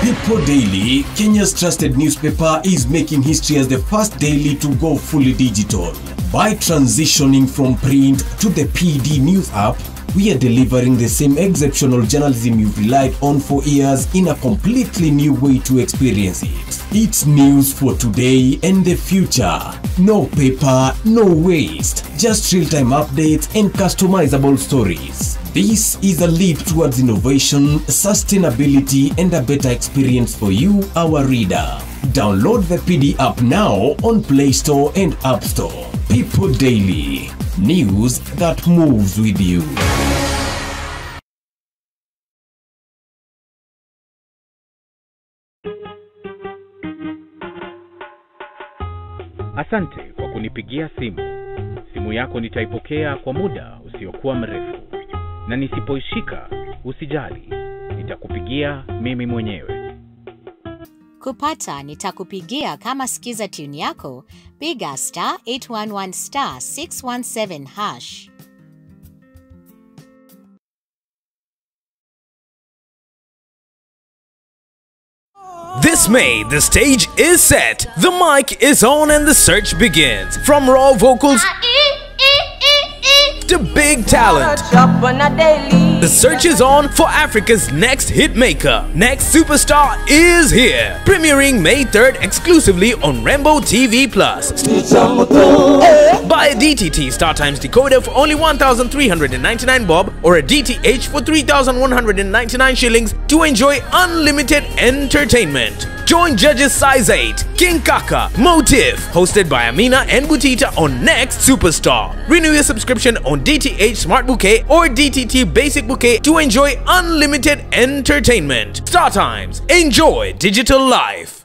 People Daily, Kenya's trusted newspaper, is making history as the first daily to go fully digital. By transitioning from print to the PD News app, we are delivering the same exceptional journalism you've relied on for years in a completely new way to experience it. It's news for today and the future. No paper, no waste. Just real-time updates and customizable stories. This is a leap towards innovation, sustainability, and a better experience for you, our reader. Download the PD app now on Play Store and App Store. People Daily. News that moves with you. Asante kwa kunipigia simu. Simu yako nitaipokea kwa muda usiokuwa mrefu. Na nisipoishika, usijali. Nitakupigia mimi mwenyewe. Kupata nitakupigia kama skiza tune yako, piga *811 *617 hash. This May, the stage is set, the mic is on and the search begins. From raw vocals to big talent. The search is on for Africa's next hitmaker. Next Superstar is here. Premiering May 3rd exclusively on Rainbow TV+. Buy a DTT StarTimes decoder for only 1,399 bob or a DTH for 3,199 shillings to enjoy unlimited entertainment. Join judges Size 8, King Kaka, Motive, hosted by Amina and Butita on Next Superstar. Renew your subscription on DTH Smart Bouquet or DTT Basic Bouquet to enjoy unlimited entertainment. StarTimes, enjoy digital life.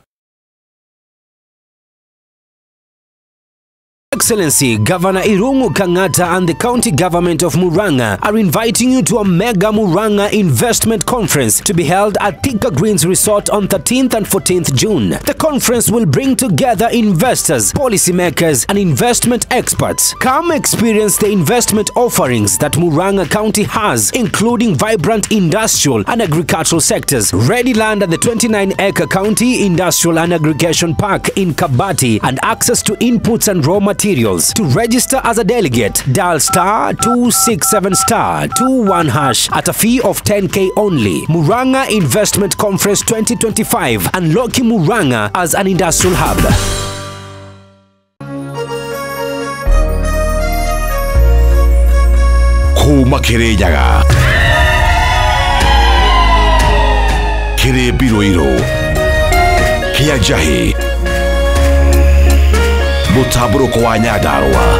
Excellency Governor Irungu Kangata and the County Government of Muranga are inviting you to a mega Muranga investment conference to be held at Thika Greens Resort on 13th and 14th June. The conference will bring together investors, policymakers, and investment experts. Come experience the investment offerings that Muranga County has, including vibrant industrial and agricultural sectors, ready land at the 29-acre County Industrial and Aggregation Park in Kabati, and access to inputs and raw materials. To register as a delegate, dial *267*21# at a fee of 10k only. Muranga Investment Conference 2025, unlocking Muranga as an industrial hub. Kuma Kireyaga Kire Biroiro Kia Jahi Mutaburuko wa Nyadarua.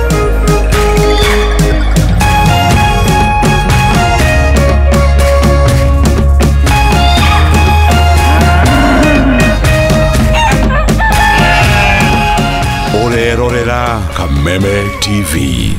Orerorera Kameme TV.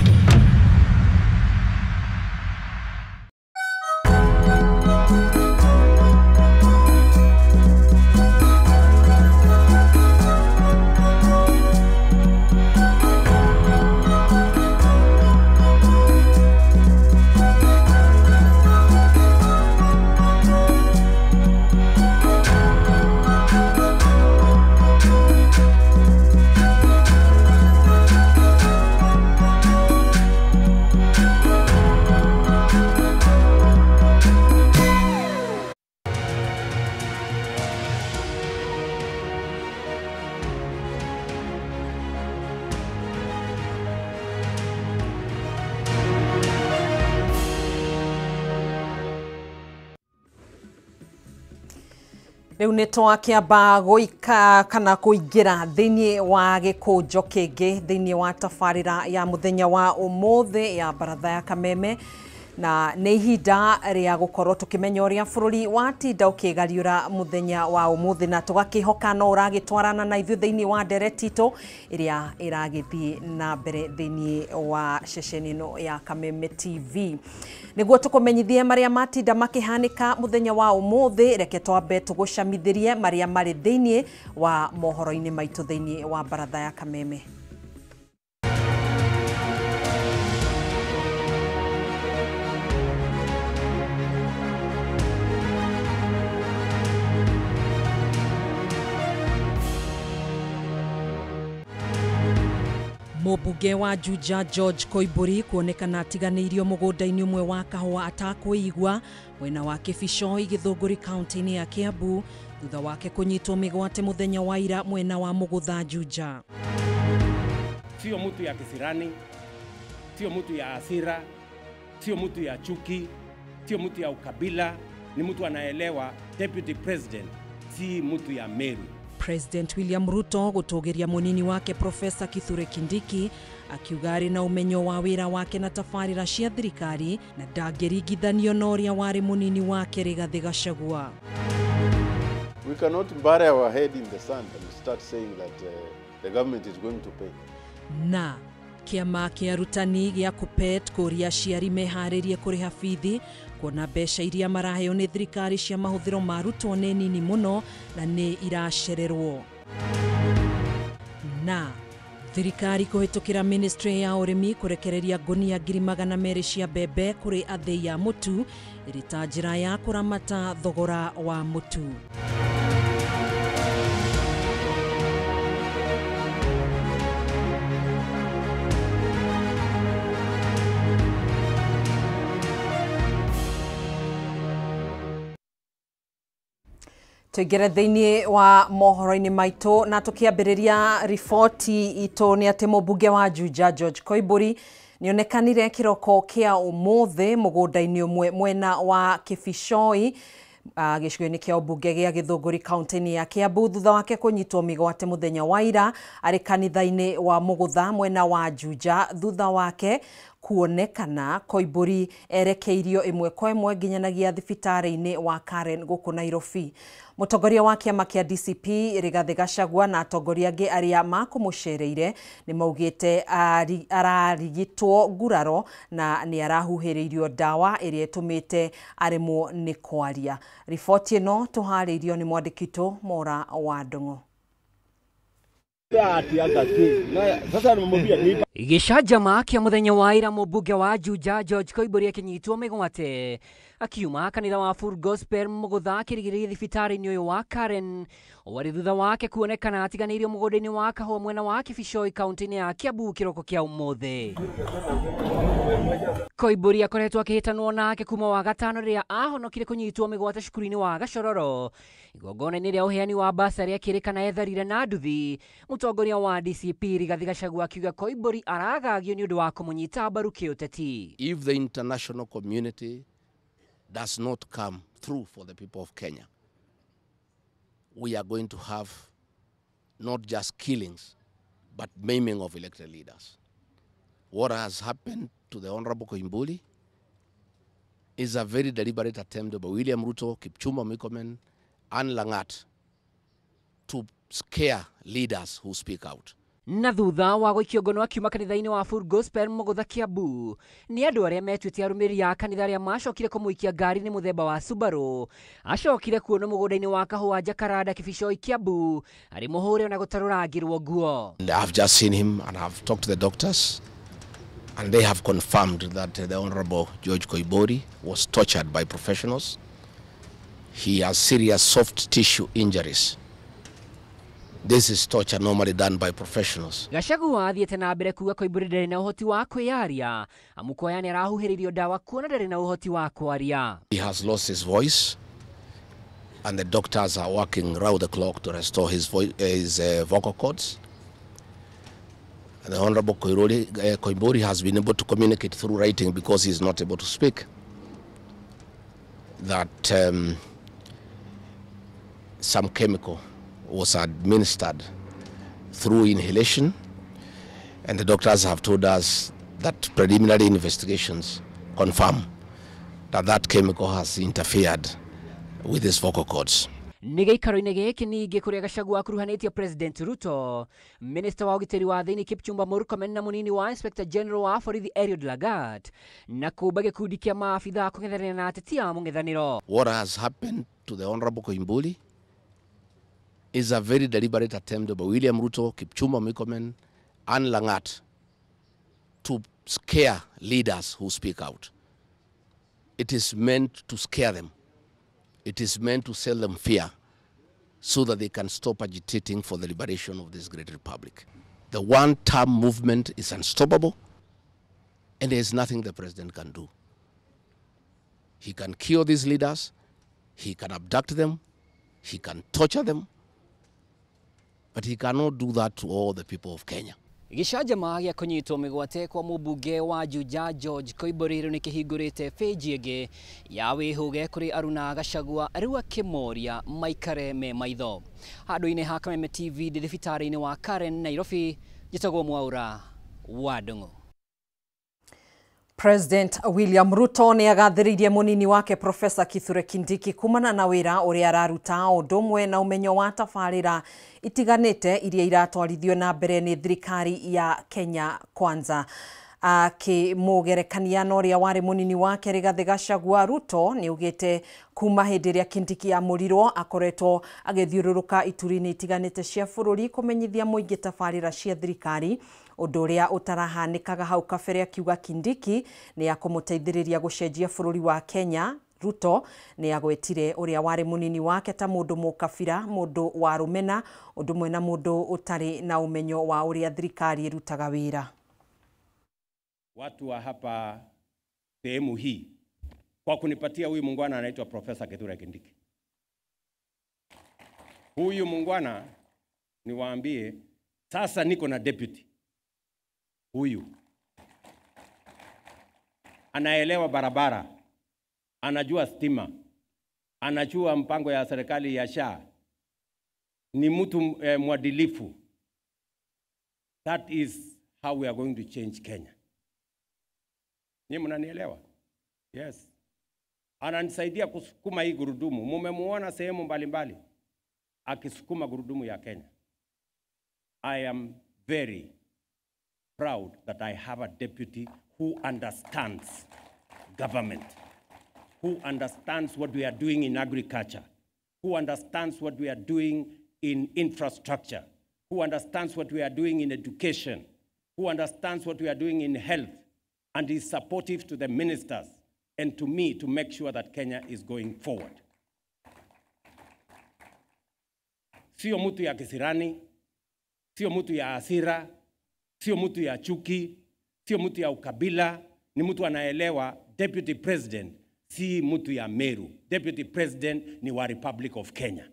Riu ni twakiamba guika kana kuingira thiini wa gikunjo kingi thiini wa tafarira ya muthenya wa umuthi ya baratha ya Kameme, na ni ihinda ria gukorwo tukimenya uria bururi watinda ukigariura muthenya wa umuthi, na tugakihoka no uragitwarana na ithu thiini wa Nderetito iria iragithii na mbere thiini wa ceceni no ya Kameme TV. Niguo tukumenyithie maria matinda makihanika muthenya wa umuthi, reke twambe tugucamithirie maria mari thiini wa mohoro-ini maitu thiini wa baratha ya Kameme. Mũmbunge wa Juja George Koimburi kuonekana atiganĩirio mũgũnda-inĩ ũmwe wa kahũa atakwĩigua mwena wa Kĩbico Gĩthũngũri kaunti-inĩ ya Kiambu thutha wake kũnyitwo mĩgwate mũthenya wa ira mwena wa Mũgũtha Juja. Sio mtu ya kisirani, sio mtu ya hasira, sio mtu ya chuki, sio mtu ya ukabila, ni mtu anaelewa Deputy President si mtu ya Meru. President William Ruto gutugiria munini wake Profesa Kithure Kindiki akiuga ari na umenyo wa wira wake na tafarira cia thirikari na ndangĩringithanio na ũrĩa warĩ munini wake Rigathi Gachagua. We cannot bury our head in the sand and start saying that the government is going to pay. Na kiama kia arutani gia KUPPET kuria aciari meharirie kuriha bithi kuona mbeca iria maraheo ni thirikari cia mahuthiro ma arutwo ni nini muno na ni iracererwo. Na thirikari kuhitukira ministry ya urimi kurekereria ngunia 200,000 cia mbembe kuri athei ya mutu iri ta njira ya kuramata thogora wa mutu. Tuigere thiini wa mohoro-ini maitu na tukiambiriria riboti itu ni ati mubunge wa Juja George Koimburi nionekanire kiroko kia umuthi mugunda-ini umwe mwena wa Kibishoi gicigo-ini kia ubunge gia Githunguri kaunti-ini ya Kiambu thutha wake kunyitwo migwate muthenya wa ira ari kanitha-ini wa Mugutha mwena wa Juja thutha wake kuonekana Koimburi erekeirio imwe kwa imwe nginyanagia thibitari-ini wa Karen guku Nairobi. Mutongoria wa kiama kia DCP Rigathi Gachagua na atongoria angi aria makumucereire ni maugite ararigitwo nguraro na ni arahuhiririo dawa iria itumite arimo ni kwaria. Riboti ino tuhariirio ni mwandikito Mora wa Ndungu. Gicajama kia muthenya wa ira mubunge wa Juja George Koimburi akinyitwo migwate akiuma kanitha wa Full Gospel Mugutha kirigiriria thibitari-ini uyu wa Karen wari thutha wake kuonekana atiganiirio mugunda-ini wa Kahua mwena wa Kibishoi kaunti-ini ya Kiambu kiroko kia umuthi. Koimburi akoretwo akihitanwo nake kuma wa gatano riria ahonokire kunyitwo migwate cukuru-ini wa Gashororo igongona-ini ria uheani wa basari akirikana etharire na nduthi. Mutongoria wa DCP Rigathi Gachagua akiuga Koimburi aragagio ni undu wa kumunyita mbaru kiuteti. If the international community does not come through for the people of Kenya, we are going to have not just killings, but maiming of elected leaders. What has happened to the Honorable Koimburi is a very deliberate attempt by William Ruto, Kipchumba Murkomen, and Langat to scare leaders who speak out. Na thutha wa gwikio ngono akiuma kanitha-ini wa Full Gospel Mugutha Kiambu ni andu aria metwite arumiri ya kanitha aria macokire kumuikia ngari ni muthemba wa Subaru acokire kuona mugunda-ini wa Kahua Jacaranda Kibishoi Kiambu ari muhure na gutarurangirwo nguo. I've just seen him and I've talked to the doctors and they have confirmed that the Honorable George Koimburi was tortured by professionals. He has serious soft tissue injuries. This is torture normally done by professionals. Gachagua athiete na mbere kuga Koimburi ndari na uhoti wa kwiaria amukoya ni arahuhiririo dawa kuona ndari na uhoti wa kwaria. He has lost his voice and the doctors are working round the clock to restore his vocal cords. And the Honorable Koimburi has been able to communicate through writing because he is not able to speak. That some chemical was administered through inhalation, and the doctors have told us that preliminary investigations confirm that that chemical has interfered with his vocal cords. Nigeikaro-ini giki ningi kuria Gachagua akuruhanitie President Ruto, Minister wa ugitiri wa thiini Kipchumba Murkomen na munini wa Inspector General wa borithi Eliud Lagat na kuumba gikundi kia maabitha kung'ethanĩra na ateti a mũng'ethanĩro. What has happened to the Honorable Koimburi is a very deliberate attempt by William Ruto, Kipchumba Murkomen, and Langat to scare leaders who speak out. It is meant to scare them. It is meant to sell them fear so that they can stop agitating for the liberation of this great republic. The one-term movement is unstoppable, and there is nothing the president can do. He can kill these leaders, he can abduct them, he can torture them, but he cannot do that to all the people of Kenya. Gicajama gia kunyitwo migwate kwa mubunge wa Juja George Koimburi riu nikihingurite page ingi ya wihuge kuri Aruna Gachagua riu akimoria maikare me maitho handu-ini ha Kameme TV thibitari-ini wa Karen Nairobi. Jitagwo Mwaura wa Ndungu. President William Ruto ni agathiririe munini wake Professor Kithure Kindiki kumana na wira uria araruta undumwe na umenyo wa tabarira itiganite iria iratwarithio na mbere ni thirikari ya Kenya Kwanza. Akimugerekania na uria wari munini wake Rigathi Gachagua, Ruto ni ugite kuma hindi ria Kindiki amurirwo akoretwo agithiururuka ituri-ini itiganite cia bururi kumenyithia muingi tabarira cia thirikari undu uria utarahanikaga hau kabere, akiuga Kindiki ni akumuteithiriria gucenjia bururi wa Kenya. Ruto ni agwetire uria wari munini wake ta mundu mukabira, mundu wa rumena, undu mwena mundu utari na umenyo wa uria thirikari irutaga wira. Watu wa hapa sehemu hii kwa kunipatia huyu muungwana anaitwa Professor Kithure Kindiki. Huyu mungwana niwaambie sasa niko na deputy. Huyu anaelewa barabara, anajua stima, anajua mpango ya serikali ya SHA. Ni mtu mwadilifu. That is how we are going to change Kenya. Ni mnanielewa? Yes. Ananisaidia kusukuma hii gurudumu. Mumemuona sehemu mbalimbali akisukuma gurudumu ya Kenya. I am very proud that I have a deputy who understands government, who understands what we are doing in agriculture, who understands what we are doing in infrastructure, who understands what we are doing in education, who understands what we are doing in health, and is supportive to the ministers and to me to make sure that Kenya is going forward. Sio mtu ya kisirani, sio mtu ya hasira, sio mtu ya chuki, sio mtu ya ukabila, ni mtu anaelewa Deputy President si mtu ya Meru. Deputy President ni wa Republic of Kenya.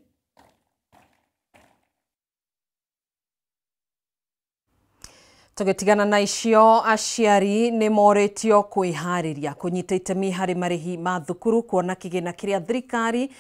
Tugitigana na icio, aciari ni moretio kwihariria kunyita itemi hari marihi ma thukuru kuona kigina kiria thirikari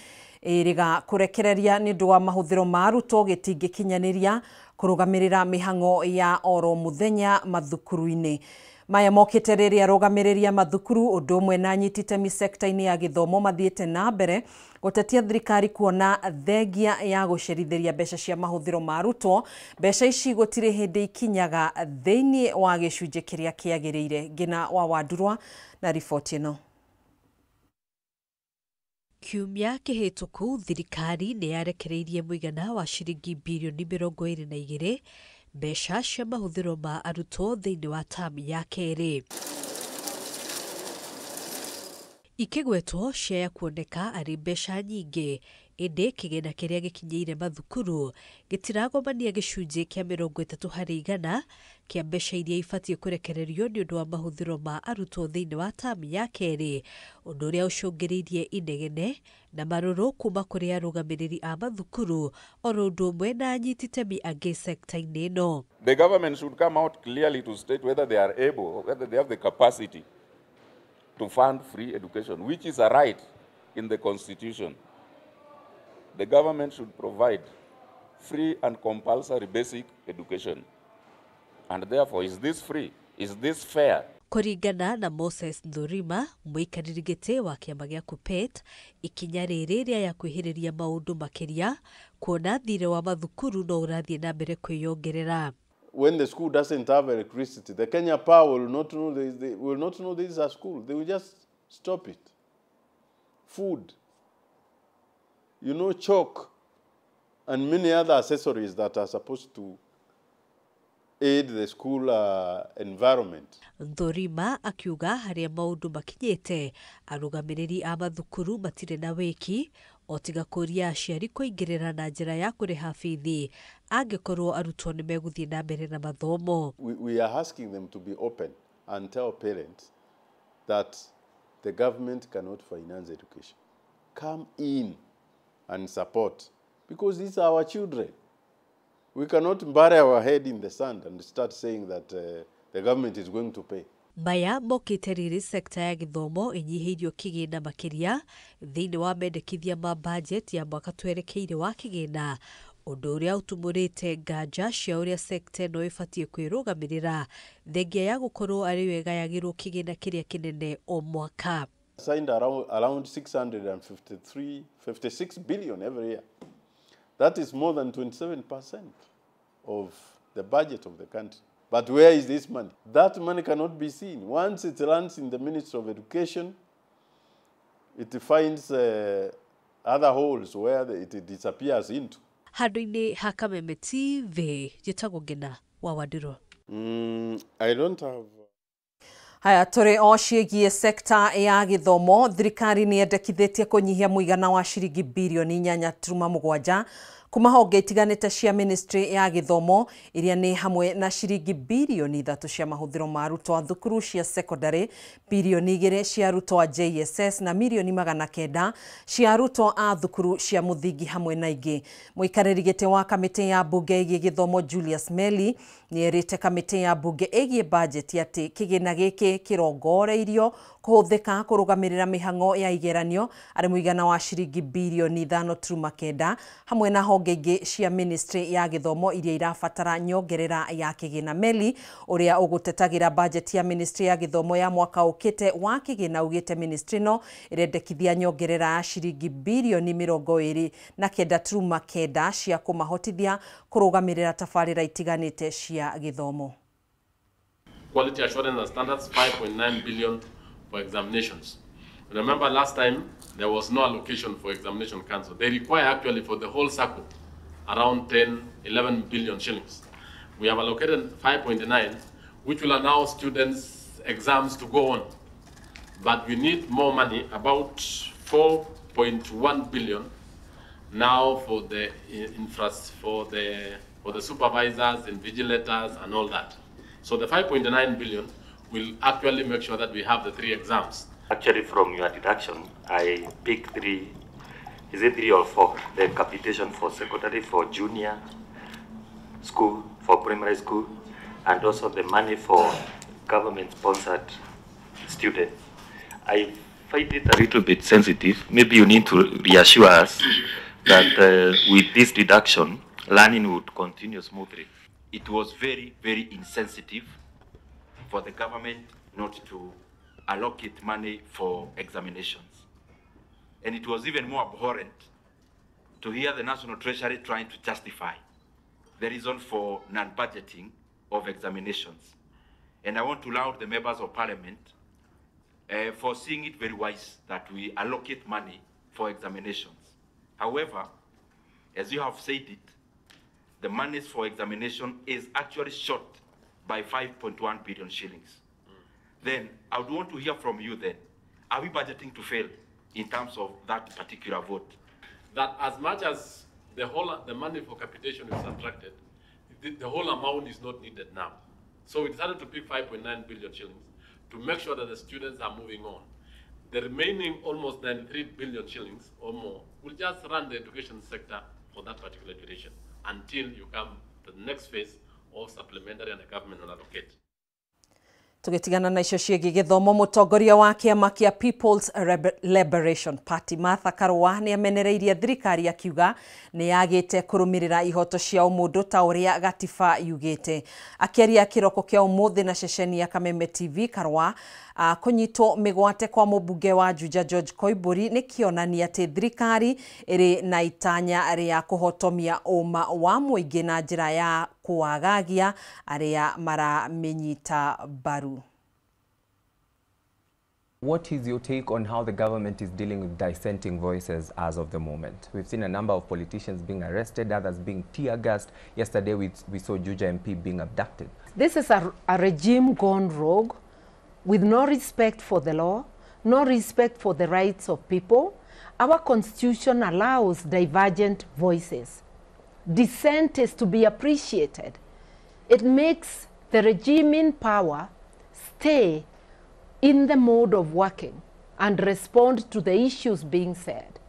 iriga kurekereria ni ndu wa mahuthiro ma arutwo gitingikinyaniria kurugamirira mihango ya oro muthenya mathukuru-ini. Maya mokite riria rugamireria mathukuru undu umwe na nyititemi sekta-ini ya githomo mathiete na mbere gutetia thirikari kuona thengia ya gucerithiria mbeca cia mahuthiro ma arutwo. Mbeca ici gutire hindi ikinyaga thiini wa gicunje kiria kiagiriire. Ngina wa Wandurwa na riboti ino. Kiumia kihituku thirikari ni yarekereirie muigana wa ciringi bilioni 22 mbeca cia mahuthiro ma arutwo thiini wa tamu ya keri. Ikigwetwo cia kuoneka ari mbeca nyingi, indi kigena kiria gikinyeire mathukuru gitiragomania gicunje kia 30 harĩ 100 kia mbeca iria ibatie kurekererio ni undu wa mahuthiro ma arutwo thiini wa tamu ya keri, undu uria ucungiririe inegene na maruru kuma kuri arugamiriri a mathukuru oro undu umwe na nyititemi angi sekta-ini ino. The government should come out clearly to state whether they are able, whether they have the capacity to fund free education, which is a right in the Constitution. The government should provide free and compulsory basic education. And therefore, is this free? Is this fair? Kuringana na Moses Ndurima, muikariri giti wa kiama gia KUPPET, ikinya riri ria ya kwihiriria maundu makiria kuona thire wa mathukuru no urathie na mbere kwiyongerera. When the school doesn't have electricity, the Kenya Power will not know this is a school. They will just stop it. Food, chalk, and many other accessories that are supposed to aid the school environment. Ndurima akiuga haria maundu makinyete arugamiriri a mathukuru matire na wiki otiga kuria aciari kuingirira na njira ya kuriha bithi angikorwo arutwo ni meguthie na mbere na mathomo. We are asking them to be open and tell parents that the government cannot finance education. Come in and support, because these are our children. We cannot bury our head in the sand and start saying that the government is going to pay. Maya mokite riri sekta ya githomo inyihiirio kigina makiria thiini wa mendekithia ma budget ya mwaka twerekeire wa kigina, undu uria utumurite nganja cia uria sekta ino ibatie kwirugamirira thengia ya gukorwo ari wega yagirwo kigina kiria kinene o mwaka. Signed around 656 billion every year. That is more than 27% of the budget of the country. But where is this money? That money cannot be seen. Once it lands in the Ministry of Education, it finds other holes where it disappears into. Handu-ini ha Kameme TV, jitagwo Ngina wa Wandurwa. I don't have... Haya, tore o ciĩgiĩ sekta ya githomo, thirikari nĩ yendekithĩtie kũnyihia mũigana wa ciringi bilioni 8.7 kuma honge itiganite cia ministry ya githomo iria ni hamwe na ciringi bilioni 3 cia mahuthiro ma arutwo a thukuru cia secondary, bilioni 2 cia arutwo a JSS na milioni 900 cia arutwo a thukuru cia muthingi hamwe na ingi. Muikariri giti wa kamiti ya bunge igie githomo Julius Meli ni erite kamiti ya bunge igie budget ati kigina giki kirongoreirio kuhuthika kurugamirira mihango ya igeranio ari muigana wa ciringi bilioni 5.9 hamwe na honge ingi cia ministry ya githomo iria irabatara nyongerera ya kigina. Meli uria ugutetagira budget ya ministry ya githomo ya mwaka ukite wa kigina ugite ministry no irendekithia nyongerera ya ciringi bilioni 29.9 cia kumahotithia kurugamirira tafarira itiganite cia githomo. Quality assurance and standards, 5.9 billion for examinations. Remember last time there was no allocation for examination council. They require actually for the whole circle around 11 billion shillings. We have allocated 5.9, which will allow students exams to go on. But we need more money, about 4.1 billion now for the for the supervisors, invigilators, and all that. So the 5.9 billion will actually make sure that we have the 3 exams. Actually, from your deduction, I picked 3, is it 3 or 4? The capitation for secondary, for junior school, for primary school, and also the money for government-sponsored students. I find it a little bit sensitive. Maybe you need to reassure us that with this deduction, learning would continue smoothly. It was very, very insensitive for the government not to allocate money for examinations. And it was even more abhorrent to hear the National Treasury trying to justify the reason for non-budgeting of examinations. And I want to laud the members of parliament for seeing it very wise that we allocate money for examinations. However, as you have said it, the monies for examination is actually short by 5.1 billion shillings. Then I would want to hear from you then, are we budgeting to fail in terms of that particular vote? That as much as the money for capitation is subtracted, the whole amount is not needed now. So we decided to pick 5.9 billion shillings to make sure that the students are moving on. The remaining almost 93 billion shillings or more will just run the education sector for that particular duration until you come to the next phase of supplementary and the government will allocate. Tugitigana na icio ciegi githomo, mutongoria wa kiama kia People's Liberation Party Martha Karua ni amenereirie thirikari akiuga ni yagite kurumirira ihoto cia umundu ta uria gatiba yugite. Akiaria kiroko kia umuthi na ceceni ya Kameme TV, Karua kunyitwo migwate kwa mubunge wa Juja George Koimburi ni kionania ati thirikari iri na itanya ria kuhotomia uma wa muingi na njira ya kuagagia aria maramenyita baru. What is your take on how the government is dealing with dissenting voices as of the moment? We've seen a number of politicians being arrested, others being tear-gassed. Yesterday we saw Juja MP being abducted. This is a regime gone rogue, with no respect for the law, no respect for the rights of people. Our constitution allows divergent voices. Dissent is to be appreciated. It makes the regime in power stay in the mode of working and respond to the issues being said.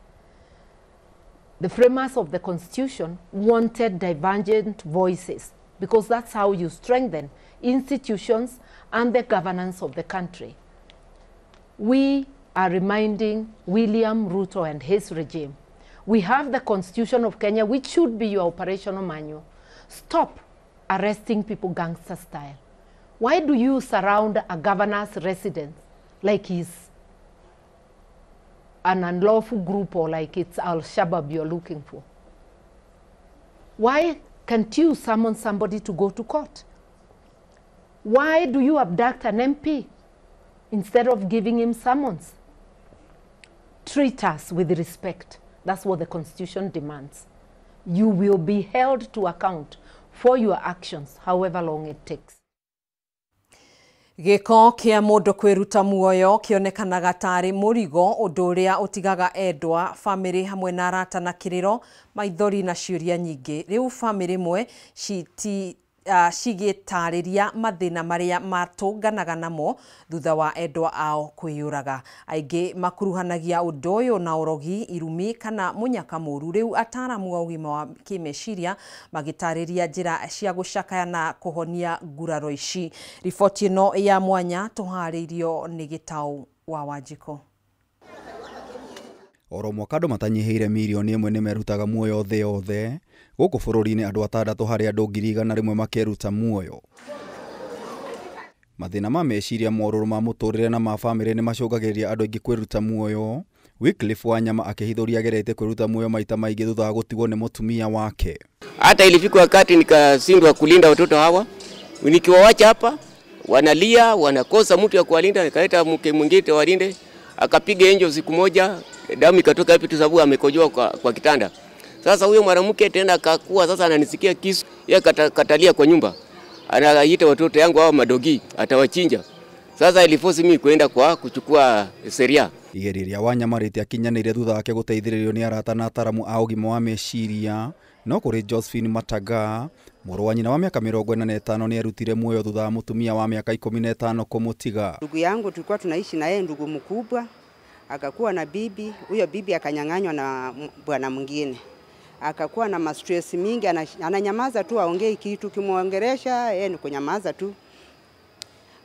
The framers of the Constitution wanted divergent voices because that's how you strengthen institutions and the governance of the country. We are reminding William Ruto and his regime, we have the Constitution of Kenya, which should be your operational manual. Stop arresting people gangster style. Why do you surround a governor's residence like he's an unlawful group or like it's Al-Shabaab you're looking for? Why can't you summon somebody to go to court? Why do you abduct an MP instead of giving him summons? Treat us with respect. That's what the Constitution demands. You will be held to account for your actions, however long it takes. Gĩko kĩa mũndũ kwĩruta muoyo kĩonekanaga tarĩ mũrigo ũndũ ũrĩa ũtigaga endwa, famĩrĩ hamwe na arata na kĩrĩro, maithori na ciũria nyingĩ. Rĩu famĩrĩ imwe cigĩtarĩria mathĩna marĩa matũnganaga namo thutha wa endwa ao kwĩyũraga. Aingĩ makuruhanagia ũndũ ũyũ na ũrogi, irumi kana mũnyaka mũru. Rĩu ataaramu wa ũgima wa kĩmeciria magĩtarĩria njĩra cia gũcakaya na kũhonia nguraro ici. Riboti ĩno ya mwanya tũharĩirio nĩ Gĩtaũ wa Wanjikũ. Oro mwaka andũ matanyiheire milioni 1 nĩ merutaga muoyo thĩ yothe. Gũkũ bũrũri-inĩ andũ 6 harĩ andũ 100,000 makeruta muoyo. Mathĩna ma meciria, morũrũ ma mũtũrĩre na ma famĩrĩ nĩ macũngagĩrĩria andũ aingĩ kwĩruta muoyo. Wycliffe Wanyama akĩhithũria agerete kwĩruta muoyo maita maingĩ thutha wa gũtigwo nĩ mũtumia wake. Hata ilifika wakati nikashindwa kulinda watoto hawa. Nikiwaacha hapa wanalia, wanakosa mtu ya kuwalinda, nikaleta mke mwingine walinde. Akapiga enjo siku moja, damu ikatoka hapo tu sababu amekojoa kwa kitanda. Sasa huyo mwanamke tena akakuwa sasa ananisikia kisu, yeye katalia kwa nyumba. Anaita watoto yangu hao madogi, atawachinja. Sasa iliforce mimi kwenda kwa kuchukua sheria. Igeria Wanyama rĩte akinyanĩire thutha wake gũteithĩrĩrio nĩ arata na ataramu a ũgima wa meciria. No kũrĩ Josephine Mataga, mũrũ wa nyina wa miaka 45 nĩ arutire muoyo thutha wa mũtumia wa miaka 15 kũmũtiga. Ndugu yangu tulikuwa tunaishi na yeye, ndugu mkubwa, akakuwa na bibi, huyo bibi akanyang'anywa na bwana mwingine. Akakuwa na stress mingi, ananyamaza tu, aongei kitu, kimuongelesha yeye ni kunyamaza tu.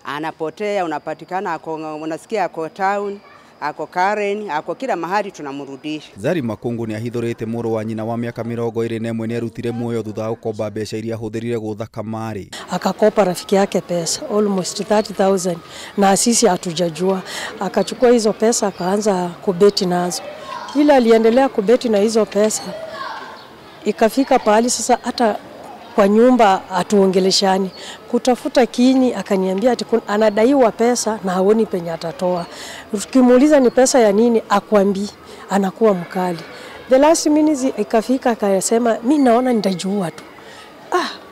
Anapotea, unapatikana unasikia ako town, ako Karen, ako kila mahali tunamrudisha. Zari Makungu nĩ ahithũrĩte mũrũ wa nyina wa miaka 21 nĩ arutire muoyo thutha wa gũkomba mbeca iria ahũthĩrire gũtha kamari. Akakopa rafiki yake pesa almost 30,000 na sisi hatujajua. Akachukua hizo pesa akaanza kubeti nazo. Ila aliendelea kubeti na hizo pesa. Ikafika pahali sasa hata kwa nyumba atuongeleshani. Kutafuta kini akaniambia ati anadaiwa pesa na haoni penye atatoa. Tukimuuliza ni pesa ya nini akwambii, anakuwa mkali. The last minute ikafika akasema mimi naona nitajua tu.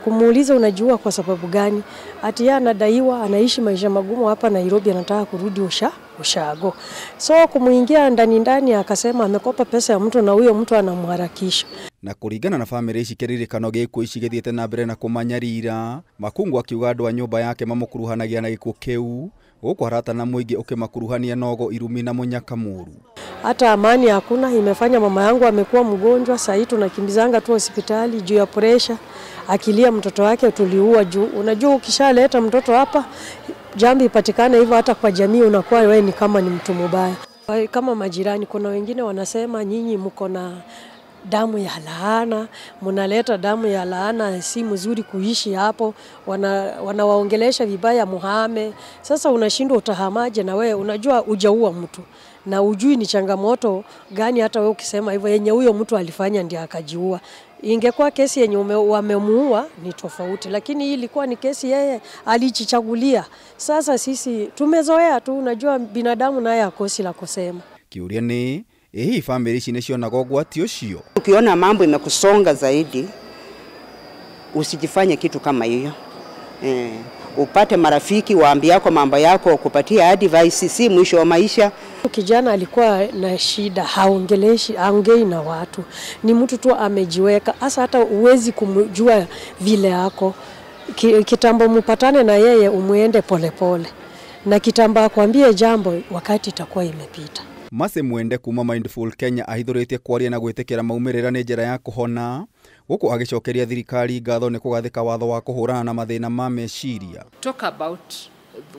Kumuuliza unajua kwa sababu gani? Ati yeye anadaiwa, anaishi maisha magumu hapa Nairobi, anataka kurudi ushago. So kumuingia ndani akasema amekopa pesa ya mtu na huyo mtu anamharakisha. Na kũringana na famĩrĩ ici kĩririkano gĩkuo ici gĩthiĩte na mbere na kũmanyarira. Makungu akiuga andũ a nyũmba yake mamũkuruhanagia na gĩkuo kĩu, gũkũ arata na mũingĩ ũkĩmakuruhania nogo, irumi na mũnyaka mũru. Hata amani hakuna. Imefanya mama yangu amekuwa mgonjwa, sasa hivi tunakimbizanga tu hospitali juu ya pressure. Akilia mtoto wake tuliua juu. Unajua ukishaleta mtoto hapa jambo ipatikane hivyo, hata kwa jamii unakuwa wewe ni kama ni mtu mbaya. Kama majirani kuna wengine wanasema nyinyi mko na damu ya laana, mnaleta damu ya laana, si mzuri kuishi hapo, wanawaongelesha vibaya muhame. Sasa unashindwa utahamaje na wewe unajua hujaua mtu na ujui ni changamoto gani, hata wewe ukisema hivyo yenye huyo mtu alifanya ndiye akajiua. Ingekuwa kesi yenye wamemuua ni tofauti, lakini hii ilikuwa ni kesi yeye alijichagulia. Sasa sisi tumezoea tu, unajua binadamu naye akosi la kusema. Kiuria ni hii family ici nĩ cionaga ũgwati ũcio. Ukiona mambo imekusonga zaidi, usijifanye kitu kama hiyo. Upate marafiki waambie yako mambo yako, kupatia advice, si mwisho wa maisha. Kijana alikuwa na shida, haongei na watu. Ni mtu tu amejiweka. Hasa hata uwezi kumjua vile yako. Kitambo mpatane na yeye umuende polepole. Na kitambo akwambie jambo wakati itakuwa imepita. Mase Mwende kuma Mindful Kenya ahithũrĩtie kwaria na gwĩtĩkĩra maumĩrĩra nĩ njĩra ya kũhona, gũkũ agĩcokeria thirikari ngatho nĩ kũgathĩka watho wa kũhũrana na mathĩna ma meciria. Talk about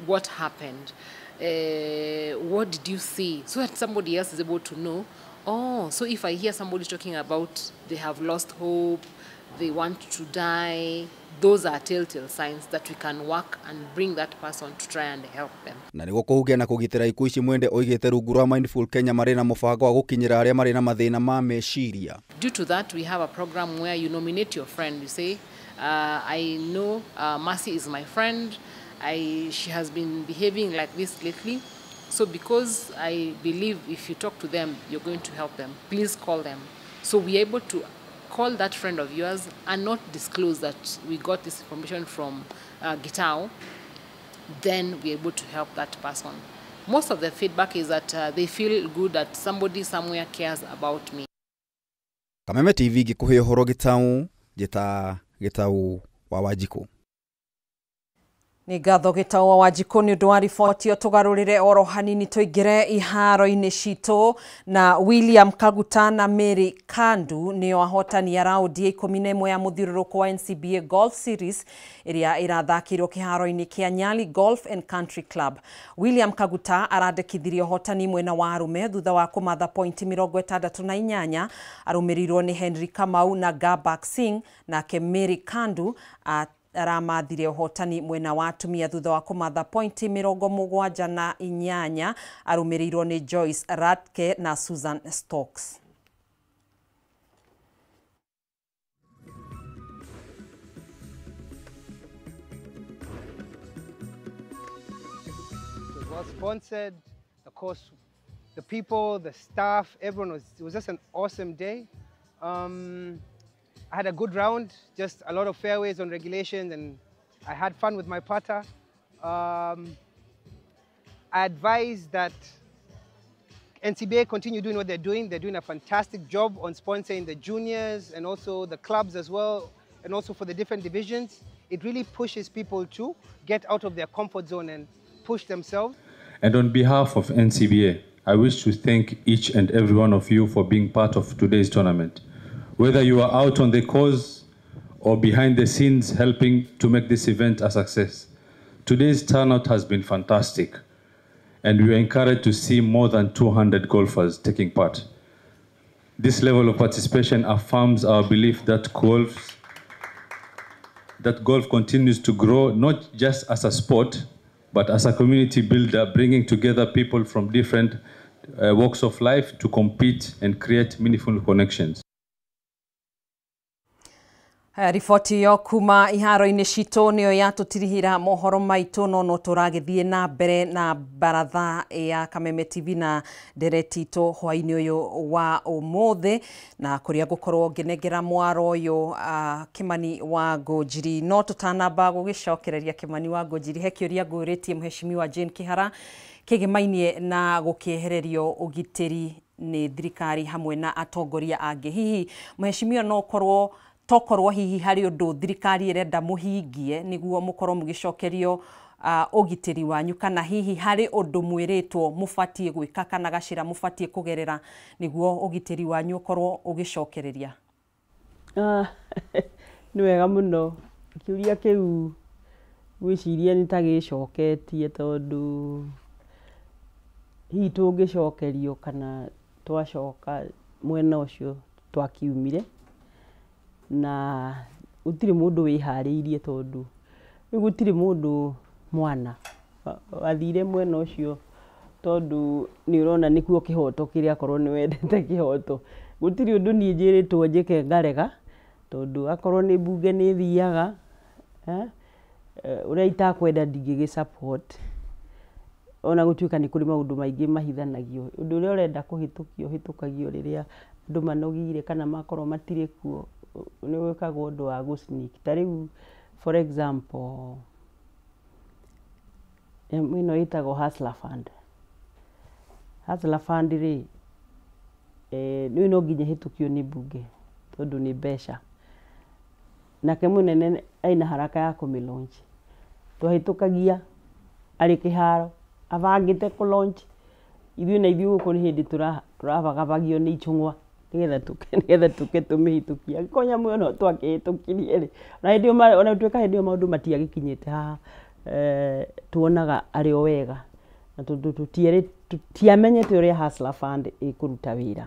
what happened. What did you see? So that somebody else is able to know. Oh, so if I hear somebody talking about they have lost hope, they want to die, those are telltale signs that we can work and bring that person to try and help them. Na nĩguo kũhugia na kũgitĩra ikuũ ici, Mwende oigĩte rungu rwa Mindful Kenya marĩ na mũbango wa gũkinyĩra arĩa marĩ na mathĩna ma meciria. Due to that, we have a program where you nominate your friend. You say, I know Mercy is my friend. She has been behaving like this lately. So because I believe if you talk to them, you're going to help them, please call them. So we're able to call that friend of yours and not disclose that we got this information from Gitao, then we're able to help that person. Most of the feedback is that they feel good that somebody somewhere cares about me. Kameme TV gikuhe horo gitau gitau wa Wanjiku. Ni ngatho Gitau wa Wanjiku ni undu wa riboti tugarurire oro hanini tuingire iharo-ini citu na William Kaguta na Mary Kandu nio ahotani ya raundi 11 ya muthiururuko wa NCBA Golf Series iria irathakirwo kiharo-ini kia Nyali Golf and Country Club. William Kaguta arandikithirio hotani mwena wa arume thutha wa kumatha pointi 68 arumirirwo ni Henry Kamau na Gabak Singh na Mary Kandu aramathire hotani mwena wa atumia thutha wa kumatha pointi 78 arumirirwo ni Joyce Ratke na Susan Stokes. It was well sponsored, of course, the people, the staff, everyone it was just an awesome day. I had a good round, just a lot of fairways on regulations, and I had fun with my putter. I advise that NCBA continue doing what they're doing. They're doing a fantastic job on sponsoring the juniors and also the clubs as well, and also for the different divisions. It really pushes people to get out of their comfort zone and push themselves. And on behalf of NCBA, I wish to thank each and every one of you for being part of today's tournament. Whether you are out on the course or behind the scenes helping to make this event a success, today's turnout has been fantastic, and we are encouraged to see more than 200 golfers taking part. This level of participation affirms our belief that golf continues to grow, not just as a sport, but as a community builder, bringing together people from different walks of life to compete and create meaningful connections. Riboti yo kuma iharo-ini citu niyo yatutirihira mohoro maitu no turagithie na mbere na baratha ya Kameme TV na ndereti itu hwaini uyu wa umuthi na kuria gukorwo nginegera mwaro uyu Kimani wa Ngũnjiri no tutanamba gugicokereria Kimani wa Ngũnjiri he kiuria nguritie Mheshimiwa Jane Kihara kigimainie na gukiehererio ugitiri ni thirikari hamwe na atongoria angi hihi Mheshimiwa no korwo tokorwo hihi hari undu thirikari irenda muhingie niguo mukorwo mugicokerio ugitiri wanyu kana hihi hari undu mwiritwo mufatie gwika kana gacira mufatie kugerera niguo ugitiri wanyu ukorwo ugicokereria. Ni wega muno kiuria kiu gwiciria ni tagicoketie tondu hihi tungicokerio kana twacoka mwena ucio twakiumire na gutire mundu wihariirie tondu gutire mundu mwana wathire mwena ucio tondu ni urona nikuo kihoto kiria korwo ni wendete kihoto gutire undu ni njiritwo njike ngarega tondu akorwo ni bunge ni thiaga uria itakwenda ndingigi support ona gutuika ni kuri maundu maingi mahithanagio undu uria urenda kuhitukio hitukagio riria andu manogire kana makorwo matire kuo ni wikagwo undu wa gusneak tariu for example ino itagwo Hustler Fund ri ni no nginya hitukio ni bunge tondu ni besha na kemunene aina haraka ya kumilaunch twahitukagia ari kiharo avangite ku launch ithuĩ na ithuĩ gũkũ nĩ hĩndĩ tũravagavagio nĩ ichung'wa nĩgetha tũke tũmĩhĩtũkia ko nyamũ ĩyo no twakĩhĩtũkirie rĩ na hĩndĩ ĩyo ona tuĩka hĩndĩ ĩyo maũndũ matiagĩkinyĩte haha tuonaga arĩ o wega na tutiamenyete ũrĩa Hustler Fund ĩkũruta wĩra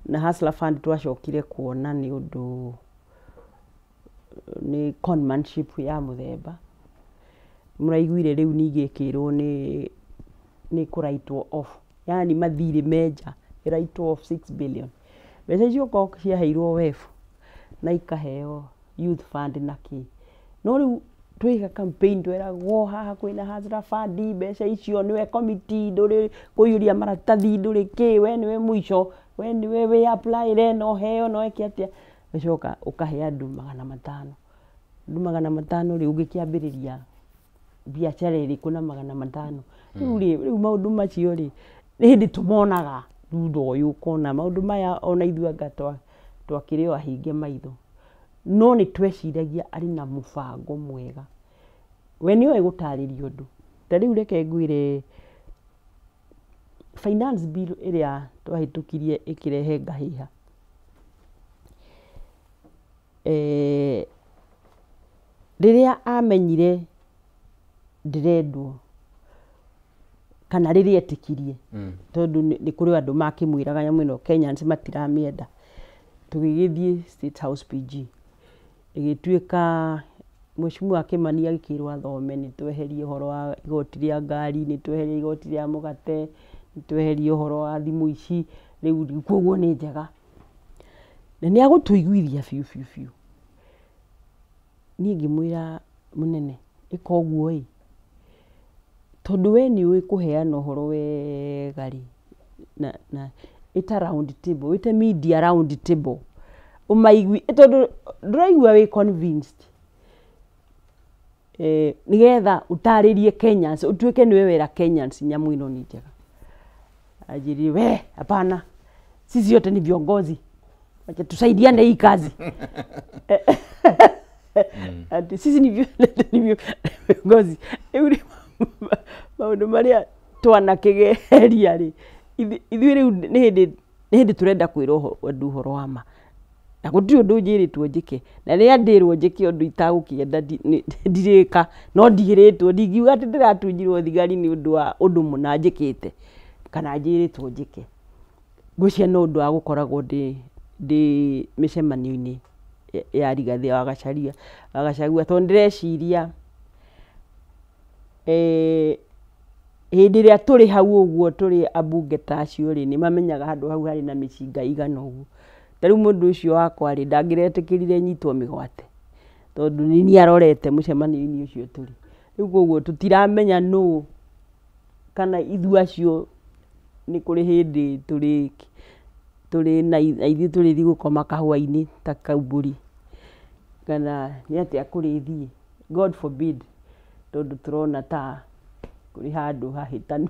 na Hustler Fund twacokire kuona nĩ ũndũ nĩ conmanship ya mũthemba mũraiguire rĩu nigĩkĩrwo nĩ kũraitwo off yani mathirĩ menja ĩraitwo off 6 billion mbeca icio ko ciaheirwo wefu na ikaheo youth fund na kĩ no rĩu twiga campaign tweragwo haha kwĩna Hustler Fund mbeca icio nĩwe committee ndũrĩ kũiyũria maratathi ndũrĩ kĩ we nĩwe mũico we nĩwe we apply re no heo no eke atĩa ũcoka ũkahe andũ 500 rĩu ũngĩkĩambĩrĩria biacara ĩrĩkũ na 500 rĩu maũndũ macio rĩ nĩ hĩndĩ tũmonaga thutha ũyũ ũkona maũndũ maya ona ithuanga twakĩrĩ o ahinge maitho no nĩ tweciragia arĩ na mũbango mwega we nĩoĩ gũtarĩria ũndũ ta rĩu reke ngwĩre finance bill ĩrĩa twahĩtũkirie ĩkĩrehe ngahĩha rĩrĩa amenyire ndĩrendwo kana rĩrĩa etĩkirie tondũ nĩ kũrĩ andũ makĩmwĩraga nyamũ ĩno Kenyans matiramĩenda tũgĩgĩthiĩ State House PG ĩgĩtuĩka Mheshimiwa Kimani agĩkĩrwo athome nĩ tweherie ũhoro wa igoti rĩa ngari nĩ tweherie igoti rĩa mũgate nĩ tweherie ũhoro wa thimũ ici rĩu koguo nĩ njega na nĩ agũtũiguithia biũ niĩ ngĩmwĩra mũnene ĩka ũguo ĩ tondũ we nĩ ũĩ kũheana ũhoro wega rĩ na ĩta round table ĩte media round table ũmaigui tondũ ndũraigua wĩ convinced nigetha utarĩrie Kenyans utuĩke niwe wera Kenyans nyamũ ĩno nĩ njega ajiri we hapana sisi yote ni viongozi wacha tusaidiane hii kazi ati sisi ni viongozi maũndũ marĩa twanakĩgeria rĩ ithuĩ rĩu nĩ hĩndĩ tũrenda kwĩrwo andũ ũhoro wa ma na gũtirĩ ũndũ njĩrĩtwo njĩke na rĩrĩa ndĩrwo njĩke ũndũ itagũkĩenda ndirĩka no ndigĩrĩtwo ndingiuga atĩ ndĩratunjirwo thigari nĩ ũndũ wa ũndũ mũna njĩkĩte kana njĩrĩtwo njĩke ngwĩciria no ũndũ wa gũkoragwo ndĩ mĩcemanio-inĩ ya Rigathĩ wa Gachagua tondũ ndĩreciria hĩndĩ ĩrĩa tũrĩ hau ũguo tũrĩ ambunge ta acio rĩ nĩ mamenyaga handũ hau harĩ na mĩcinga igana ũguo ta rĩu mũndũ ũcio wakwa rĩ ndangĩretĩkĩrire nyitwo mĩgwate tondũ nĩ arorete mũcemanio-inĩ ũcio tũrĩ rĩu koguo tũtiramenya nũ kana ithuĩ acio nĩ kũrĩ hĩndĩ tũrĩ na ithuĩ tũrĩthiĩ gũkoma kahũa-inĩ ta kaumbũri kana nĩ atĩa kũrĩthiĩ God forbid tondũ tũrona ta kũrĩ handũ hahĩtanu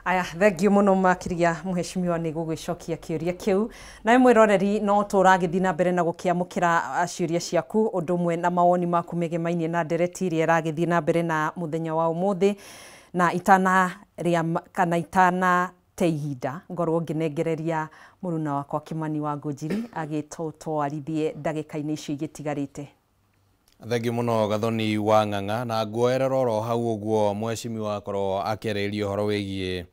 Aya, thengio mũno makĩria Mheshimiwa nĩ gũgĩcokia kĩũria kĩu. Nawe mwĩroreri no tũragĩthiĩ na mbere na gũkĩamũkĩra ciũria ciaku ũndũ ũmwe na mawoni maku megemainie na ndereti ĩrĩa ĩragĩthiĩ na mbere na mũthenya wa ũmũthĩ na itana te ihinda ngorwo ngĩnengereria mũruna wakwa Kimani wa Ngũnjiri agĩtũtwarithie ndagĩka-inĩ icio igĩtigarĩte. Thengio mũno Gathoni wa Ng'ang'a na nguoerera oro hau ũguo Mheshimiwa akorwo akĩarĩria ũhoro wĩgiĩ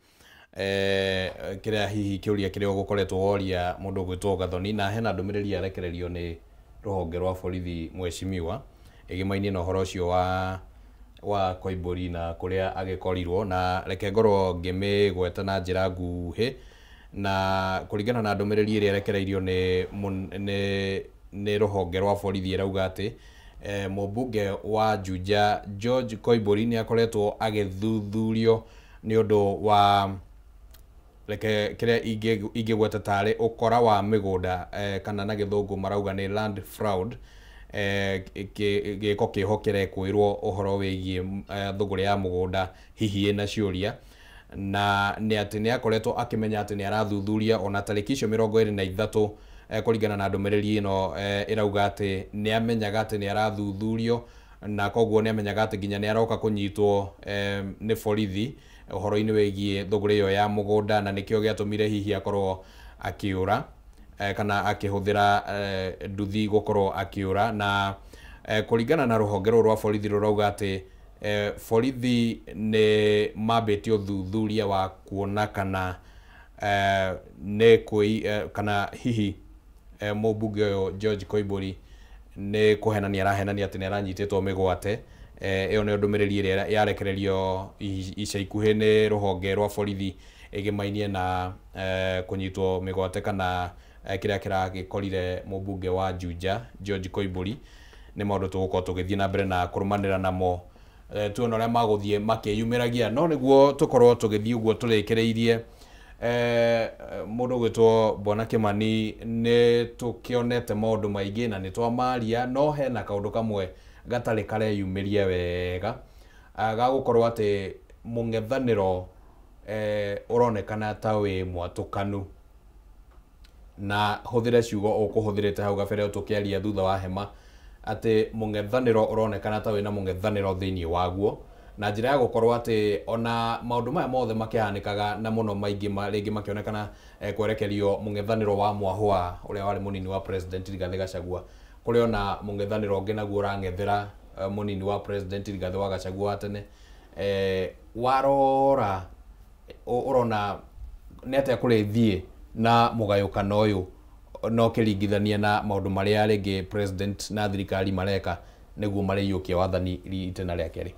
kĩrĩa hihi kĩũria kĩrĩa ũgũkoretwo woria mũndũ ũgwĩtwo Gathoni na hena ndũmĩrĩri yarekererio nĩ rũhonge rwa borithi Mheshimiwa ĩgĩmainie na ũhoro ũcio wa Koimbũri na kũrĩa agĩkorirwo na reke ngorwo ngĩmĩgweta na njĩra nguhĩ na kũringana na ndũmĩrĩri ĩrĩa yarekereirio nĩ rũhonge rwa borithi ĩrauga atĩ mũmbunge wa Juja George Koimbũri nĩ akoretwo agĩthuthurio nĩ ũndũ wa reke kĩrĩa ingĩgweta tarĩ ũkora wa mĩgũnda kana na gĩthũngũ marauga nĩ land fraud gĩko kĩho kĩrekwĩrwo ũhoro wĩgiĩ thũgũrĩ ya mũgũnda hihi na ciũria na nĩ atĩ nĩ akoretwo akĩmenya atĩ nĩ arathuthuria ona tarĩki icio 23 kũringana na ndũmĩrĩri ĩno ĩrauga atĩ nĩ amenyaga atĩ nĩ arathuthurio na koguo nĩ amenyaga atĩ nginya nĩ aroka kũnyitwo nĩ borithi ũhoro-inĩ wĩgiĩ thũgũrĩ ĩyo ya mũgũnda na nĩkĩo gĩatũmire hihi akorwo akĩũra kana akĩhũthĩra nduthi gũkorwo akĩũra na kũringana na rũhonge rũu rwa borithi rũrauga atĩ borithi nĩ mambĩtie ũthuthuria wa kuona kana kana hihi mũmbunge ũyũ George Koimbũri nĩ kũhenania arahenania atĩ nĩ aranyitĩtwo mĩgwate ĩyo nĩ ndũmĩrĩri ĩrĩa yarekererio ica ikuhĩ nĩ rũhonge rwa borithi ĩgĩmainie na kũnyitwo mĩgwate kana kĩrĩa kĩragĩkorire mũmbunge wa Juja George Koimbũri nĩ maũndũ tũgũkorwo tũgĩthiĩ na mbere na kũrũmanĩra namo tuona ũrĩa magũthiĩ makĩyumĩragia no nĩguo tũkorwo tũgĩthiĩ ũguo tũrĩkĩrĩirie mundu gwitwo Bwana Kimani ni tukionete maundu maingi na ni twamaria no hena kaundu kamwe gatari kareyumiria wega gagukorwo ati mungethaniro uronekana ta wi mwatukanu na huthire ciugo ukuhuthirite hau gabere tukiaria thutha wa hema ati mungethaniro uronekana ta wina mungethaniro thiini waguo na njira ya gukorwo ati ona maundu maya mothe makihanikaga na muno maingi ringi makionekana kwerekerio mungethaniro wa Mwahua uria wari munini wa president Rigathi Gachagua kuri ona mungethaniro ungi naguo urangethera munini wa president Rigathi wa Gachagua tene warora urona nete kurithie na mugayukano uyu no kiringithania na maundu maria ringi president na thirikari mareka niguo mariyukia wathani itena ria keri.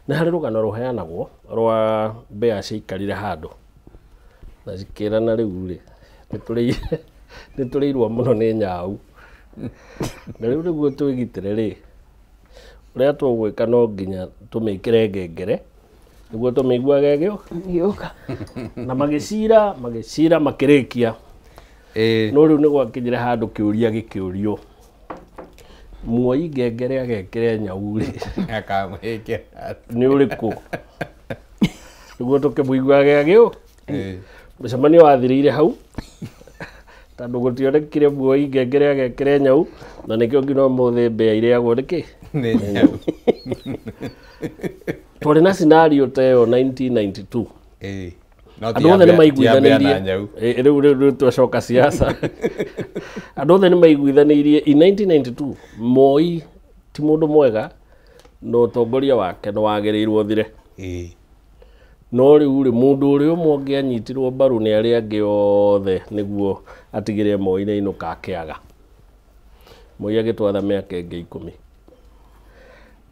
Na hari rugano ruheanagwo rwa mbea ciikarire handu na cikirana riu ri nitureirwo muno ni nyau na riu niguo twigitire ri uria tugwika no nginya tumikire ngengere niguo tumeiguage gioka na magicira makirikia no riu ni gwakinyire handu kiuria gikiurio Mwai ngengere agekire nyau ri akamwike ni uriku niguo tukimuiguage agio mucemanio wathirire hau tondu gutionekire Mwai ngengere agekire nyau na nikio ngino muthe mbea iriagwo niki ni nyau twari na scenario ta yo 1992 andu othe ni maiguithanirie riu twacoka siasa andu othe ni maiguithanirie in 1992 Moi ti mundu mwega no utongoria wake no wagereirwo thire no riu ri mundu uri umwe ungianyitirwo mbaru ni aria angi othe niguo atigire Moi ni inuka akiaga Moi agitwatha miaka ingi 10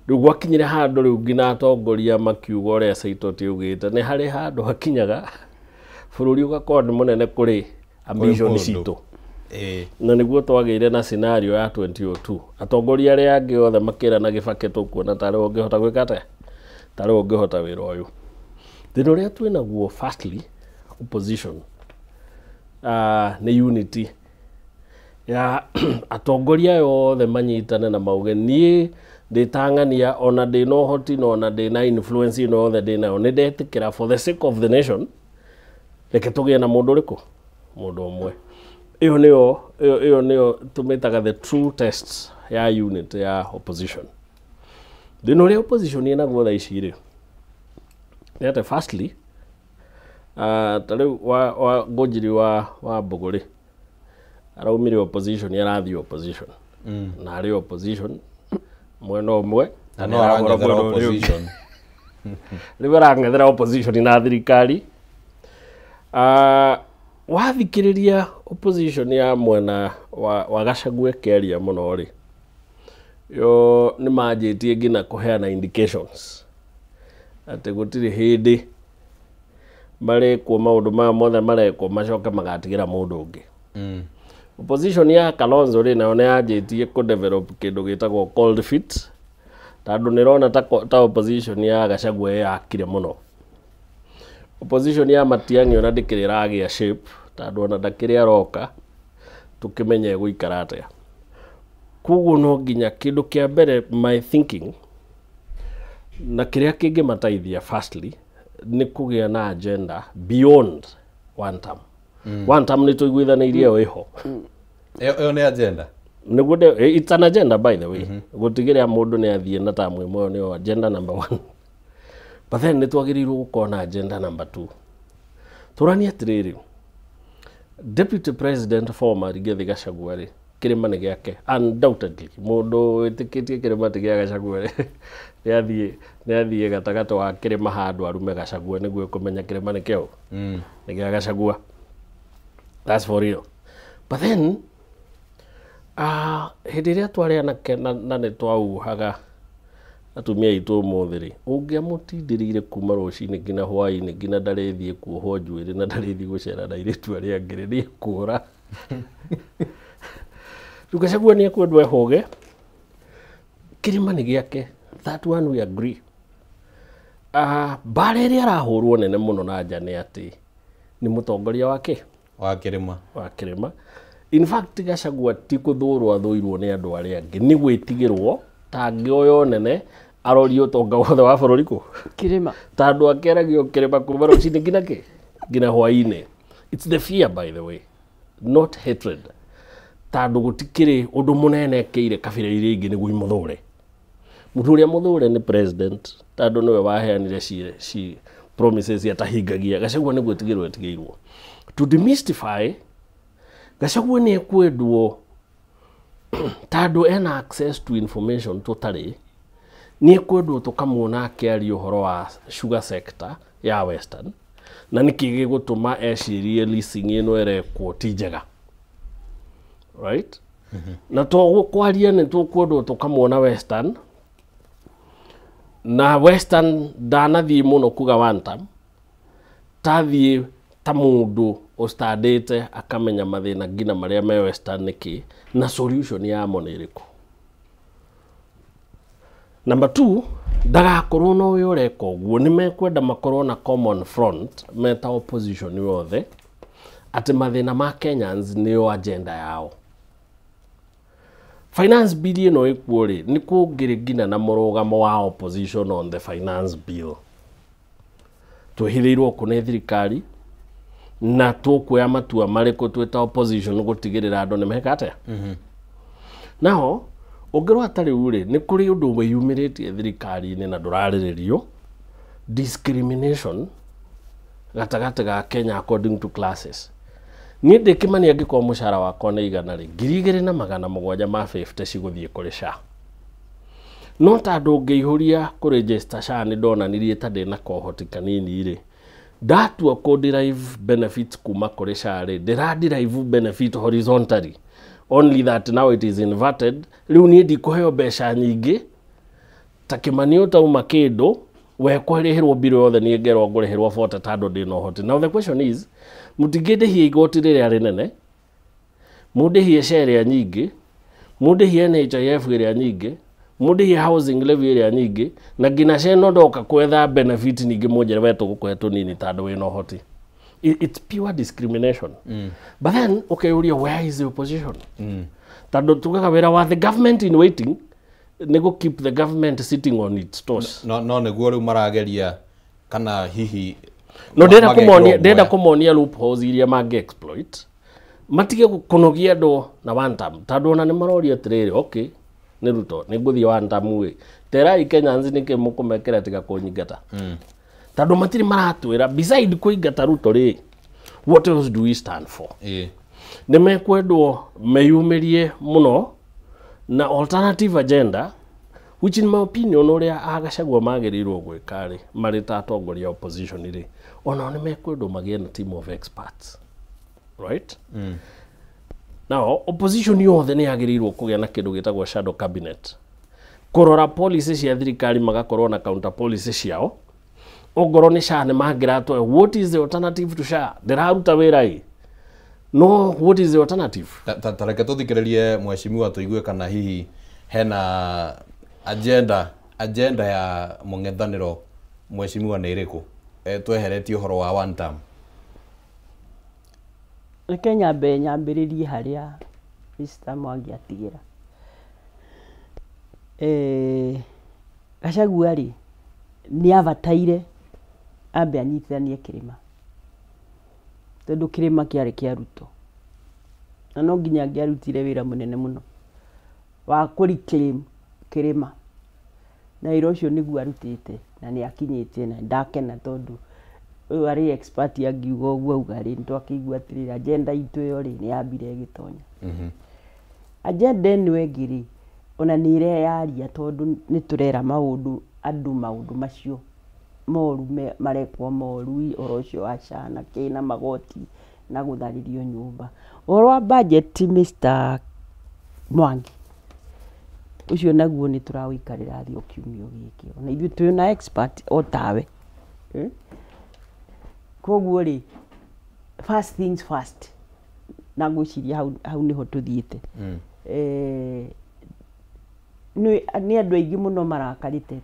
riu gwakinyire handu riu ngina atongoria makiuga uria Saitoti ugite ni hari handu hakinyaga bururi ugakorwo ni munene kuri ambition citu na niguo twagire na scenario ya 2002 atongoria aria angi othe makira na Kibaki tukuona tari ungihota gwikate tari ungihota wira uyu thina ria twina guo firstly opposition ni unity ya atongoria yothe manyitane na mauge nie nditangania ona ndina uhoti no ona ndina influence ino yothe ndinayo ni ndetikira for the sake of the nation reke tugie na mundu riku mundu umwe iyo niyo tumitaga the true tests ya unit ya opposition thina ria opposition ina guo thaa ici ri ni ati firstly tari wa Ngunjiri wa Mbuguri araumire opposition arathie opposition na ari opposition mwena umwe na no arangethera opposition riu arangethera opposition na thirikari wathikiriria opposition ya mwena wa Gachagua keria muno ri yo ni manjitie ngina kuheana indications ati gutiri hindi marikwo maundu maya mothe marekwo macoke magatigira mundu ungi opposition ya Kalonzo ri nayo ni yanjitie ku develop kindu gitagwo cold feet tondu nirona ta opposition ya Gachagua yakire muno opposition ya Matiang'i ona ndikirira agia shape tondu ona ndakiri aroka tukimenya guikara atia kuguo no nginya kindu kia mbere my thinking na kiria kingi mataithia firstly ni kugia na agenda beyond one term one term ni tuiguithanirie wiho iyo ni agenda niguo it's an agenda by the way gutigira mundu ni athie na term imwe ni agenda number 1 but then ni twagirirwo gukorwo na agenda number 2 turania atiriri deputy president former Rigathi Gachagua ri kirima ni giake undoubtedly mundu witikitie kirima ti gia Gachagua ri ni athie gatagato wa kirima handu arume Gachagua niguo kumenya kirima ni kiu ni gia Gachagua that's for real but then hindi iria twariana na ni twauhaga atumia itu muthiri ungiamutindiriire kuma rucini ngina hwaini ngina ndarithie kuohwo njuiri na ndarithie gucera na iritu aria ngiri ni kuura Gachagua ni akwendwo ehoge kirima ni giake that one we agree bara ĩrĩa arahũrwo nene mũno na nja nĩ atĩ nĩ mũtongoria wake wa Kĩrĩma. In fact Gachagua ti kũthũrwo athũirwo nĩ andũ arĩa angĩ, nĩ gwĩtigĩrwo ta angĩoyo nene arorio ũtonga wothe wa bũrũri kũ Kĩrĩma, ta andũ akeragio Kĩrĩma kuma rũcinĩ nginya hwaĩ-inĩ. It's the fear, by the way, not hatred. Tandũ gũtikĩrĩ ũndũ mũnene ekeire kabira iria ingĩ nĩguo imũthũre. Mũndũ ũrĩa mũthũre nĩ president, tandũ nĩwe waheanire ci promises atahingagia. Gachagua nĩ gwĩtigĩrwo etigĩirwo. To demystify, Gachagua nĩ ekwendwo tandũ ena access to information tũtarĩ, nĩ ekwendwo tũkamuona akĩaria ũhoro wa sugar sector ya Western, na nĩkĩ gĩgũtũma ecirie leasing ĩno ĩrekwo ti njega. Right? Na to kwaria nĩ tũkwendwo tũkamuona Western, na Western ndanathiĩ mũno kuga one time, tathiĩ ta mũndũ ũstandĩte akamenya mathĩna ngina marĩa me Western nĩkĩ na solution yamo nĩ ĩrĩkũ. Number 2, ndagakorwo no we ũreka ũguo, nĩ mekwenda makorwo na common front meta opposition yothe atĩ mathĩna ma Kenyans nĩyo agenda yao. Finance bill ĩno ĩkuo rĩ, nĩ kũngĩrĩ ngina na mũrũgamo wa opposition on the finance bill. Twĩhithĩirwo kũ nĩ thirikari na tũkuoya matua marĩkũ twĩta opposition gũtigĩrĩra andũ nĩ meka atĩa. Naho ũngĩrwo atarĩ rĩ, nĩ kũrĩ ũndũ wĩyumĩrĩtie thirikari-inĩ na ndũrarĩrĩrio, discrimination gatagatĩ ga Kenya according to classes. Niĩ ndĩ Kĩmani angĩkorwo mũcara wakwa nĩ igana rĩ, 2,750 cigũthiĩ kũrĩ SHA. No tandũ ngĩihũria kũregister SHA nĩ ndonanirie ta ndĩ na kohoti kanini rĩ, ndatua kũ-derive benefits kuma kũrĩ SHA rĩ, ndĩra-derive benefit horizontally. Only that now it is inverted. Rĩu niĩ ndikũheo mbeca nyingĩ ta Kĩmani ũtauma kĩndũ we kũrĩhĩrwo mbirũ yothe niĩ ngerwo ngũrĩhĩrwo 40 tandũ ndĩ na ũhoti. Now the question is, mũtingĩndĩhia igoti rĩrĩa rĩnene, mũndĩhie SHA ĩrĩa nyingĩ, mũndĩhie NHIF ĩrĩa nyingĩ, mũndĩhie housing levy ĩrĩa nyingĩ, na ngina SHA no ndoka kwetha benefit nyingĩ mũnjĩre we tũgũkũhe tũnini tandũ wĩna ũhoti. It's pure discrimination. But then, okay, where is the opposition? Tandũ tugaga wĩra wa the government in waiting nĩgu keep the government sitting on its toes. No nĩguo rĩu marageria kana hihi no ndenda kũmonia loopholes iria mangĩ exploit, matige kũnogia andũ na one time. Tandũ ona nĩ maroria atĩrĩrĩ, okay, nĩ Ruto nĩ ngũthiĩ one time wĩ, terai Kenyans nĩkĩ mũkũmekĩra tiga kũnyingata. Tandũ matirĩ maratwĩra beside kũingata Ruto rĩ, what else do we stand for? Nĩ mekwendwo meyumĩrie mũno na alternative agenda, which in my opinion ũrĩa Gachagua magĩrĩirwo gwĩka rĩ, marĩ ta atongoria opposition rĩ, ona nĩ mekwendwo magĩe na team of experts. Right? Now, opposition yothe nĩ yagĩrĩirwo kũgĩa na kĩndũ gĩtagwo shadow cabinet. Kũrora policy cia thirikari magakorwo na counter policy ciao. Ogoro nĩ SHA nĩ mangĩratwo, what is the alternative to SHA? Ndĩraruta wĩra ĩ. No, what is the alternative? Tareke tũthikĩrĩrie mheshimiwa tũigue kana hihi hena agenda ya mũng'ethanĩro mheshimiwa nĩ ĩrĩkũ? Tweheretie ũhoro wa one term. Reke nyambĩrĩrie harĩa Mr. Mwangi atigĩra. Gachagua rĩ, nĩ abataire ambe anyitithanie Kĩrĩma, tondũ Kĩrĩma kĩarĩ kĩa Ruto, na no nginya angĩarutire wĩra mũnene mũno wa kũreclaim Kĩrĩma, na wĩra ũcio nĩguo arutĩte na nĩ akinyĩtie, na ndakena tondũ ũyũ arĩ expert angiuga ũguo auga rĩ, nĩtwakĩigua atĩrĩrĩ agenda itũ ĩyo rĩ nĩ yambire ĩgĩtonya. Agenda ĩno ĩngĩ rĩ, ona nĩ ĩreyaria tondũ nĩ tũrera andũ maũndũ macio moru marekwo moru, ũhoro ũcio wa SHA na kĩna magoti na gũtharĩrio nyũmba. Ũhoro wa budget Mr. Mwangi, ũcio naguo nĩ tũrawĩikarĩra thĩ o kiumia gĩkĩ, ona ithuĩ twĩ na expert o tawe. Koguo rĩ, first things first, na ngwĩciria hau nĩho tũthiĩte. Nĩ andũ aingĩ mũno marakarĩte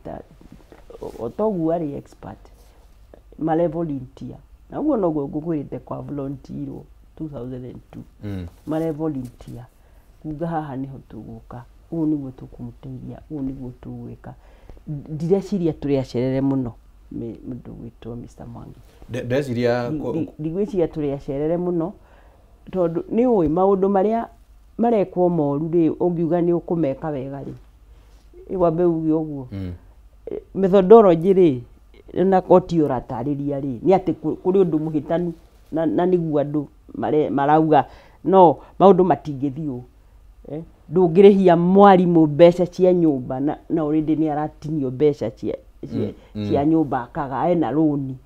otogu ari expert male volunteer na ugo no gukwirite kwa volunteer 2002 male volunteer kuga haha niho tuguka ugu niguo tukumuteithia ugu niguo tugwika ndireciria turi acerere muno mundu gwitwo Mr. Mwangi ndeciria ndigwiciria turi acerere muno tondu ni ui maundu maria marekwo moru ri ungiuga ni ukumeka wega ri iwambe ugi uguo methodology ri na koti uratariria ri ni ati kuri undu muhitanu na niguo andu marauga no maundu matingithio ndungirihia mwarimu mbeca cia nyumba na already ni aratinio mbeca cia nyumba akaga ena roni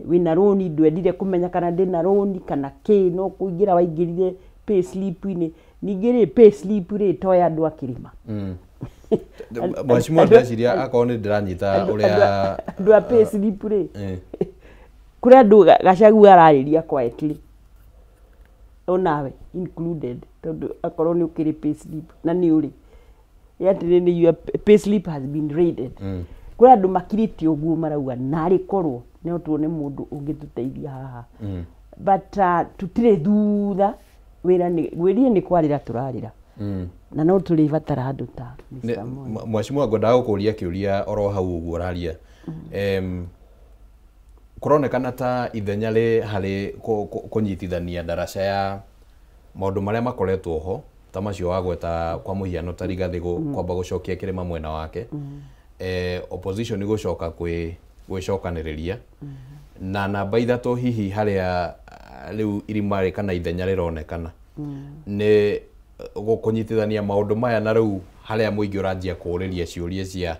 wina roni ndwendire kumenya kana ndina roni kana ki no kuingira waingirire pay slip ini ningiri pay slip ri toya andu akirima Mwashimwa ndeciria akone ndiranyita uria andu a pay slip ri kuri andu Gacagu arariria quietly onawe included tondu akorwo ni ukiri pay slip na ni uri yatire ni your pay slip has been raided kuri andu makirite uguo marauga nari korwo no tuone mundu ungituteithia haha but tutire thutha wira ni gwirie ni kwarira turarira na no turi batara andu ta Mr. Moi Mwashimwa ngoda gukuria kiuria oro hau uguo raria kuronekana ta ithenya ri hari kunyitithania ndaraca ya maundu maria makoretwo ho ta macio wagweta kwa muhiano ta Rigathi kwamba gucokia kirima mwena wake opposition gucoka gwicokaniriria na namba ithatu hihi haria riu irimari kana ithenya rironekana ni gukunyitithania maundu maya na riu haria muingi uranjia kuriria ciuria cia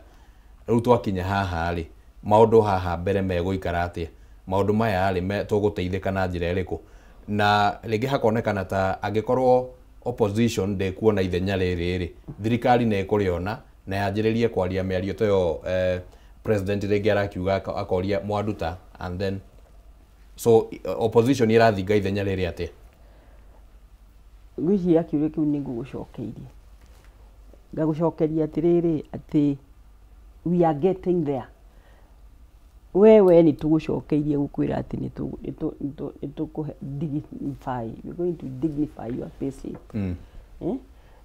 riu twakinya haha ri maundu haha mbere meguikara atia maundu maya ri tuguteithika na njira iriku na ringi hakonekana ta angikorwo opposition ndekuona ithenya riri thirikari ne kuriona na yanjiririe kwaria miario tayo president ringi arakiuga akoria mwanduta and then so opposition irathinga ithenya riri atia gwici akiuria kiu ni ngugucokeirie ngagucokeria atiriri ati we are getting there wewe ni tugucokeirie gukwira ati ni tuku dignify we're going to dignify your payslip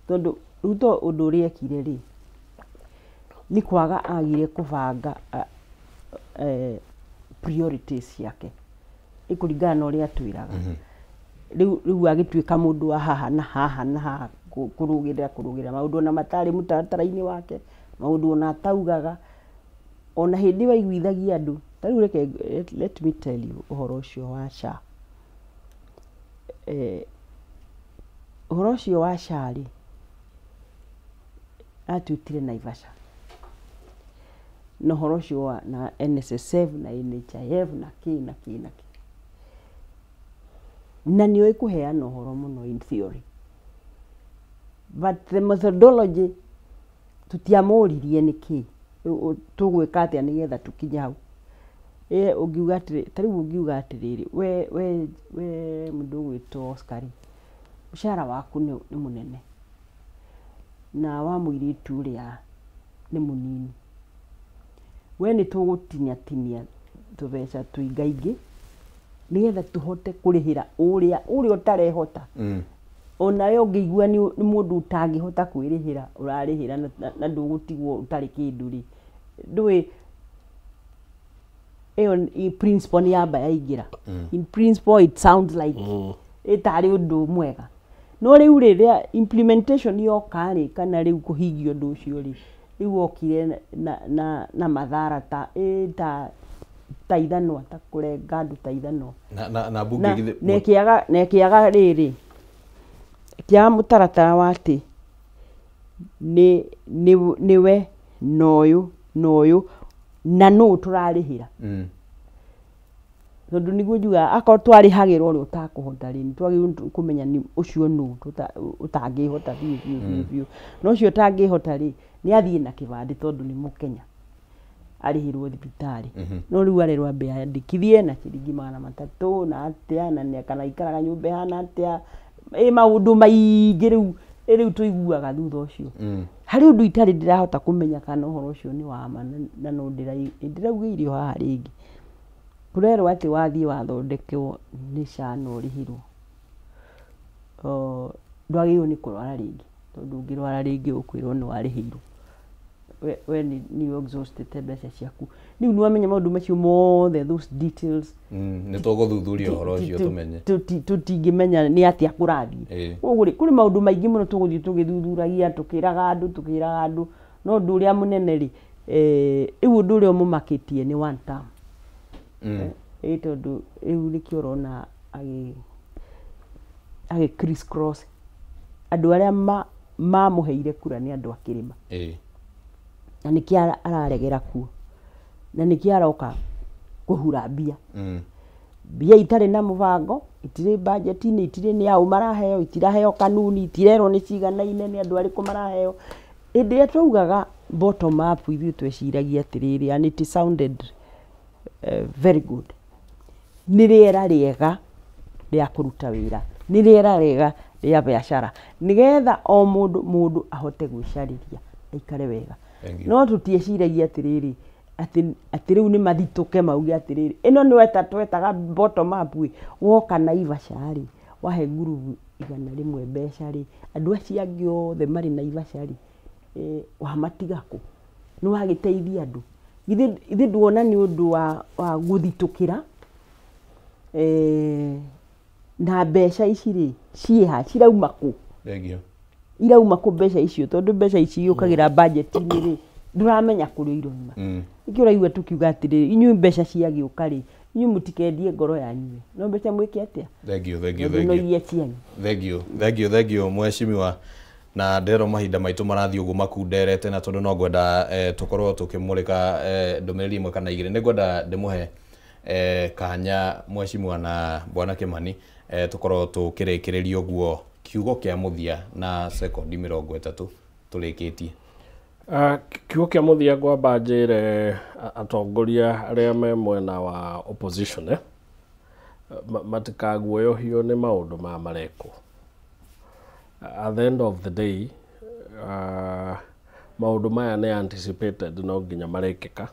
tondu ruto undu uria ekire ri ni kwaga agire kubanga priorities yake ikuringana na uria twiraga riu agituika mundu wa haha na haha na haha kurugira maundu na matari mutaratara-ini wake maundu na taugaga ona hindi waiguithagia andu tariu reke let me tell you uhoro ucio wa SHA uhoro ucio wa SHA ri atutire Naivasha no uhoro ucio na NSSF na NHIF na ki na ni ikuheana uhoro muno in theory but the methodology tutiamuririe niki tugwika atia nigetha tukinye hau ungiuga atiri tariu ungiuga atiriri we mundu gwitwo Oscar mushara waku ni munene na wa muiritu ria ni munini we ni tugutinya tubeca tuingaingi nigetha tuhote kurihira uria utarehota onayo ngigua ni mundu utangihota kwirihira urarihira na ndugutigwo utari kindu ri ndui in principle ni amba yaingira in principle it sounds like itari undu mwega no riu riria implementation yoka ri kana riu kuhingio ndu ucio ri riu okire na mathara ta ithanwa ta kurenga andu ta ithanwa na bunge nekiaga riri kia mutaratara wati niwe noyu na no turarihira tondu niguo njuga akoro twarihagirwo ri utakuhota ri twagi kumenya ni ucio no utangihota biu no ucio utangihota ri ni athie na kibandi tondu ni mukenya arihirwo thibitari no riu arerwa mbe andikithie na ciringi 300 na atia na kana ikaraga nyumba hana atia maundu maingi riu tuiguaga thutha ucio hari undu itari ndirahota kumenya kana uhoro ucio ni wa ma na no ndirauga irio haha ringi kurerwo ati wathie wathondekwo ni cana urihirwo ndwagirwo ni kurwara ringi tondu ngirwara ringi ukwirwo ni warihirwo we ni exhausted mbeca ciaku riu ni wamenya maundu macio mothe those details ni tuguthuthuria uhoro ucio tumenye tutingimenya ni atia kurathie kuri maundu maingi muno tuguthie tugithuthuragia tukiraga andu no ndu uria munene ri iu ndu uria mumakitie ni one term tondu iu nikio urona agi criss cross andu aria mamuheire kura ni andu akirima na niki araregera kuo na niki aroka kuhura mbia mbia itari na mubango itire budget ni itire ni au maraheo itiraheo kanuni itirero ni ciganaine ni andu ariku maraheo indi ataugaga bottom up ithu tweciragia atiriri and it sounded very good ni riera riega ria kuruta wira ni riera riega ria biashara nigetha o mundu ahote gwicariria aikare wega no tutieciragia atiriri ati riu ni mathituke mauge atiriri ino ni twetaga bottom up woka na Ivashari wahe ngurubu 100 mbeca ri andu acio angi othe mari na Ivashari wamatigako ni wagiteithia andu ithe nduona ni undu wa guthitukira na mbeca ici ri ciha cirauma ku irauma ku mbeca icio tondu mbeca ici yukagira budget ni ri nduramenya kuri iroima iki uraigua tukiuga atiri inyu mbeca ciagiuka ri inyu mutikendie ngoro yanyu no mbeca mwike atia thank you mheshimiwa na ndero mahinda maitu marathii uguo makunderete na tondu no ngwenda tukorwo tukimurika ndumiriri imwe kana igiri ni ngwenda ndimuhe kanya mheshimiwa na bwana Kimani tukorwo tukirikiriria uguo kiugo kia muthia na sekondi 30 tulikitie kiugo kia muthia ngwamba njire atongoria aria me mwena wa opposition matikaguoyohio ni maundu mareko at the end of the day maundu maya ni anticipated no nginya marekeka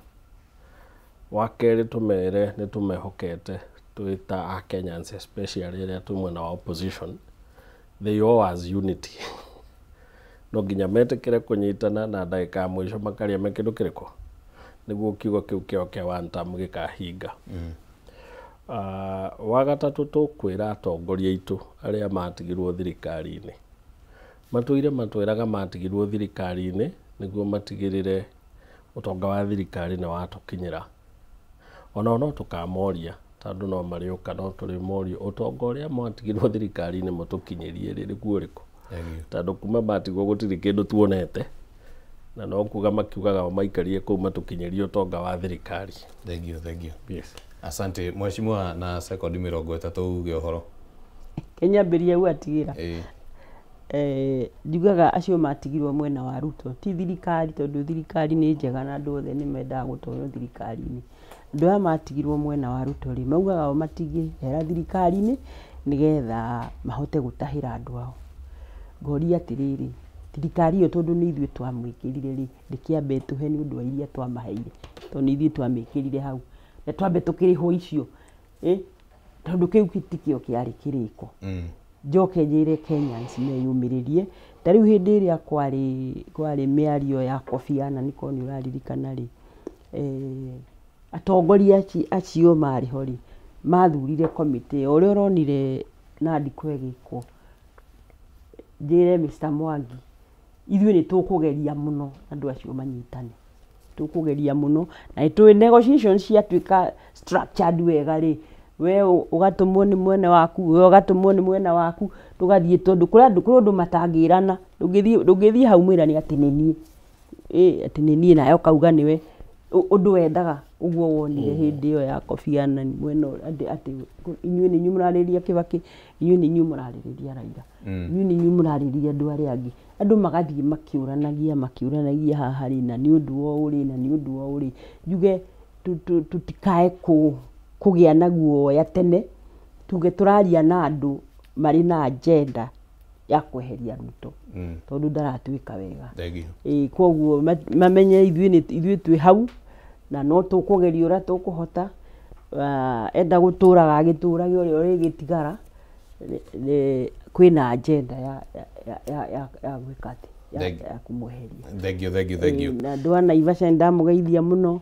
wakeri tumere ni tumehokete tuita a Kenyans especially area tu mwena wa opposition they all as unity no nginya metekere kunyitana na ndaika mwisho makaria mekindu kiriko niguo kiugo kiu kio one term gikahinga wagatatu tukwira atongoria itu aria matigirwo thirikari-ini matwiraga matigirwo thirikari-ini niguo matigirire utonga wa thirikari ni watukinyira ona no tukamoria tondu no mariuka no turi morio utonga uria matigirwo thirikari-ini mutukinyirie riguo riko tondu kuma matigwo gutiri kindu tuonete na no kuga makiugaga maikarie kuu matukinyirie utonga wa thirikari. Thank you. Yes. Asante mheshimiwa na sekondi 30 uge uhoro Kenya mbiria u atigira ndiugaga acio matigirwo mwena wa Ruto ti thirikari tondu thirikari ni njega na andu othe ni mendaga gutonyo thirikari-ini andu aya matigirwo mwena wa Ruto ri maugaga matige hera thirikari-ini nigetha mahote gutahira andu ao ngoria atiriri thirikari iyo tondu ni ithuĩ twamwikirire ri ndikiambe tuhe ni undu wa iria twamaheire tondu ithuĩ twamikirire hau na twambe tukiriho icio tondu kiu kitikio kiari kiriko njoke njire Kenyans meyumiririe tariu hindi iria kwari miario ya Kofi Annan niko ni uraririkana ri atongoria acio mari hori mathurire komite uria uronire Nandi kwegiko njire Mr Mwangi ithuĩ ni tukugeria muno andu acio manyitane tukugeria muno na tu negotiations ciatuika structured wega ri we ugatumwo ni mwene waku we ugatumwo ni mwene waku tugathie tondu kuri andu matangirana ndungithie hau mwira ni atinenie atinenie nayo kauga niwe undu wendaga uguo wonire hindi iyo ya Kofi Annan mwena ati inyuĩ ni nyumurariria Kibaki inyuĩ ni nyumurariria Raila inyuĩ ni nyumurariria andu aria angi andu magathie makiuranagia haha ri na ni undu wo uri na ni undu wo uri juge tutikae kugia naguo ya tene tuge turaria na andu mari na agenda ya kweheria Ruto tondu ndaratuika wega Thegio koguo mamenye ithuĩ twĩ hau na no tũkũgeria ũrĩa tũkũhota enda gũtũraga agĩtũrage ũrĩa ũrĩgĩtigara kwĩna agenda ya gwĩka atĩ ya kũmweheria. Thegio na andũ a Naivasha ndamũgeithia mũno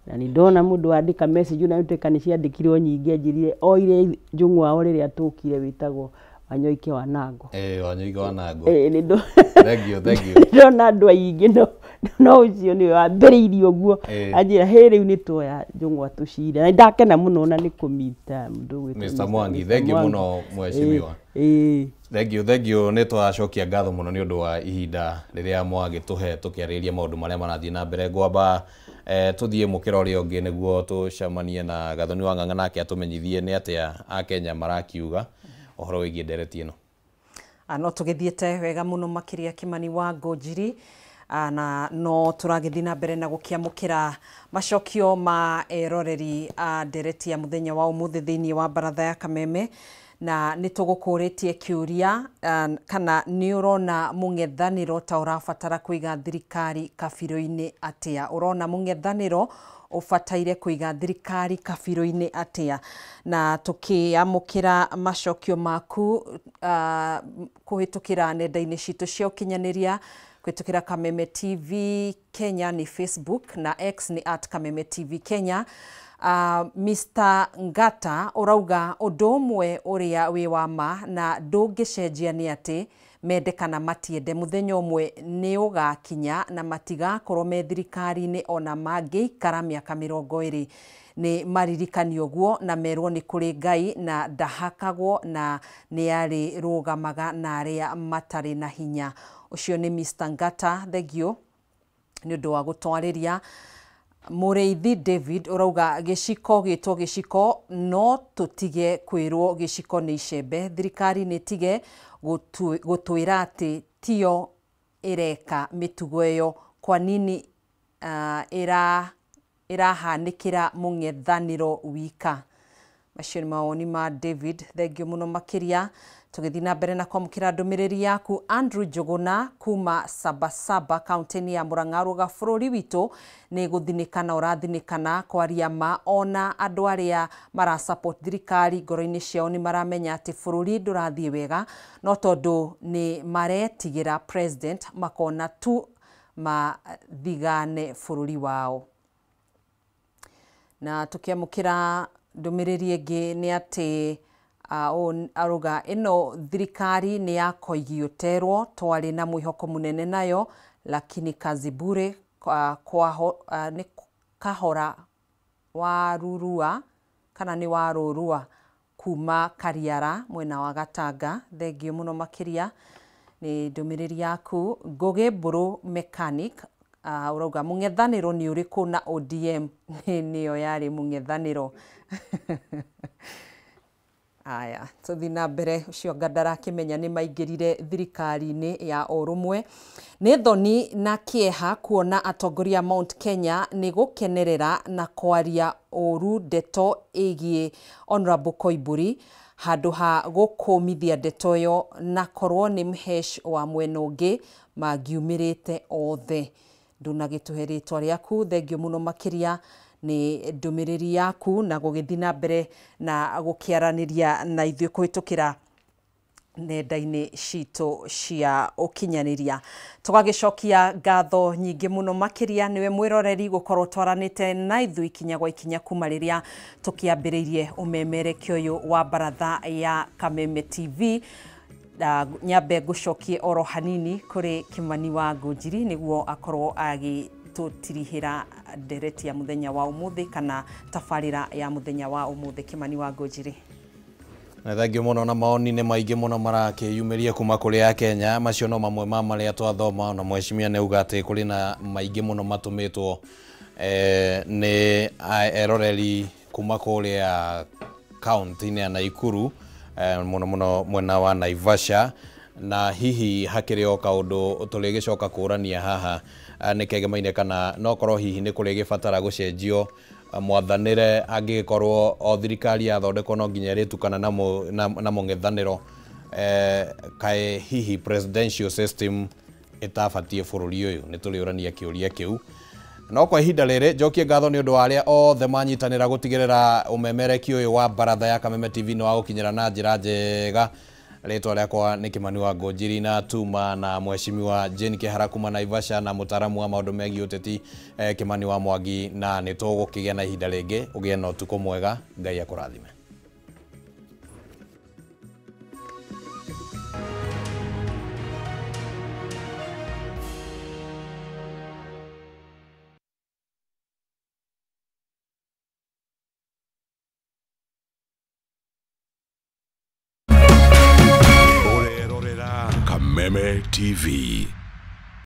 na nĩ ndona mũndũ wandĩka message na yũtĩka nĩ ciandĩkirwo nyingĩ anjĩrire oire Njũng'wa o rĩrĩa tũkire wĩtagwo Wanyoike Wanangũ. Wanyoike Wanangũ. Thegio. Ndona andũ aingĩ no ũcio nĩ wambĩrĩirie ũguo anjĩra hĩ rĩu nĩ tuoya Njũng'wa tũcire na ndakena mũno na nĩ kũmita mũndũ gwĩtwo Mr. Mwangi. Thegio mũno mheshimiwa. Thegio nĩ twacokia ngatho mũno nĩ ũndũ wa ihinda rĩrĩa mwagĩtũhe tũkĩarĩrĩria maũndũ marĩa marathiĩ na mbere. Ngwamba tuthiĩ mũkĩra ũrĩa ũngĩ nĩguo tũcemanie na Gathoni wa Ng'ang'a nake atũmenyithie nĩ atĩa Akenya marakiuga ohoro wĩgiĩ ndereti ĩno. No tũgĩthiĩte wega mũno makĩria Kimani wa Ngũnjiri na no tũragĩthiĩ na mbere na gũkĩamũkĩra macokio ma eroreri a ndereti ya mũthenya wa ũmũthĩ thĩinĩ wa baratha ya Kameme na nĩ tũgũkũrĩtie kĩũria kana nĩ ũrona mũng'ethanĩro ta ũrabatara kũiga thirikari kabirũ-inĩ atĩa. Ũrona mũng'ethanĩro ũbataire kũiga thirikari kabirũ-inĩ atĩa, na tũkĩamũkĩra macokio maku kũhĩtũkĩra nenda-inĩ citũ cia ũkinyanĩria kũhĩtũkĩra Kameme TV Kenya ni Facebook na X ni @Kameme TV Kenya. Mr. Ngata urauga ũndũ ũmwe ũrĩa wĩ wa ma na ndũngĩcenjia nĩ atĩ mende kana matiende mũthenya ũmwe nĩ ũgakinya na matigakorwo me thirikari-inĩ ona mangĩikara mĩaka 20 nĩ maririkanio guo na merwo nĩ kũrĩ Ngai na ndahakagwo na nĩ arĩ rũgamaga na arĩa matarĩ na hinya. Ũcio nĩ Mr. Ngata. Thegio nĩ ũndũ wa gũtwarĩria. Mũrĩithi David urauga gĩciko gĩtwo gĩciko no tũtige kwĩrwo gĩciko nĩ icembe. Thirikari nĩ tige gũtwĩra atĩ tio ĩreka mĩtugo ĩyo, kwa nini ĩrahanĩkĩra mũng'ethanĩro wika. Macio nĩ mawoni ma David. Thengio mũno makĩria. Tũgĩthiĩ na mbere na kwamũkĩra ndũmĩrĩri yaku. Andrew Njũgũna kuma Sabasaba kaunti-inĩ ya Mũrang'a arauga bũrũri witũ nĩ gũthinĩkana ũrathinĩkana kwaria ma ona andũ arĩa marasupport thirikari ngoro-inĩ ciao nĩ maramenya atĩ bũrũri ndũrathiĩ wega no tondũ nĩ maretigĩra president makona tu mathigane bũrũri wao. Na tũkĩamũkĩra ndũmĩrĩri ĩngĩ nĩ atĩ arauga ĩno thirikari nĩ ya Koigi-Oterwo twarĩ na mwĩhoko mũnene nayo lakini kazi bure nĩ Kahora Warurua kana nĩ Warurua kuma Kariara mwena wa Gatanga. Thengio mũno makĩria nĩ ndũmĩrĩri yaku. Ngũgĩ Mbũrũ Mechanic urauga mũng'ethanĩro nĩ ũrĩkũ na ODM nĩyo yarĩ mũng'ethanĩro. Aya, tũthiĩ na mbere. Ũcio ndarakĩmenya nĩ maingĩrire thirikari-inĩ ya ũrũmwe. Nĩ thoni na kĩeha kuona atongoria Mount Kenya nĩ gũkenerera na kwaria ũru ndeto ĩgiĩ Honorable Koimbũri handũ ha gũkũmithia ndeto ĩyo na korwo nĩ mhesh wa mwena ũngĩ mangiumĩrĩte othe. Ndũnagĩtũhe rĩtwa rĩaku. Thengio mũno makĩria nĩ ndũmĩrĩri yaku na gũgĩthiĩ na mbere na gũkĩaranĩria na ithuĩ kũhĩtũkĩra nenda-inĩ citũ cia ũkinyanĩria. Tũgagĩcokia ngatho nyingĩ mũno makĩria nĩwe mwĩroreri gũkorwo twaranĩte na ithuĩ ikinya gwa ikinya kuma rĩrĩa tũkĩambĩrĩirie ũmemerekia ũyũ wa baratha ya Kameme TV. Nyambe ngũcokie oro hanini kũrĩ Kimani wa Ngũnjiri nĩguo akorwo agĩtũtirihĩra ndereti ya mũthenya wa ũmũthĩ kana tabarĩra ya mũthenya wa ũmũthĩ. Kimani wa Ngũnjiri. Thengio mũno na maoni nĩ maingĩ mũno marakĩyumĩria kuma kũrĩ Akenya. Macio no mamwe ma marĩa twathoma na mheshimiwa nĩauga atĩ kũrĩ na maingĩ mũno matũmĩtwo nĩ eroreri kuma kũrĩa kaunti-inĩ ya Naikuru mũno mũno mwena wa Naivasha, na hihi hakĩrĩ o kaũndũ tũrĩgĩcoka kũrania haha nĩkegemaine kana no korwo hihi nĩ kũrĩgĩbatara gũcenjio mwathanĩre angĩkorwo o thirikari yathondekwo no nginya ĩrĩtukana na mũng'ethanĩro kae hihi presidential system itabatie bururi uyu ni tuliurania kiuria kiu no kwa ihinda riri njokie ngatho ni undu waria othe manyitanira gutigirira umemereki uyu wa baratha ya Kameme TV no agukinyira na njira njega Ritwa riakwa ni Kimani wa Ngonjiri na tuma na mheshimiwa Jane Kihara kuma Naivasha na mutaramu wa maundu megi uteti Kimani wa Mwangi na nitugukigia na ihinda ringi ugie na utuko mwega Ngai akurathime. Kameme TV.